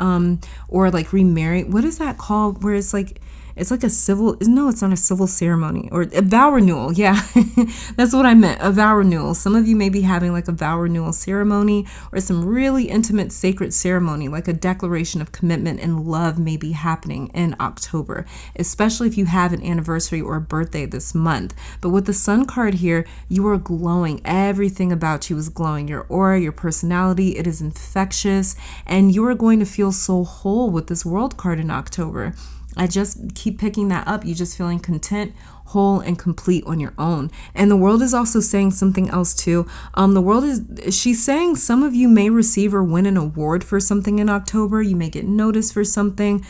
or like remarried. What is that called? Where it's like a civil, no, it's not a civil ceremony, or a vow renewal. Yeah, that's what I meant, a vow renewal. Some of you may be having like a vow renewal ceremony, or some really intimate sacred ceremony, like a declaration of commitment and love may be happening in October, especially if you have an anniversary or a birthday this month. But with the Sun card here, you are glowing. Everything about you is glowing. Your aura, your personality, it is infectious, and you are going to feel so whole with this World card in October. I just keep picking that up. You just feeling content, whole, and complete on your own. And the World is also saying something else too. She's saying some of you may receive or win an award for something in October. You may get noticed for something,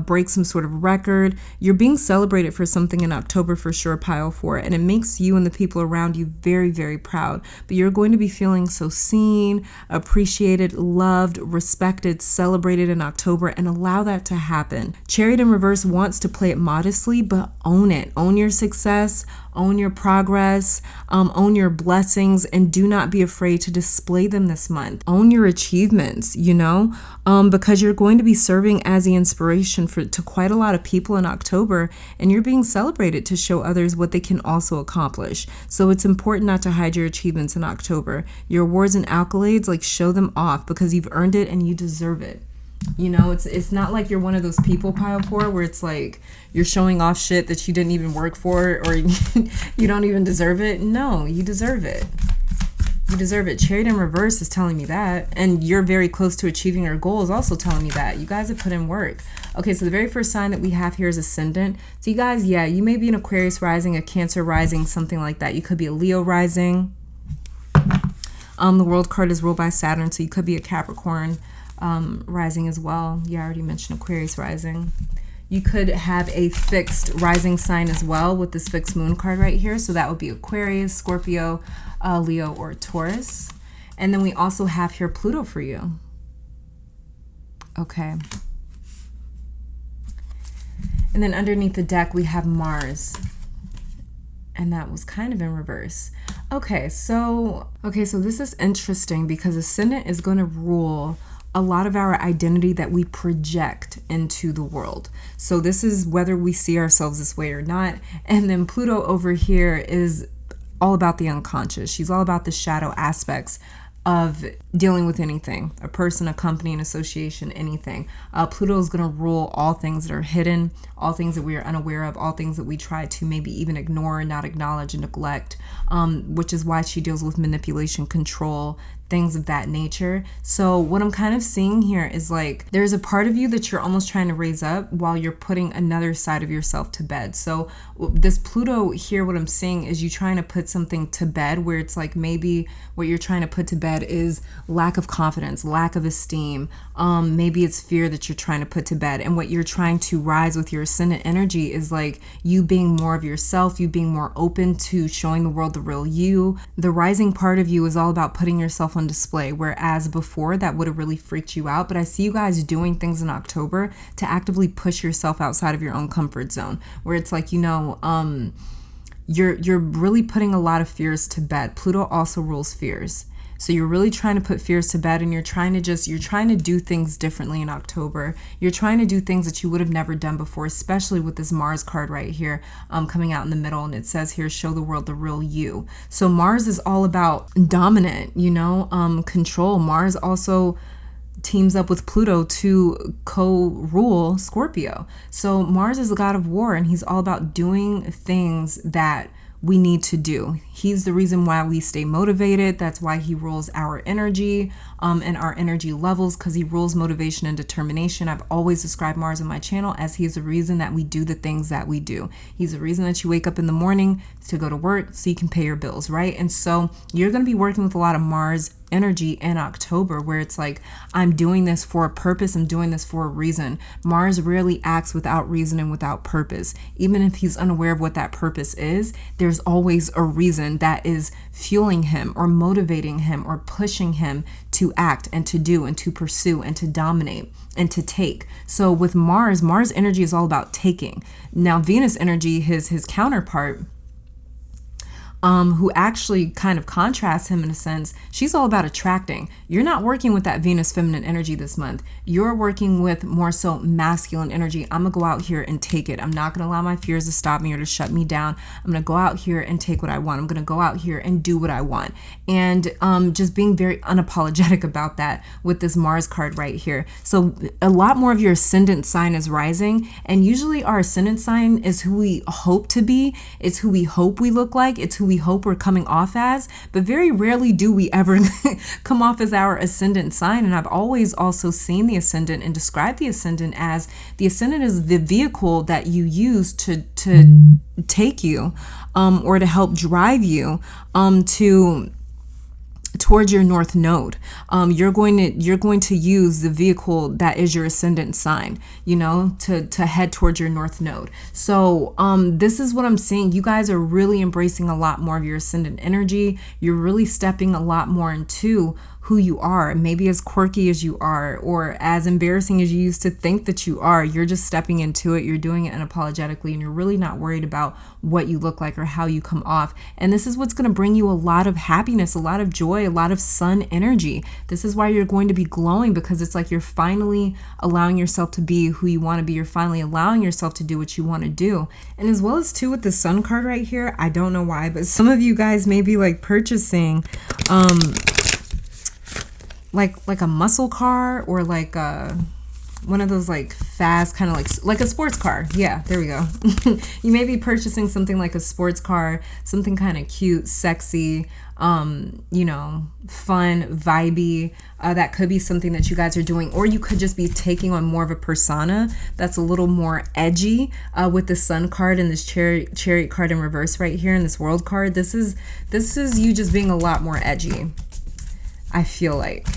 break some sort of record. You're being celebrated for something in October for sure, pile 4. And it makes you and the people around you very, very proud. But you're going to be feeling so seen, appreciated, loved, respected, celebrated in October, and allow that to happen. Chariot in reverse wants to play it modestly, but own it. Own your success, own your progress, own your blessings, and do not be afraid to display them this month. Own your achievements, because you're going to be serving as the inspiration to quite a lot of people in October, and you're being celebrated to show others what they can also accomplish. So it's important not to hide your achievements in October. Your awards and accolades, like, show them off because you've earned it and you deserve it. It's not like you're one of those people, pile 4, where it's like you're showing off shit that you didn't even work for, or you don't even deserve it. No, you deserve it. You deserve it. Chariot in reverse is telling me that. And you're very close to achieving your goal is also telling me that. You guys have put in work. Okay, so the very first sign that we have here is Ascendant. So you guys, yeah, you may be an Aquarius rising, a Cancer rising, something like that. You could be a Leo rising. The World card is ruled by Saturn, so you could be a Capricorn rising as well. Yeah, I already mentioned Aquarius rising. You could have a fixed rising sign as well with this fixed moon card right here. So that would be Aquarius, Scorpio, Leo, or Taurus. And then we also have here Pluto for you. Okay. And then underneath the deck, we have Mars. And that was kind of in reverse. Okay, so this is interesting because Ascendant is going to rule a lot of our identity that we project into the world. So this is whether we see ourselves this way or not. And then Pluto over here is all about the unconscious. She's all about the shadow aspects of dealing with anything, a person, a company, an association, anything. Pluto is going to rule all things that are hidden, all things that we are unaware of, all things that we try to maybe even ignore, not acknowledge, and neglect, which is why she deals with manipulation, control, things of that nature. So what I'm kind of seeing here is like there's a part of you that you're almost trying to raise up while you're putting another side of yourself to bed. So this Pluto here, what I'm seeing is you trying to put something to bed where it's like maybe what you're trying to put to bed is lack of confidence, lack of esteem. Maybe it's fear that you're trying to put to bed. And what you're trying to rise with your Ascendant energy is like you being more of yourself, you being more open to showing the world the real you. The rising part of you is all about putting yourself on display, whereas before that would have really freaked you out. But I see you guys doing things in October to actively push yourself outside of your own comfort zone, where it's like, you know, you're really putting a lot of fears to bed. Pluto also rules fears. So you're really trying to put fears to bed, and you're trying to do things differently in October. You're trying to do things that you would have never done before, especially with this Mars card right here coming out in the middle. And it says here, show the world the real you. So Mars is all about dominant, you know, control. Mars also teams up with Pluto to co-rule Scorpio. So Mars is the god of war, and he's all about doing things that we need to do. He's the reason why we stay motivated. That's why he rules our energy and our energy levels, because he rules motivation and determination. I've always described Mars on my channel as he's the reason that we do the things that we do. He's the reason that you wake up in the morning to go to work so you can pay your bills, right? And so you're going to be working with a lot of Mars energy in October, where it's like, I'm doing this for a purpose, I'm doing this for a reason. Mars rarely acts without reason and without purpose. Even if he's unaware of what that purpose is, there's always a reason that is fueling him or motivating him or pushing him to act and to do and to pursue and to dominate and to take. So with Mars energy is all about taking. Now Venus energy, his counterpart, who actually kind of contrasts him in a sense, she's all about attracting. You're not working with that Venus feminine energy this month. You're working with more so masculine energy. I'm gonna go out here and take it. I'm not gonna allow my fears to stop me or to shut me down. I'm gonna go out here and take what I want. I'm gonna go out here and do what I want. And just being very unapologetic about that with this Mars card right here. So a lot more of your ascendant sign is rising, and usually our ascendant sign is who we hope to be. It's who we hope we look like. It's who we hope we're coming off as, but very rarely do we ever come off as our ascendant sign. And I've always also seen the ascendant and described the ascendant as the ascendant is the vehicle that you use to take you or to help drive you towards your north node. You're going to use the vehicle that is your ascendant sign, you know, to head towards your north node. So this is what I'm seeing. You guys are really embracing a lot more of your ascendant energy. You're really stepping a lot more into who you are. Maybe as quirky as you are, or as embarrassing as you used to think that you are, you're just stepping into it. You're doing it unapologetically, and you're really not worried about what you look like or how you come off. And this is what's going to bring you a lot of happiness, a lot of joy, a lot of sun energy. This is why you're going to be glowing, because it's like you're finally allowing yourself to be who you want to be. You're finally allowing yourself to do what you want to do. And as well as too with the sun card right here, I don't know why, but some of you guys may be like purchasing like a muscle car, or like one of those like fast, kind of like a sports car. Yeah, there we go. You may be purchasing something like a sports car, something kind of cute, sexy, you know, fun, vibey. That could be something that you guys are doing, or you could just be taking on more of a persona that's a little more edgy, with the Sun card and this Chariot card in reverse right here, and this World card. This is you just being a lot more edgy, I feel like.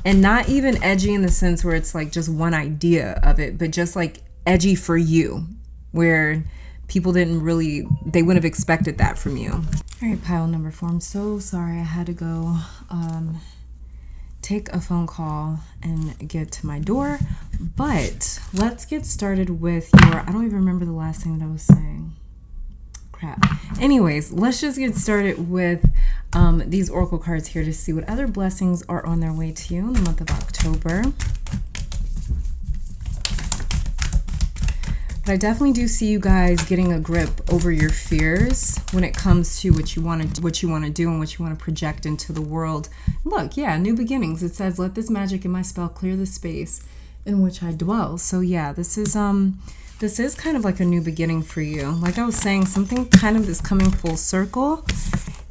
And not even edgy in the sense where it's like just one idea of it, but just like edgy for you, where people they wouldn't have expected that from you. All right, pile number 4. I'm so sorry I had to go take a phone call and get to my door, but let's get started with your, I don't even remember the last thing that I was saying. Crap. Anyways, let's just get started with these oracle cards here to see what other blessings are on their way to you in the month of October. But I definitely do see you guys getting a grip over your fears when it comes to what you want to do and what you want to project into the world. Look, yeah, new beginnings. It says, "Let this magic in my spell clear the space in which I dwell." So yeah, this is kind of like a new beginning for you. Like I was saying, something kind of is coming full circle.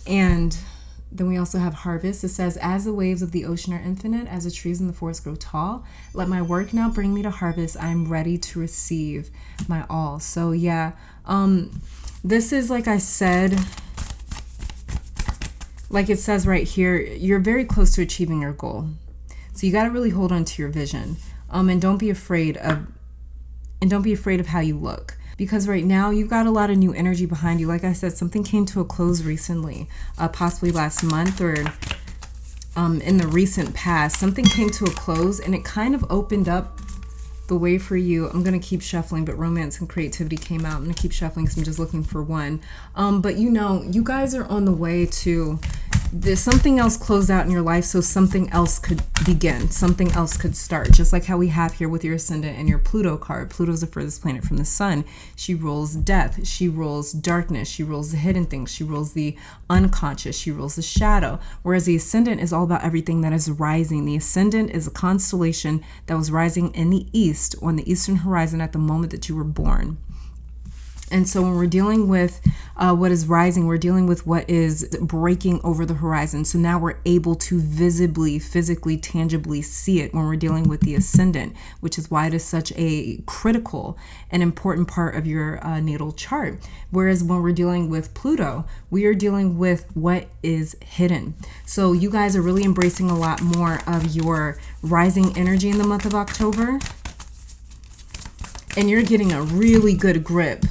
And then we also have harvest. It says, "As the waves of the ocean are infinite, as the trees in the forest grow tall, let my work now bring me to harvest. I am ready to receive my all." So yeah, this is, like I said, like it says right here, you're very close to achieving your goal. So you got to really hold on to your vision. And don't be afraid of how you look. Because right now you've got a lot of new energy behind you. Like I said, something came to a close recently, possibly last month or in the recent past. Something came to a close and it kind of opened up the way for you. I'm going to keep shuffling, but romance and creativity came out. I'm going to keep shuffling because I'm just looking for one. But you know, you guys are on the way to... There's something else closed out in your life, so something else could begin. Something else could start. Just like how we have here with your ascendant and your Pluto card. Pluto's the furthest planet from the sun. She rules death. She rules darkness. She rules the hidden things. She rules the unconscious. She rules the shadow. Whereas the ascendant is all about everything that is rising. The ascendant is a constellation that was rising in the east, on the eastern horizon at the moment that you were born. And so when we're dealing with what is rising, we're dealing with what is breaking over the horizon. So now we're able to visibly, physically, tangibly see it when we're dealing with the ascendant, which is why it is such a critical and important part of your natal chart. Whereas when we're dealing with Pluto, we are dealing with what is hidden. So you guys are really embracing a lot more of your rising energy in the month of October. And you're getting a really good grip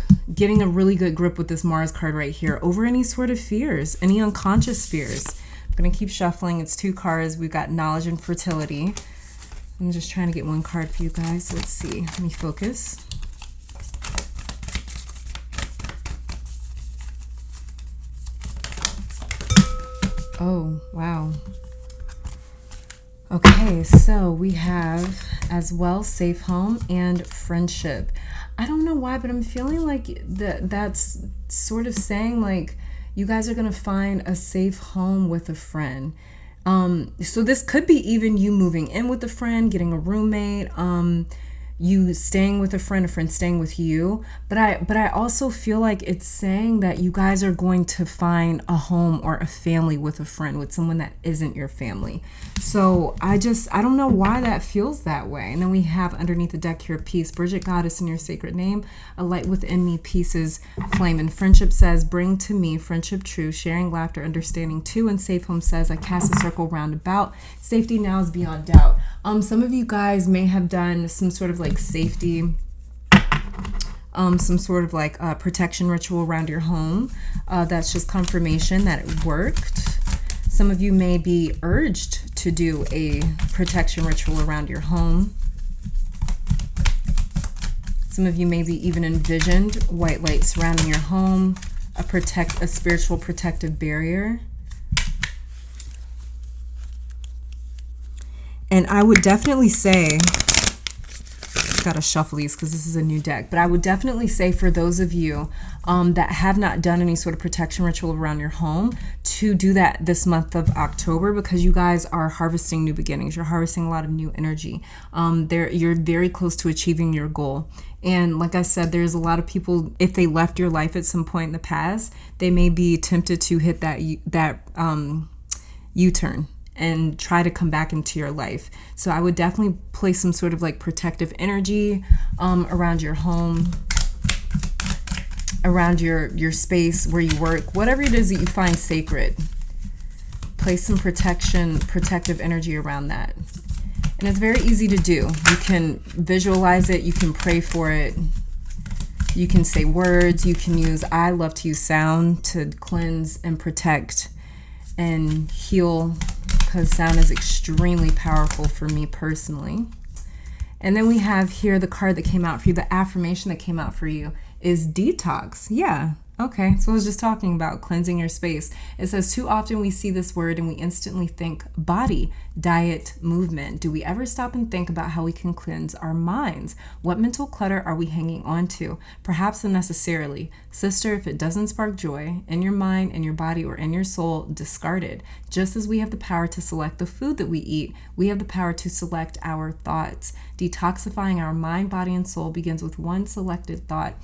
with this Mars card right here over any sort of fears, any unconscious fears. I'm going to keep shuffling. It's 2 cards. We've got knowledge and fertility. I'm just trying to get one card for you guys. So let's see. Let me focus. Oh, wow. Okay, so we have as well safe home and friendship. I don't know why, but I'm feeling like that's sort of saying like you guys are going to find a safe home with a friend. So this could be even you moving in with a friend, getting a roommate, you staying with a friend staying with you. But I also feel like it's saying that you guys are going to find a home or a family with a friend, with someone that isn't your family. So I don't know why that feels that way. And then we have underneath the deck here, peace. Bridget, goddess in your sacred name, a light within me, peace is flame. And friendship says, bring to me friendship true, sharing laughter, understanding too. And safe home says, I cast a circle round about. Safety now is beyond doubt. Some of you guys may have done some sort of like safety, some sort of like protection ritual around your home. That's just confirmation that it worked. Some of you may be urged to do a protection ritual around your home. Some of you maybe even envisioned white light surrounding your home, a spiritual protective barrier. And I would definitely say just got to shuffle these because this is a new deck. But I would definitely say for those of you that have not done any sort of protection ritual around your home, to do that this month of October, because you guys are harvesting new beginnings. You're harvesting a lot of new energy. You're very close to achieving your goal. And like I said, there's a lot of people, if they left your life at some point in the past, they may be tempted to hit that U-turn and try to come back into your life. So I would definitely place some sort of like protective energy around your home, around your space where you work, whatever it is that you find sacred. Place some protective energy around that. And it's very easy to do. You can visualize it, you can pray for it, you can say words, you can use, I love to use sound to cleanse and protect and heal, because sound is extremely powerful for me personally. And then we have here the card that came out for you, the affirmation that came out for you is detox. Yeah. Okay, so I was just talking about cleansing your space. It says, too often we see this word and we instantly think body, diet, movement. Do we ever stop and think about how we can cleanse our minds? What mental clutter are we hanging on to? Perhaps unnecessarily. Sister, if it doesn't spark joy in your mind, in your body, or in your soul, discard it. Just as we have the power to select the food that we eat, we have the power to select our thoughts. Detoxifying our mind, body, and soul begins with one selected thought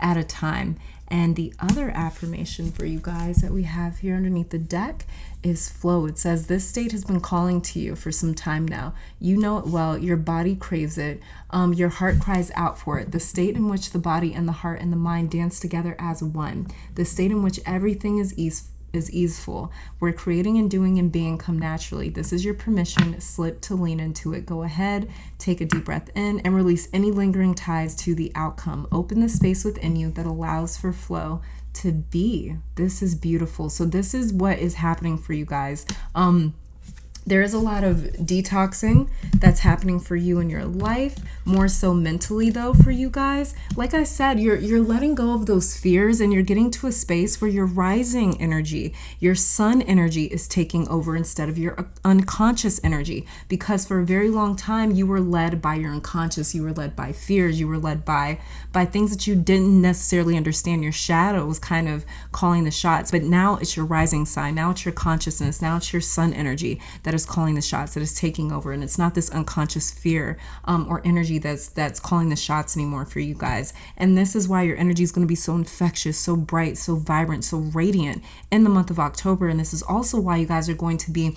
at a time. And the other affirmation for you guys that we have here underneath the deck is flow. It says, this state has been calling to you for some time now. You know it well. Your body craves it. Your heart cries out for it. The state in which the body and the heart and the mind dance together as one. The state in which everything is easeful, where creating and doing and being come naturally. This is your permission slip to lean into it. Go ahead, take a deep breath in, and release any lingering ties to the outcome. Open the space within you that allows for flow to be. This is beautiful. So this is what is happening for you guys. There is a lot of detoxing that's happening for you in your life, more so mentally though for you guys. Like I said, you're letting go of those fears and you're getting to a space where your rising energy, your sun energy is taking over instead of your unconscious energy. Because for a very long time, you were led by your unconscious, you were led by fears, you were led by things that you didn't necessarily understand. Your shadow was kind of calling the shots, but now it's your rising sign. Now it's your consciousness. Now it's your sun energy that is calling the shots, that is taking over. And it's not this unconscious fear or energy that's calling the shots anymore for you guys. And this is why your energy is going to be so infectious, so bright, so vibrant, so radiant in the month of October. And this is also why you guys are going to be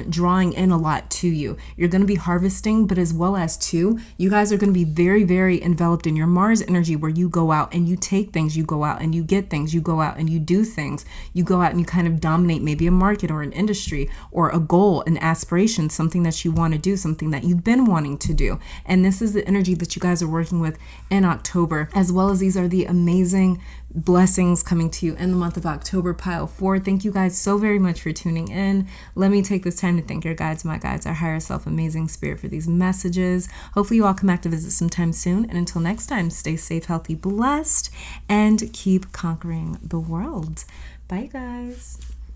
drawing in a lot to you. You're going to be harvesting, but as well as too, you guys are going to be very, very enveloped in your Mars energy, where you go out and you take things, you go out and you get things, you go out and you do things, you go out and you kind of dominate maybe a market or an industry or a goal, an aspiration, something that you want to do, something that you've been wanting to do. And this is the energy that you guys are working with in October, as well as these are the amazing blessings coming to you in the month of October, pile 4. Thank you guys so very much for tuning in. Let me take this time to thank your guides, my guides, our higher self, amazing spirit, for these messages. Hopefully you all come back to visit sometime soon. And until next time, stay safe, healthy, blessed, and keep conquering the world. Bye, guys.